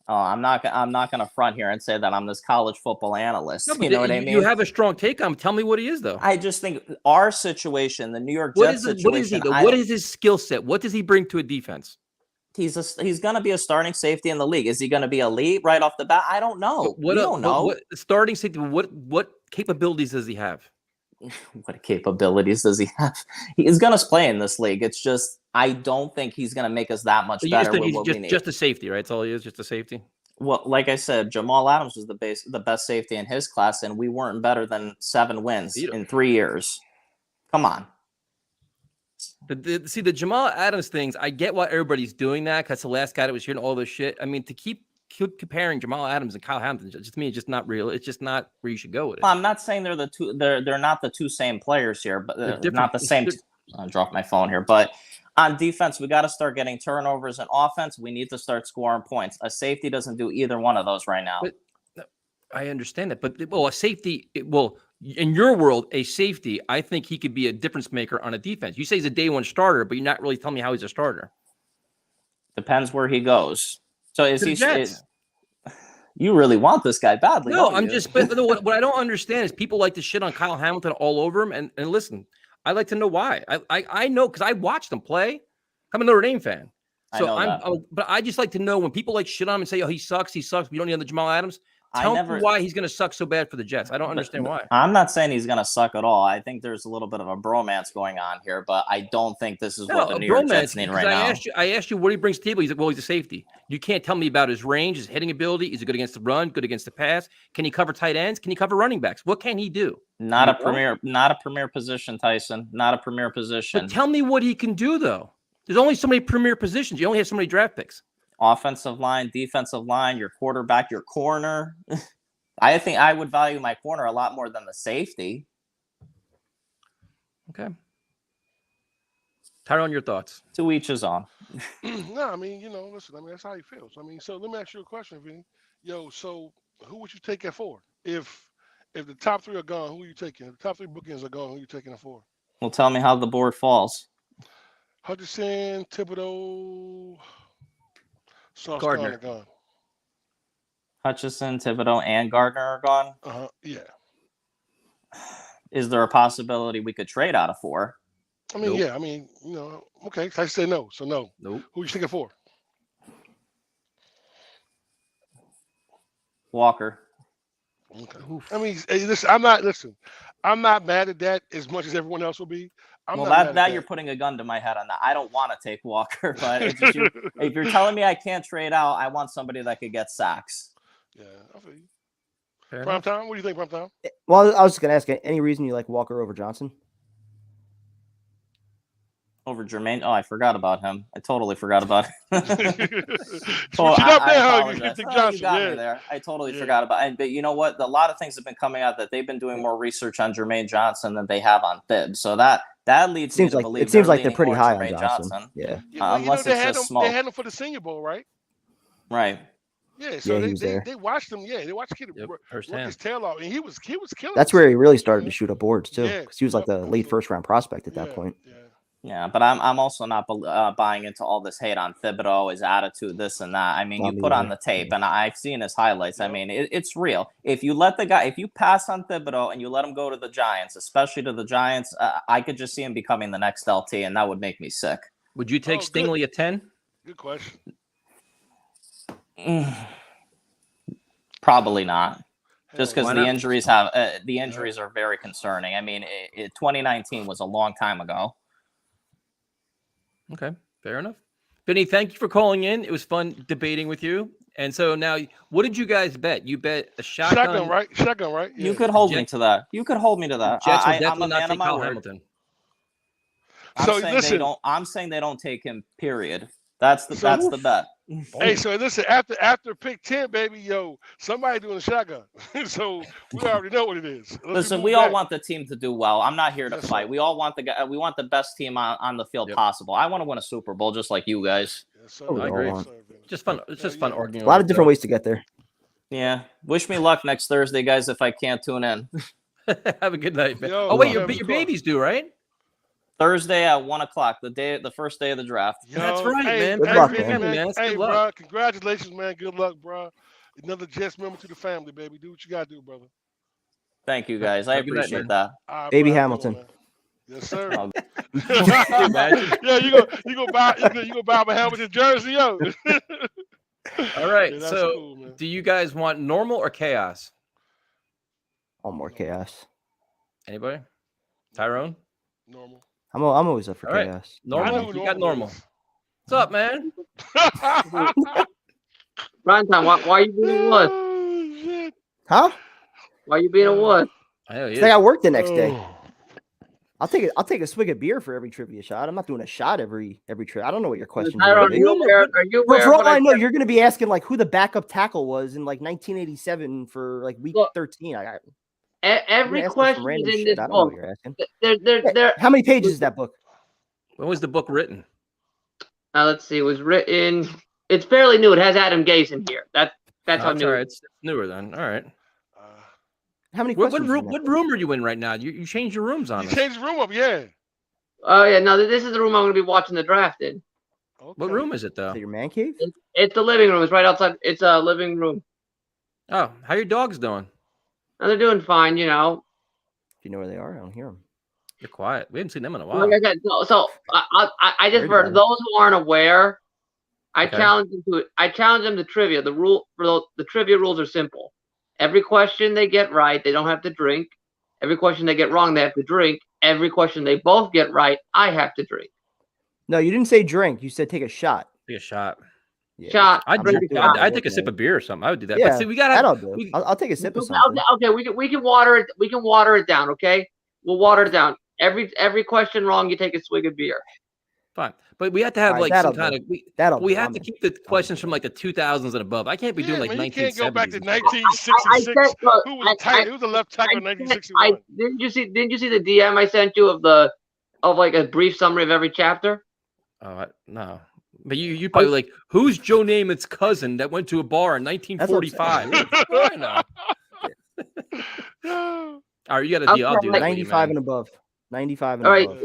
Oh, I'm not going to front here and say that I'm this college football analyst. No, you know what I mean? You have a strong take on him. Tell me what he is, though. I just think our situation, the New York Jets situation. What is he? What is his skill set? What does he bring to a defense? He's going to be a starting safety in the league. Is he going to be elite right off the bat? I don't know. We don't know. What starting safety? What capabilities does he have? What capabilities does he have? He's going to play in this league. It's just I don't think he's going to make us that much better with what we need. Just a safety, right? That's all he is, just a safety. Well, like I said, Jamal Adams was the best safety in his class, and we weren't better than 7 wins in 3 years. Come on. See, the Jamal Adams things, I get why everybody's doing that, because the last guy that was hearing all this shit. I mean, to keep comparing Jamal Adams and Kyle Hamilton, just to me, it's just not real. It's just not where you should go with it. Well, I'm not saying they're the two. They're not the two same players here, but they're not the same. I dropped my phone here, but on defense, we got to start getting turnovers. And offense, we need to start scoring points. A safety doesn't do either one of those right now. But I understand that, but a safety, in your world, a safety, I think he could be a difference maker on a defense. You say he's a day one starter, but you're not really telling me how he's a starter. Depends where he goes. So is he? You really want this guy badly? No, I'm just. But what I don't understand is people like to shit on Kyle Hamilton all over him. And listen, I like to know why. I know because I watched him play. I'm a Notre Dame fan, so but I just like to know when people like shit on him and say, "Oh, he sucks. We don't need the Jamal Adams." Tell me why he's going to suck so bad for the Jets. I don't understand why. I'm not saying he's going to suck at all. I think there's a little bit of a bromance going on here, but I don't think this is what the New York Jets need right now. I asked you what he brings to the table. He's like, well, he's a safety. You can't tell me about his range, his hitting ability. Is he good against the run, good against the pass? Can he cover tight ends? Can he cover running backs? What can he do? Not a premier position, Tyson. Not a premier position. But tell me what he can do, though. There's only so many premier positions. You only have so many draft picks. Offensive line, defensive line, your quarterback, your corner. I think I would value my corner a lot more than the safety. Okay. Tyrone, your thoughts? To each his own. No, I mean, listen, I mean, that's how he feels. I mean, so let me ask you a question, Vinny. So who would you take at 4? If the top 3 are gone, who are you taking? If the top 3 bookends are gone, who are you taking at 4? Well, tell me how the board falls. Hutchinson, Thibodeau, Gardner are gone. Hutchinson, Thibodeau, and Gardner are gone? Yeah. Is there a possibility we could trade out of 4? I mean, yeah. I mean, okay. I said no, so no. Nope. Who you thinking 4? Walker. Okay. I mean, listen, I'm not mad at that as much as everyone else will be. Now you're putting a gun to my head on that. I don't want to take Walker, but if you're telling me I can't trade out, I want somebody that could get sacks. Yeah, I feel you. Prime time? What do you think, Prime time? Well, I was just going to ask, any reason you like Walker over Johnson? Over Jermaine? Oh, I forgot about him. I totally forgot about him. Johnson. You got me there. I totally forgot about it. But you know what? A lot of things have been coming out that they've been doing more research on Jermaine Johnson than they have on Thibs. So that leads me to believe it seems like they're pretty high on Johnson. Yeah. Unless it's just smoke. They had him for the Senior Bowl, right? Right. Yeah, so they watched him. Yeah, they watched the kid work his tail off, and he was killing. That's where he really started to shoot up boards too, because he was like the late first round prospect at that point. Yeah, but I'm also not buying into all this hate on Thibodeau, his attitude, this and that. I mean, you put on the tape, and I've seen his highlights. I mean, it's real. If you pass on Thibodeau and you let him go to the Giants, especially to the Giants, I could just see him becoming the next LT, and that would make me sick. Would you take Stingley at 10? Good question. Probably not. Just because the injuries are very concerning. I mean, 2019 was a long time ago. Okay, fair enough. Vinny, thank you for calling in. It was fun debating with you. And so now, what did you guys bet? You bet a shotgun, right? Shotgun, right? Yeah. You could hold me to that. Jets will definitely not take Kyle Hamilton. I'm saying they don't take him. Period. That's the bet. Hey, so listen, after pick 10, baby, yo, somebody doing a shotgun. So we already know what it is. Listen, we all want the team to do well. I'm not here to fight. Sir. We all want we want the best team on the field possible. I want to win a Super Bowl just like you guys. Yes, sir. I agree. Just fun. It's just fun arguing. A lot of different ways to get there. Yeah. Wish me luck next Thursday, guys, if I can't tune in. Have a good night, man. Yo, wait, your baby's due, right? Thursday at 1:00, the first day of the draft. Yo, that's right, man. Good luck, man. Hey, bro, congratulations, man. Good luck, bro. Another Jets member to the family, baby. Do what you gotta do, brother. Thank you, guys. I appreciate that. Right, baby bro, Hamilton. Yes, sir. Yeah, you go buy my Hamilton jersey, yo. All right. Yeah, so, cool, do you guys want normal or chaos? All more chaos. Anybody? Tyrone? Normal. I'm always up for chaos. Normal. You got normal. What's up, man? Ryan time, why are you being a wuss? Huh? Why are you being a wuss? I got work the next day. I'll take a swig of beer for every trivia shot. I'm not doing a shot every trip. I don't know what your question is. Are you aware for all I know, you're going to be asking like who the backup tackle was in like 1987 for like week 13. Every question is in this book. How many pages is that book? When was the book written? Let's see. It was written. It's fairly new. It has Adam Gase in here. That's how new. All right. It's newer then. All right. How many? What room are you in right now? You changed your rooms on us. You changed the room up, yeah. Oh yeah. No, this is the room I'm going to be watching the draft in. Okay. What room is it though? Is it your man cave? It's the living room. It's right outside. It's a living room. Oh, how your dogs doing? Oh, they're doing fine. You know. Do you know where they are? I don't hear them. They're quiet. We haven't seen them in a while. Like I said, so I just for those who aren't aware, I challenge them to it. I challenge them to trivia. The trivia rules are simple. Every question they get right, they don't have to drink. Every question they get wrong, they have to drink. Every question they both get right, I have to drink. No, you didn't say drink. You said take a shot. Take a shot. Yeah. Shot. I'd take a sip of beer or something. I would do that. Yeah, but see, we gotta. I'll take a sip of something. Okay, we can water it. We can water it down. Okay, we'll water it down. Every question wrong, you take a swig of beer. Fine, but we have to have like some kind of. We have to keep the questions from like the 2000s and above. I can't be doing like 1970s. You can't go back to 1966. Who was the left tackle in 1961? Didn't you see the DM I sent you of like a brief summary of every chapter? Oh no. But you probably like, who's Joe Namath's cousin that went to a bar in 1945? I know. All right, you got a deal. I'll do that. 95 and above. 95 and above.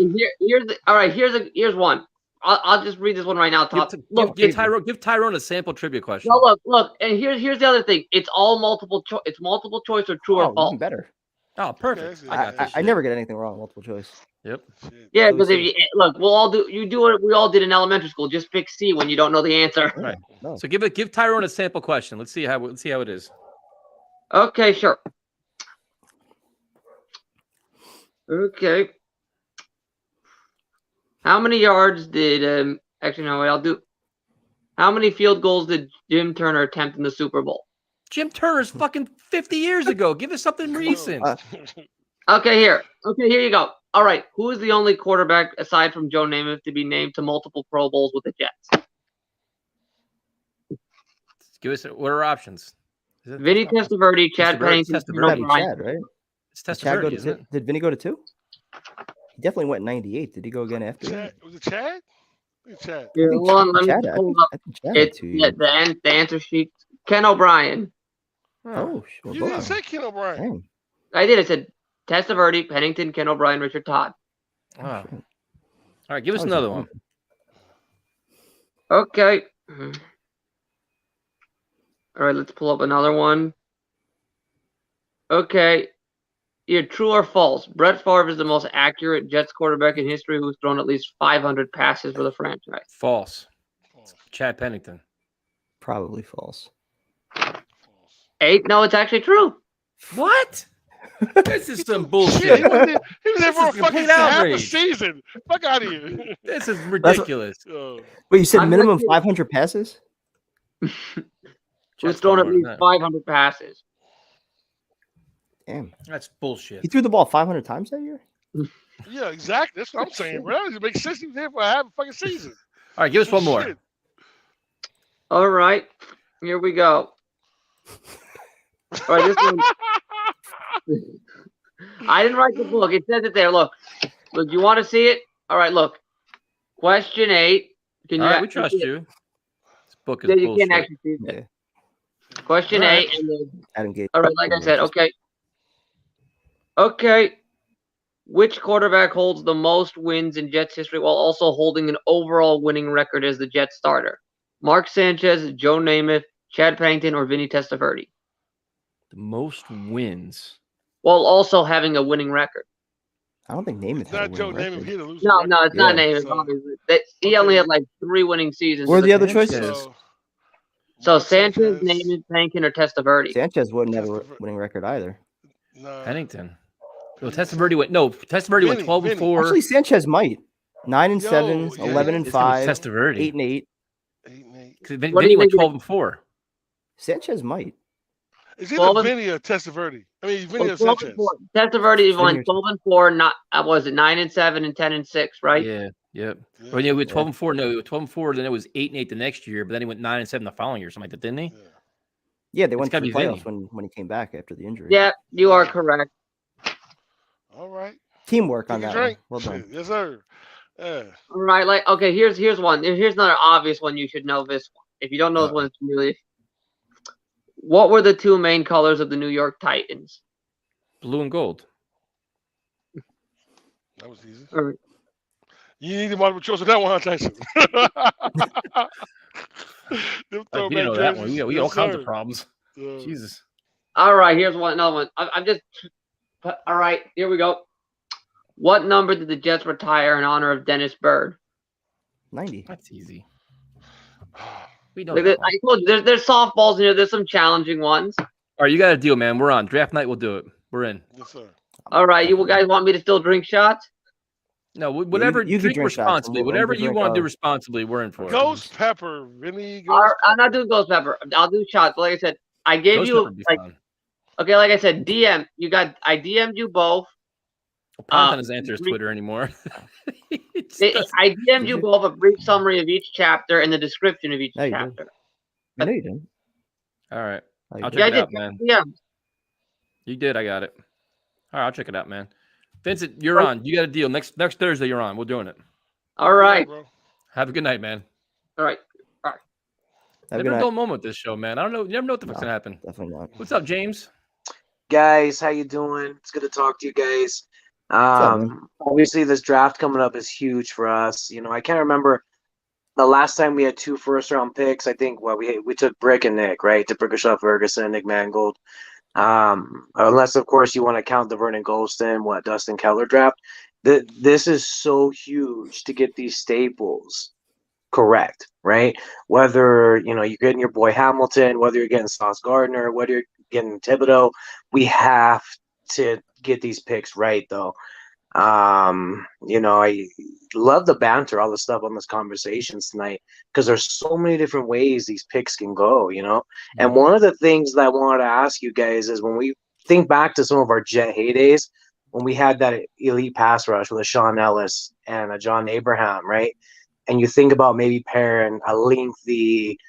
All right. Here's one. I'll just read this one right now. Give Tyrone a sample trivia question. No, look, and here's the other thing. It's all multiple choice. It's multiple choice or true or false. Even better. Oh, perfect. I never get anything wrong. Multiple choice. Yep. Yeah, because if we'll all do. You do what we all did in elementary school. Just pick C when you don't know the answer. All right. No. So give Tyrone a sample question. Let's see how it is. Okay, sure. Okay. How many yards did actually no wait, I'll do how many field goals did Jim Turner attempt in the Super Bowl? Jim Turner's fucking 50 years ago. Give us something recent. Okay, here you go. All right. Who is the only quarterback aside from Joe Namath to be named to multiple Pro Bowls with the Jets? Give us what are options? Vinny Testaverde, Chad Pennington, Chad, right? It's Testaverde, isn't it? Did Vinny go to 2? He definitely went 98. Did he go again after that? Was it Chad? Chad. Yeah, the answer sheet. Ken O'Brien. Oh, sure. You didn't say Ken O'Brien. Dang. I did. I said Testaverde, Pennington, Ken O'Brien, Richard Todd. Oh. All right, give us another one. Okay. All right, let's pull up another one. Okay. Yeah, true or false? Brett Favre is the most accurate Jets quarterback in history who's thrown at least 500 passes for the franchise. False. Chad Pennington. Probably false. 8? No, it's actually true. What? This is some bullshit. He was there for a fucking half a season. Fuck out of here. This is ridiculous. Wait, you said minimum 500 passes? Who's thrown at least 500 passes. Damn. That's bullshit. He threw the ball 500 times that year? Yeah, exactly. That's what I'm saying, bro. It makes sense he was there for a half a fucking season. All right, give us one more. All right, here we go. All right, this one. I didn't write the book. It says it there. Look, do you want to see it? All right, look. Question 8. All right, we trust you. This book is you bullshit. can't actually see it. Yeah. Question 8. And then, all right, like I said, okay. Okay. Which quarterback holds the most wins in Jets history while also holding an overall winning record as the Jets starter? Mark Sanchez, Joe Namath, Chad Pennington, or Vinny Testaverde? The most wins. While also having a winning record. I don't think Namath had a winning record. No, it's not Namath. So, he only had like 3 winning seasons. What are the other choices? So Sanchez, Namath, Pennington, or Testaverde? Sanchez wouldn't have a winning record either. No. Pennington. Well, Testaverde went 12-4. Actually, Sanchez might. 9-7, 11-5, 8-8. 8-8. Vinny went 12-4. Sanchez might. Is either Vinny or Testaverde? I mean, Vinny or Sanchez. Testaverde won 12-4. Not was it 9-7 and 10-6, right? Yeah. Yep. Well, yeah, we went 12-4. No, he went 12-4. Then it was 8-8 the next year, but then he went 9-7 the following year, something like that, didn't he? Yeah, they went to the playoffs when he came back after the injury. Yeah, you are correct. All right. Teamwork on that one. Well done. Yes, sir. All right, like okay, here's one. Here's another obvious one. You should know this one. If you don't know this one, it's really. What were the 2 main colors of the New York Titans? Blue and gold. That was easy. You need multiple choice with that one, huh, Tyson? We didn't know that one. We got all kinds of problems. Jesus. All right, here's another one. I'm just. All right, here we go. What number did the Jets retire in honor of Dennis Byrd? 90. That's easy. We know. I told you, there's softballs in here. There's some challenging ones. All right, you got a deal, man. We're on draft night. We'll do it. We're in. Yes, sir. All right, you guys want me to still drink shots? No, whatever. You drink responsibly. Whatever you want to do responsibly, we're in for it. Ghost pepper, Vinny. I'm not doing ghost pepper. I'll do shots. But like I said, I gave you like. Okay, like I said, DM. I DM'd you both. Ponton doesn't answer his Twitter anymore. I DM'd you both a brief summary of each chapter and the description of each chapter. I know you didn't. All right. I'll check it out, man. Yeah. You did. I got it. All right. I'll check it out, man. Vincent, you're on. You got a deal. Next Thursday, you're on. We're doing it. All right. Have a good night, man. All right. Never a dull moment with this show, man. I don't know. You never know what the fuck's going to happen. Definitely not. What's up, James? Guys, how you doing? It's good to talk to you guys. Obviously this draft coming up is huge for us. You know, I can't remember the last time we had 2 first-round picks. I think we took Brick and Nick, right? To Brickashaw Ferguson, Nick Mangold. Unless of course you want to count the Vernon Golston, Dustin Keller draft. This is so huge to get these staples correct, right? Whether you're getting your boy Hamilton, whether you're getting Sauce Gardner, whether you're getting Thibodeau, we have to get these picks right though. I love the banter, all the stuff on this conversations tonight, because there's so many different ways these picks can go, And one of the things that I wanted to ask you guys is when we think back to some of our Jet heydays, when we had that elite pass rush with a Sean Ellis and a John Abraham, right? And you think about maybe pairing a lengthy,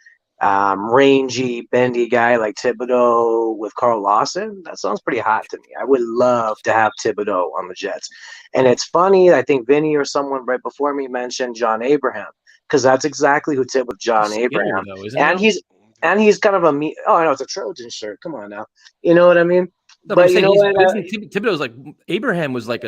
rangy, bendy guy like Thibodeau with Carl Lawson, that sounds pretty hot to me. I would love to have Thibodeau on the Jets. And it's funny, I think Vinny or someone right before me mentioned John Abraham, because that's exactly who Tib with John Abraham. And he's kind of a me. Oh, I know, it's a Trojan shirt. Come on now. You know what I mean? No, but you know what? Thibodeau's like Abraham was like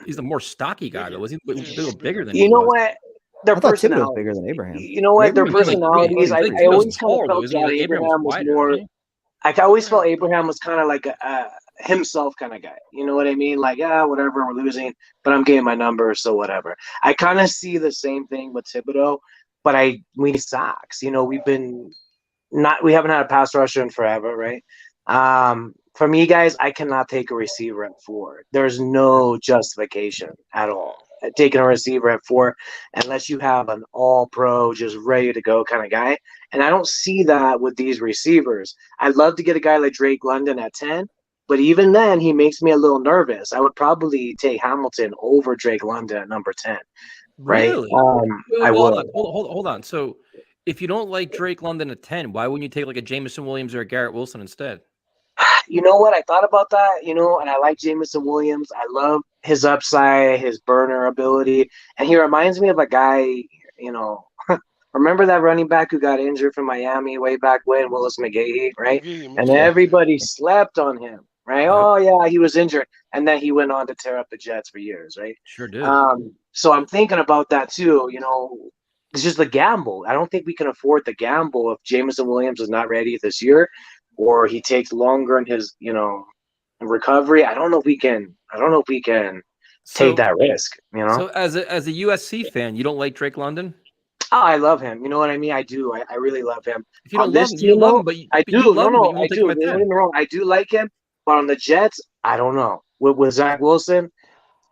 he's a more stocky guy though. Was he a little bigger than you know what? Their personality was bigger than Abraham. You know what? Their personalities. I always kind of felt John Abraham was more. I always felt Abraham was kind of like a himself kind of guy. You know what I mean? Like, whatever, we're losing, but I'm getting my numbers, so whatever. I kind of see the same thing with Thibodeau, but we need sacks. We haven't had a pass rusher in forever, right? For me, guys, I cannot take a receiver at 4. There's no justification at all taking a receiver at 4 unless you have an all-pro, just ready to go kind of guy. And I don't see that with these receivers. I'd love to get a guy like Drake London at 10, but even then, he makes me a little nervous. I would probably take Hamilton over Drake London at number 10. Right? Really? I would. Hold on. So If you don't like Drake London at 10, why wouldn't you take like a Jameson Williams or a Garrett Wilson instead? You know what? I thought about that, and I like Jameson Williams. I love his upside, his burner ability. And he reminds me of a guy, remember that running back who got injured from Miami way back when, Willis McGahee, right? And everybody slept on him, right? Yep. Oh, yeah, he was injured. And then he went on to tear up the Jets for years, right? Sure did. So I'm thinking about that too, It's just the gamble. I don't think we can afford the gamble if Jameson Williams is not ready this year, or he takes longer in his, recovery. I don't know if we can take that risk, So as a USC fan, you don't like Drake London? Oh, I love him. You know what I mean? I do. I really love him. If you don't love him, you love him, but I do. No, I do. Don't get me wrong. I do like him, but on the Jets, I don't know. With Zach Wilson,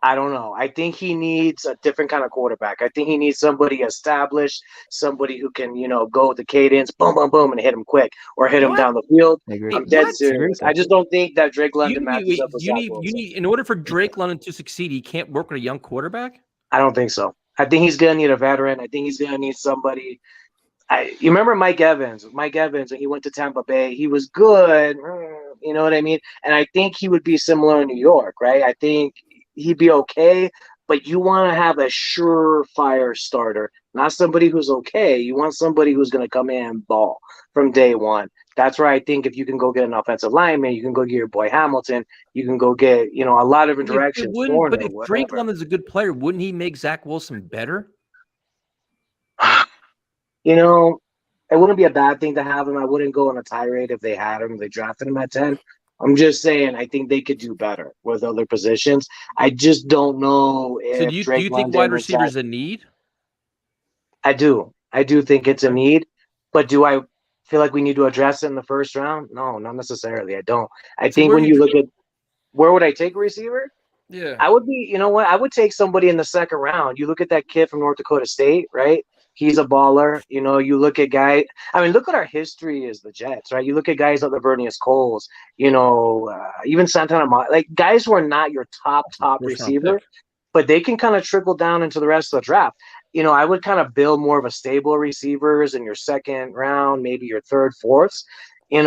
I don't know. I think he needs a different kind of quarterback. I think he needs somebody established, somebody who can, go with the cadence, boom, boom, boom, and hit him quick or hit him down the field. I'm dead serious. I just don't think that Drake London matches up with Zach Wilson. In order for Drake London to succeed, he can't work with a young quarterback? I don't think so. I think he's going to need a veteran. I think he's going to need somebody. You remember Mike Evans? When he went to Tampa Bay, he was good. You know what I mean? And I think he would be similar in New York, right? I think he'd be okay, but you want to have a surefire starter, not somebody who's okay. You want somebody who's going to come in and ball from day one. That's where I think if you can go get an offensive lineman, you can go get your boy Hamilton, you can go get, a lot of different directions. But if Drake London's a good player, wouldn't he make Zach Wilson better? It wouldn't be a bad thing to have him. I wouldn't go on a tirade if they had him, they drafted him at 10. I'm just saying, I think they could do better with other positions. I just don't know if. So do you think wide receiver is a need? I do. I do think it's a need, but do I feel like we need to address it in the first round? No, not necessarily. I don't. I think when you look at where would I take a receiver? Yeah, I would be. You know what? I would take somebody in the second round. You look at that kid from North Dakota State, right? He's a baller. You look at guys. I mean, look at our history as the Jets, right? You look at guys like Lavernius Coles, even Santana, like guys who are not your top receiver, but they can kind of trickle down into the rest of the draft. I would kind of build more of a stable of receivers in your second round, maybe your third, fourth. Wait.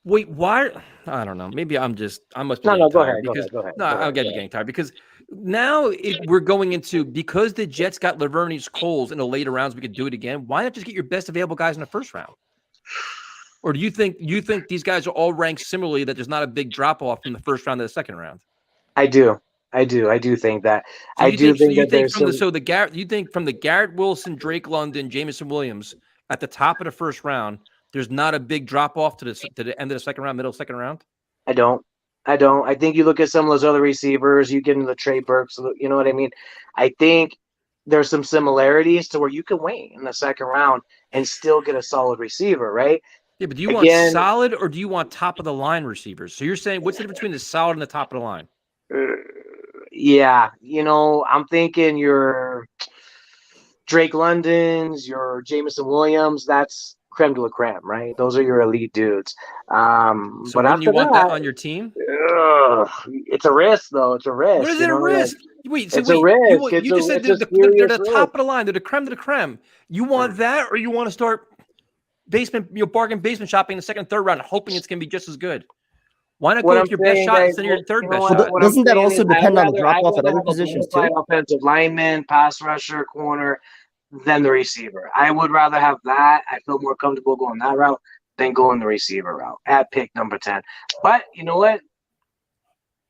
Wait, why? I don't know. Maybe I must be go ahead. I'm getting tired because now we're going into, because the Jets got Lavernius Coles in the later rounds, we could do it again. Why not just get your best available guys in the first round? Or do you think these guys are all ranked similarly, that there's not a big drop off from the first round to the second round? I do think that. So you think from the Garrett Wilson, Drake London, Jameson Williams at the top of the first round, there's not a big drop off to the end of the second round, middle second round? I don't. I think you look at some of those other receivers, you get into the Trey Burks, you know what I mean? I think there's some similarities to where you can wait in the second round and still get a solid receiver, right? Yeah, but do you want solid or do you want top of the line receivers? So you're saying, what's the difference between the solid and the top of the line? Yeah, I'm thinking your Drake Londons, your Jameson Williams, that's creme de la creme, right? Those are your elite dudes. So but after you want that on your team? It's a risk, though. It's a risk. What is it a risk? A risk. You just said they're the top of the line. They're the creme de la creme. You want that, or you want to start bargain basement shopping in the second, third round, hoping it's going to be just as good? Why not go with your best shot instead of your third best shot? Doesn't that also depend on the drop off at other positions too? Offensive lineman, pass rusher, corner, than the receiver. I would rather have that. I feel more comfortable going that route than going the receiver route at pick number 10. But you know what?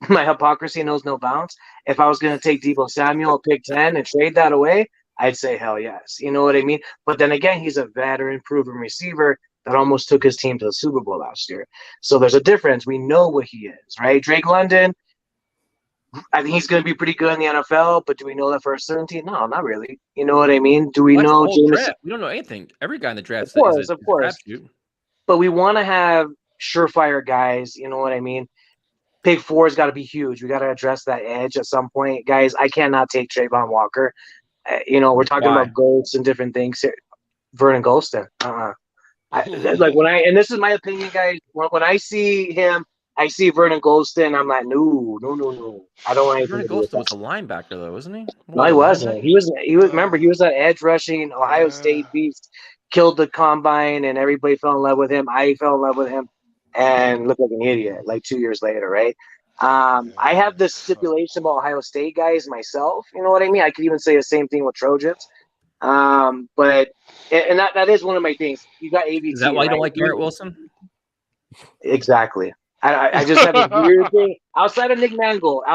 My hypocrisy knows no bounds. If I was going to take Debo Samuel at pick 10 and trade that away, I'd say hell yes. You know what I mean? But then again, he's a veteran, proven receiver that almost took his team to the Super Bowl last year. So there's a difference. We know what he is, right? Drake London, I think he's going to be pretty good in the NFL, but do we know that for a certainty? No, not really. You know what I mean? Do we know Jameson? We don't know anything. Every guy in the draft of course. But we want to have surefire guys. You know what I mean? Pick 4's got to be huge. We got to address that edge at some point. Guys, I cannot take Trayvon Walker. We're talking about goals and different things. Vernon Golston. And this is my opinion, guys. When I see him I see Vernon Golston. I'm like, no. I don't want anything Vernon to do with Golston was that. a linebacker, though, wasn't he? No, he wasn't. He was. Remember, he was an edge rushing Ohio State beast. Killed the combine, and everybody fell in love with him. I fell in love with him, and looked like an idiot. Like 2 years later, right? I have this stipulation about Ohio State guys myself. You know what I mean? I could even say the same thing with Trojans. But that is one of my things. You got ABT. Is that why you don't right? like Garrett Wilson? Exactly. I just have a weird thing. Outside of Nick Mangold,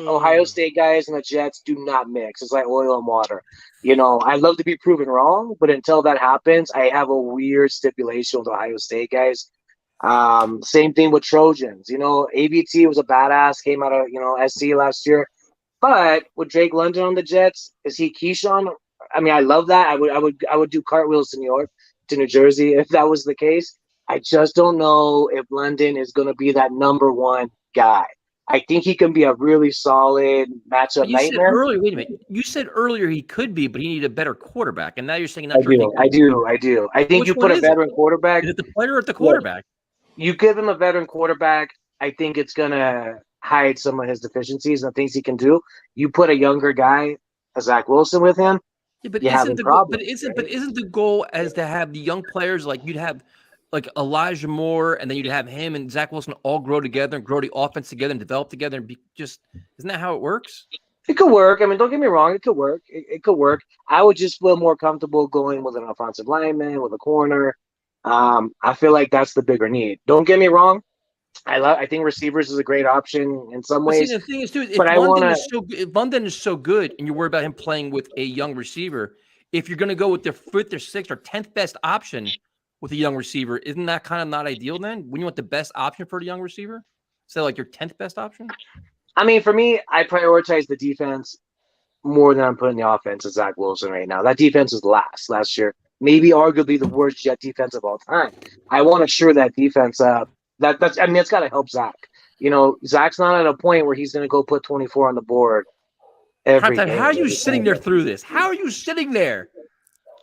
Ohio State guys and the Jets do not mix. It's like oil and water. You know, I'd love to be proven wrong, but until that happens, I have a weird stipulation with Ohio State guys. Same thing with Trojans. You know, ABT was a badass, came out of, SC last year. But with Drake London on the Jets, is he Keyshawn? I mean, I love that. I would do cartwheels to New York, to New Jersey if that was the case. I just don't know if London is going to be that number one guy. I think he can be a really solid matchup nightmare. Wait a minute. You said earlier he could be, but he needed a better quarterback, and now you're saying I do. I think you put a veteran quarterback. Is it the player or the quarterback? You give him a veteran quarterback, I think it's going to hide some of his deficiencies and things he can do. You put a younger guy, a Zach Wilson, with him. Yeah, but you isn't the goal, isn't right? the goal as to have the young players like you'd have like Elijah Moore, and then you'd have him and Zach Wilson all grow together and grow the offense together and develop together and be just isn't that how it works? It could work. I mean, don't get me wrong. It could work. It could work. I would just feel more comfortable going with an offensive lineman, with a corner. I feel like that's the bigger need. Don't get me wrong. I think receivers is a great option in some ways. See, the thing is, too, if London is so good, and you're worried about him playing with a young receiver, if you're going to go with their 5th or 6th or 10th best option with a young receiver, isn't that kind of not ideal then? Wouldn't you want the best option for the young receiver? So like your 10th best option? I mean, for me, I prioritize the defense more than I'm putting the offense as Zach Wilson right now. That defense was last year. Maybe arguably the worst Jet defense of all time. I want to shore that defense up. That's got to help Zach. You know, Zach's not at a point where he's going to go put 24 on the board every game. How are you sitting there through this? How are you sitting there?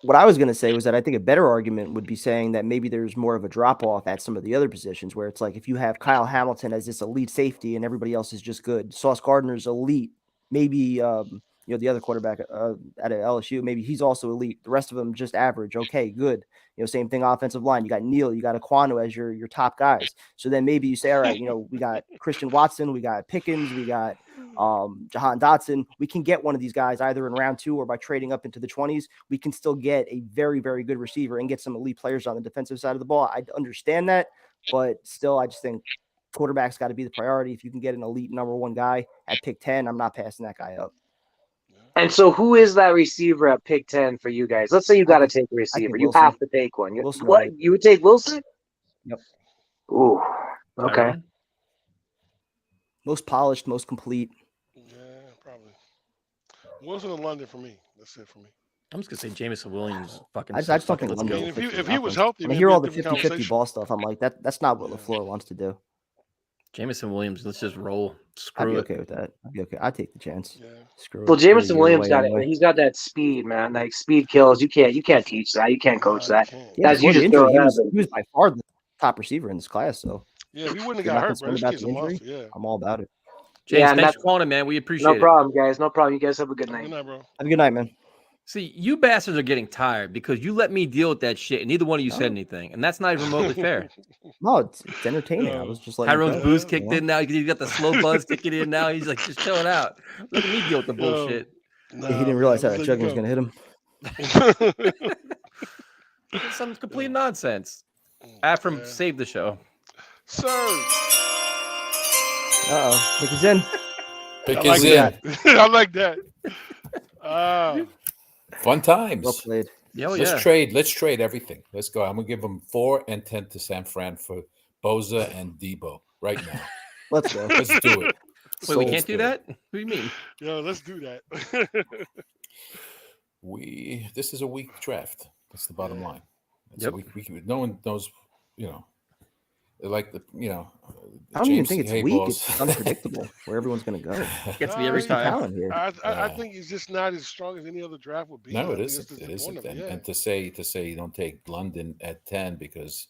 What I was going to say was that I think a better argument would be saying that maybe there's more of a drop off at some of the other positions where it's like if you have Kyle Hamilton as this elite safety and everybody else is just good. Sauce Gardner's elite. Maybe the other quarterback out of LSU, maybe he's also elite. The rest of them just average. Okay, good. Same thing offensive line. You got Neal, you got Aquanu as your top guys. So then maybe you say, all right, we got Christian Watson, we got Pickens, we got Jahan Dotson. We can get one of these guys either in round 2 or by trading up into the 20s. We can still get a very, very good receiver and get some elite players on the defensive side of the ball. I understand that, but still, I just think quarterback's got to be the priority. If you can get an elite number 1 guy at pick 10, I'm not passing that guy up. And so who is that receiver at pick 10 for you guys? Let's say you got to take a receiver. You have to take one. What? You would take Wilson? Yep. Ooh, okay. Most polished, most complete. Yeah, probably. Wilson in London for me. That's it for me. I'm just going to say Jameson Williams. Fucking I just don't think London. If he was healthy, when I hear all the 50-50 ball stuff, I'm like, that's not what LaFleur wants to do. Jameson Williams, let's just roll. I'd be okay with that. I'd be okay. I'd take the chance. Yeah. Screw it. Well, Jameson Williams got it. He's got that speed, man. Like speed kills. You can't teach that. You can't coach that. That's you just he was by far the top receiver in this class. So yeah, if he wouldn't have got hurt, bro, this injury, I'm all about it. James, thanks for calling, man. We appreciate it. No problem, guys. No problem. You guys have a good night. Good night, bro. Have a good night, man. See, you bastards are getting tired because you let me deal with that shit, and neither one of you said anything, and that's not even remotely fair. No, it's entertaining. I was just like, Tyrone's booze kicked in now. He's got the slow buzz kicking in now. He's like just chilling out. Let me deal with the bullshit. He didn't realize that chugging was going to hit him. Some complete nonsense. Afram saved the show. Sir. Uh-oh. Pick is in. Pick is in. I like that. Fun times. Well played. Let's trade everything. Let's go. I'm gonna give them 4 and 10 to San Fran for Boza and Debo right now. Let's go. Let's do it. Wait, we can't do that? What do you mean? Yo, let's do that. This is a weak draft. That's the bottom line. No one knows, like the I don't even think it's weak. It's unpredictable where everyone's going to go. Gets me every time. Here. I think it's just not as strong as any other draft would be. No, it isn't. It isn't. And to say you don't take London at 10 because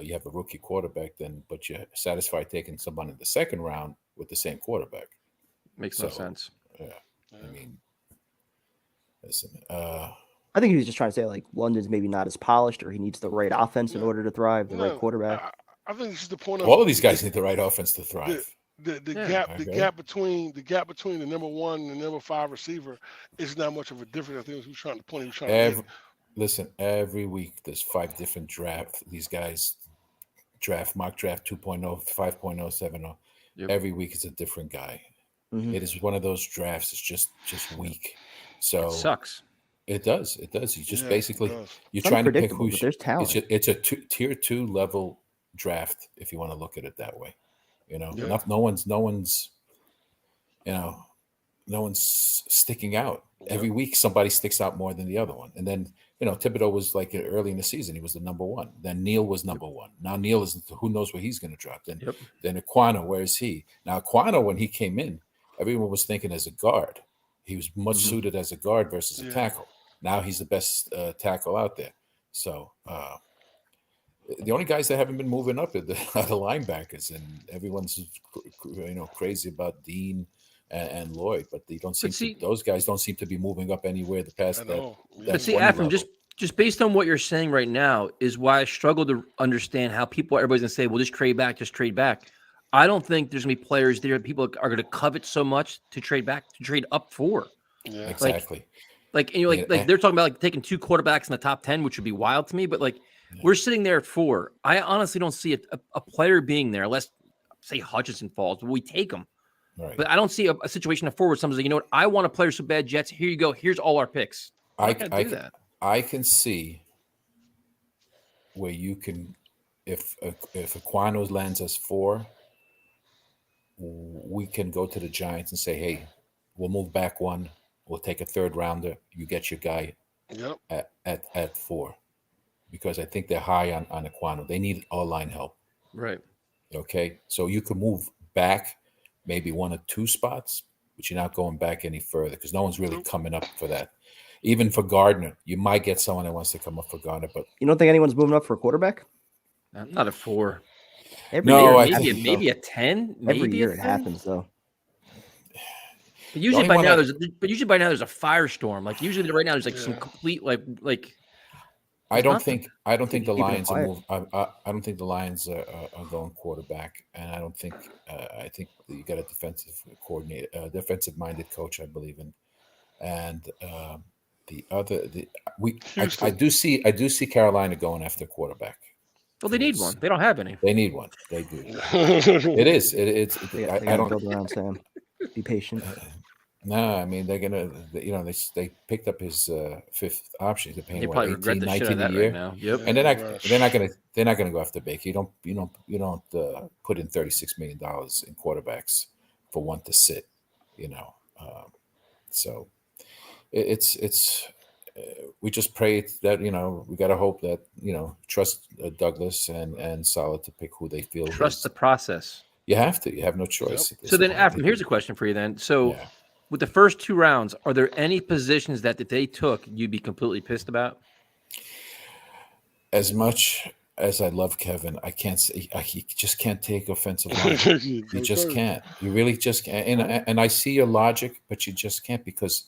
you have a rookie quarterback, but you're satisfied taking someone in the second round with the same quarterback. Makes no sense. Yeah. I mean, listen. I think he was just trying to say like London's maybe not as polished, or he needs the right offense in order to thrive, the right quarterback. I think this is the point of all of these guys need the right offense to thrive. The gap between the number 1 and the number 5 receiver is not much of a difference. I think he was trying to get. Listen, every week there's 5 different drafts. These guys mock draft 2.0, 5.0, 7.0. Yep. Every week it's a different guy. Mm-hmm. It is one of those drafts. It's just weak. So it sucks. It does. You just basically you're trying to pick who's. There's talent. It's a tier 2 level draft if you want to look at it that way. No one's sticking out. Every week somebody sticks out more than the other one. And then Thibodeau was like early in the season, he was the number 1. Then Neal was number 1. Now Neal is, who knows where he's going to drop. Then Aquano, where is he? Now Aquano, when he came in, everyone was thinking as a guard. He was much suited as a guard versus a tackle. Now he's the best tackle out there. So the only guys that haven't been moving up are the linebackers, and everyone's crazy about Dean and Lloyd, but they don't seem those guys don't seem to be moving up anywhere the past that. But see, Afram, just based on what you're saying right now is why I struggle to understand how everybody's gonna say, well, just trade back. I don't think there's gonna be players there that people are gonna covet so much to trade up for. Yeah, exactly. They're talking about like taking 2 quarterbacks in the top 10, which would be wild to me, but we're sitting there at 4. I honestly don't see a player being there unless, say, Hutchinson falls, but we take him. Right. But I don't see a situation of forward. Someone's like, you know what? I want a player so bad, Jets. Here you go. Here's all our picks. I can see where you can, if Aquano lands us 4, we can go to the Giants and say, hey, we'll move back 1. We'll take a 3rd rounder. You get your guy at 4. Because I think they're high on Aquano. They need all line help. Right. Okay. So you can move back maybe 1 or 2 spots, but you're not going back any further because no one's really coming up for that. Even for Gardner, you might get someone that wants to come up for Gardner, but you don't think anyone's moving up for a quarterback? Not at 4. Maybe a 10. Every year it happens though. But usually by now there's a firestorm. Like usually right now there's some complete like. I don't think the Lions are moving. I don't think the Lions are going quarterback, and I don't think. I think you got a defensive coordinator, defensive-minded coach, I believe in, and I do see Carolina going after quarterback. Well, they need one. They don't have any. They need one. They do. It is. I don't go around Sam. Be patient. No, I mean they're gonna. They picked up his 5th option. They're paying 18, 19 a year. Right now. Yep. And they're not gonna go after Baker. You don't put in $36 million in quarterbacks for one to sit. So it's we just pray that we got to hope that trust Douglas and Saleh to pick who they feel. Trust the process. You have to. You have no choice. Yep. So then, Afram, here's a question for you. Then, with the first 2 rounds, are there any positions that they took you'd be completely pissed about? As much as I love Kevin, I can't say he just can't take offensive line. You just can't. You really just can't. And I see your logic, but you just can't because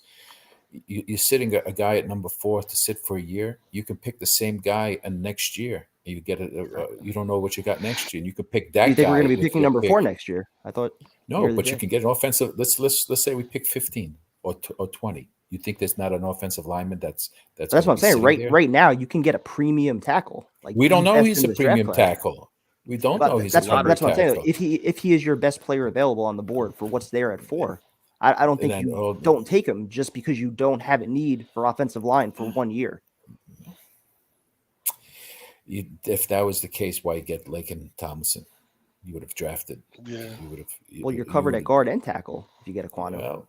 you're sitting a guy at number 4 to sit for a year. You can pick the same guy and next year. You get it. You don't know what you got next year, and you could pick that. You think guy we're going to be picking number 4 next year? I thought. No, but you can get an offensive. Let's say we pick 15 or 20. You think there's not an offensive lineman that's what I'm saying. Right now, you can get a premium tackle. Like we don't know he's a premium tackle. We don't know he's a premium tackle. That's what I'm saying. If he is your best player available on the board for what's there at 4, I don't think you don't take him just because you don't have a need for offensive line for 1 year. If that was the case, why get Laken Tomlinson? You would have drafted. Yeah. You're covered at guard and tackle if you get Aquano. Well,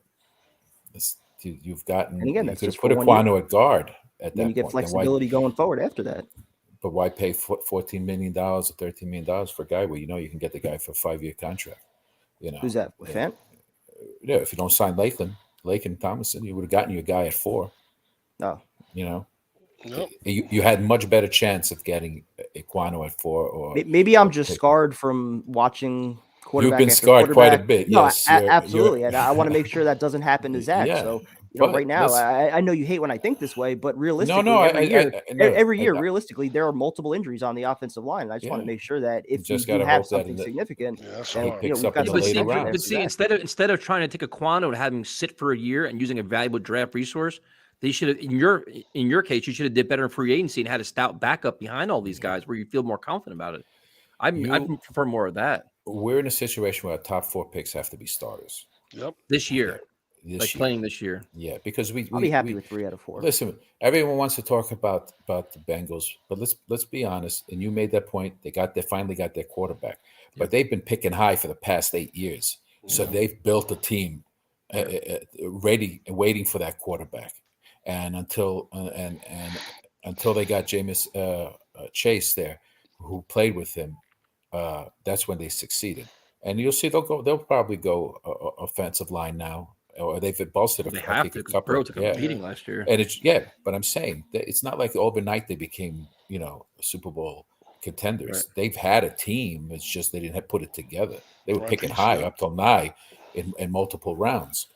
you've gotten. And again, that's you just could have put Aquano at guard at that point. You get flexibility going forward after that. But why pay $14 million or $13 million for a guy where you can get the guy for a 5-year contract? Who's that? Fant? Yeah, if you don't sign Laken Tomlinson, you would have gotten your guy at 4. No. you had much better chance of getting Ekwonu at 4. Or maybe I'm just scarred from watching quarterback. You've been after scarred quite a quarterback. bit. No, Yes, absolutely, and I want to make sure that doesn't happen to Zach. Yeah, So right now, I know you hate when I think this way, but realistically, every year, realistically, there are multiple injuries on the offensive line. And I just want to make sure that if you do have something significant, he picks up in the later round. But see, instead of trying to take Ekwonu and have him sit for a year and using a valuable draft resource, they should have, in your case, you should have did better in free agency and had a stout backup behind all these guys where you feel more confident about it. I prefer more of that. We're in a situation where our top 4 picks have to be starters. Yep. This year. Playing this year. Yeah, because I'll be happy with 3 out of 4. Listen, everyone wants to talk about the Bengals, but let's be honest. And you made that point. They finally got their quarterback, but they've been picking high for the past 8 years. So they've built a team ready and waiting for that quarterback. And until they got Jameis Chase there, who played with him, that's when they succeeded. And you'll see they'll probably go offensive line now, or they've bolstered. They have to, because Burrow took a beating last year. And but I'm saying that it's not like overnight they became Super Bowl contenders. Right. They've had a team. It's just they didn't put it together. They were picking high up till nigh in multiple rounds.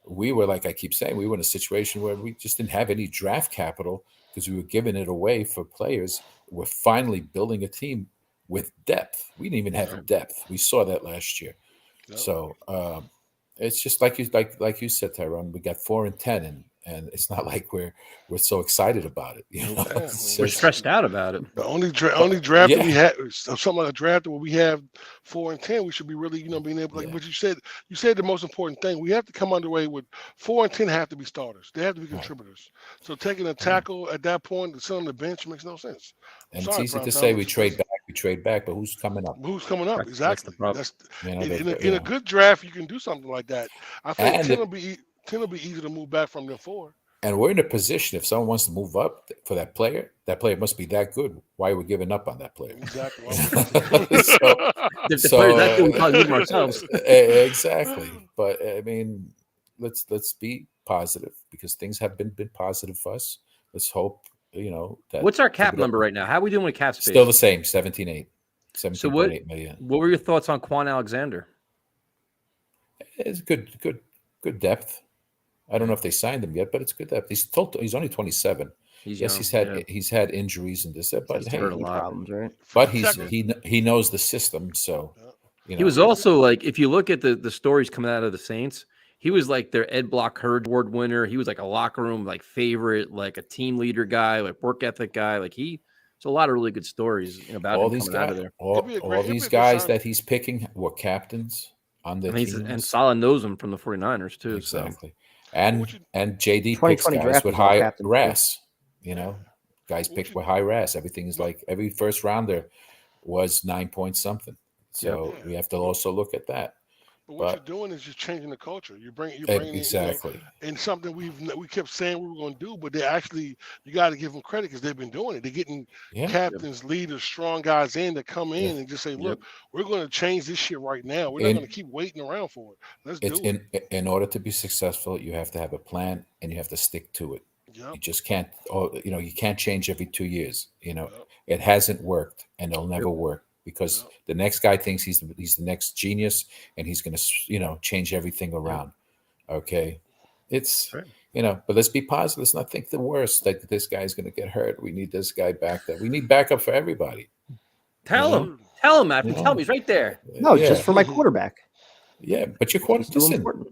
We were, like I keep saying, we were in a situation where we just didn't have any draft capital because we were giving it away for players. We're finally building a team with depth. We didn't even have depth. We saw that last year. Yep. So it's just like you said, Tyrone. We got 4 and 10, and it's not like we're so excited about it. We're stressed out about it. The only draft that we had, something like a draft where we have 4 and 10, we should be really, being able, like what you said. You said the most important thing. We have to come underway with 4 and 10 have to be starters. They have to be contributors. So taking a tackle at that point to sit on the bench makes no sense. And it's easy to say we trade back, but who's coming up? Who's coming up? Exactly. That's in a good draft, you can do something like that. I think 10 will be easy to move back from the 4. And we're in a position, if someone wants to move up for that player must be that good. Why are we giving up on that player? Exactly. If the player's that good, we probably move ourselves. Exactly. But I mean, let's be positive, because things have been positive for us. Let's hope, that. What's our cap number right now? How are we doing with cap space? Still the same, 17.8. So $17.8 million. What were your thoughts on Quan Alexander? It's good depth. I don't know if they signed him yet, but it's good depth. He's only 27. He's had injuries and this, but hey, problems, right? But he knows the system, so he was also, like, if you look at the stories coming out of the Saints, he was like their Ed Block Hurd Award winner. He was like a locker room favorite, like a team leader guy, like work ethic guy. Like there's a lot of really good stories about all him these coming guys, out of there. All these guys that he's picking were captains on the team, and Saleh knows him from the 49ers too. Exactly. So. And JD picks guys with high RAS, guys picked with high RAS. Everything is like every first rounder was 9 point something. So we have to also look at that. But what you're doing is just changing the culture. You're bringing exactly in something we kept saying we were going to do, but they actually, you got to give them credit because they've been doing it. They're getting captains, leaders, strong guys in to come in and just say, look, we're going to change this shit right now. We're not going to keep waiting around for it. Let's do it. In order to be successful, you have to have a plan and you have to stick to it. Yep. You just can't, you can't change every 2 years. It hasn't worked and it'll never work. Because the next guy thinks he's the next genius and he's going to, change everything around. Okay. It's, but let's be positive. Let's not think the worst that this guy's going to get hurt. We need this guy back. We need backup for everybody. Tell him, Matt. Tell him he's right there. No, just for my quarterback. Yeah. But your quarterback is important.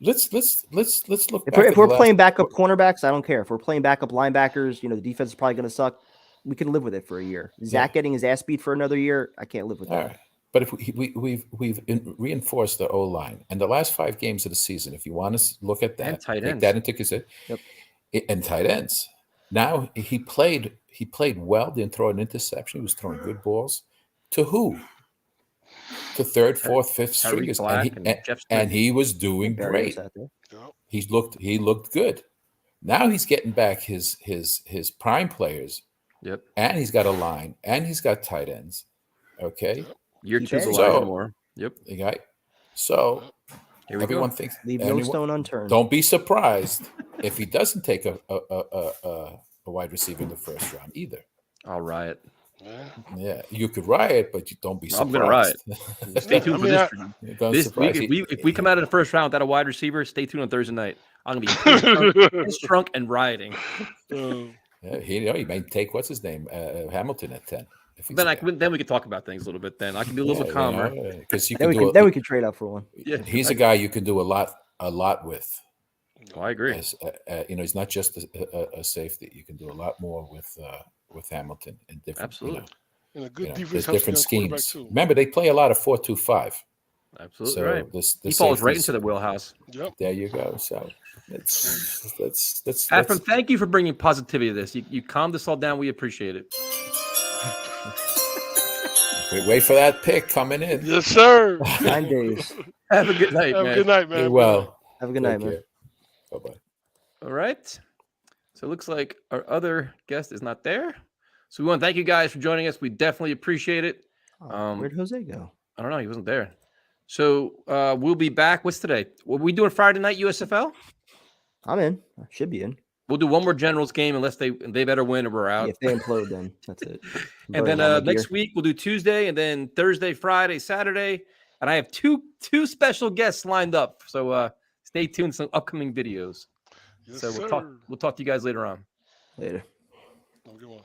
Let's look. If we're playing backup cornerbacks, I don't care. If we're playing backup linebackers, the defense is probably going to suck. We can live with it for a year. Zach getting his ass beat for another year, I can't live with that. All right. But if we've reinforced the O-line and the last 5 games of the season, if you want to look at that, take that into consideration. And tight ends. Now he played well. Didn't throw an interception. He was throwing good balls. To who? To third, fourth, fifth stringers, and he was doing great. He looked good. Now he's getting back his prime players. Yep. And he's got a line, and he's got tight ends. Okay. Year 2's a lot more. Yep. Okay. So everyone thinks leave no stone unturned. Don't be surprised if he doesn't take a a wide receiver in the first round either. I'll riot. Yeah, you could riot, but you don't be surprised. I'm going to riot. Stay tuned for this week. If we come out of the first round without a wide receiver, stay tuned on Thursday night. I'm going to be drunk and rioting. Yeah, he may take what's his name, Hamilton at 10. Then we could talk about things a little bit. Then I can be a little bit calmer because then we could trade up for one. Yeah, he's a guy you can do a lot with. Oh, I agree. He's not just a safety. You can do a lot more with Hamilton and different. Absolutely. And a good defense. There's different schemes. Remember, they play a lot of 4-2-5. Absolutely right. He falls right into the wheelhouse. Yep. There you go. So that's Ephraim, thank you for bringing positivity to this. You calmed us all down. We appreciate it. We wait for that pick coming in. Yes, sir. 9 days. Have a good night, man. Have a good night, man. Well, have a good night, man. Bye-bye. All right. So it looks like our other guest is not there. So we want to thank you guys for joining us. We definitely appreciate it. Where'd Jose go? I don't know. He wasn't there. So we'll be back. What's today? What are we doing Friday night USFL? I'm in. I should be in. We'll do one more Generals game unless they better win or we're out. Yeah, if they implode, then that's it. And then next week we'll do Tuesday and then Thursday, Friday, Saturday. And I have two special guests lined up. So stay tuned to some upcoming videos. Yes, so we'll talk to you guys later on. Later. Have a good one.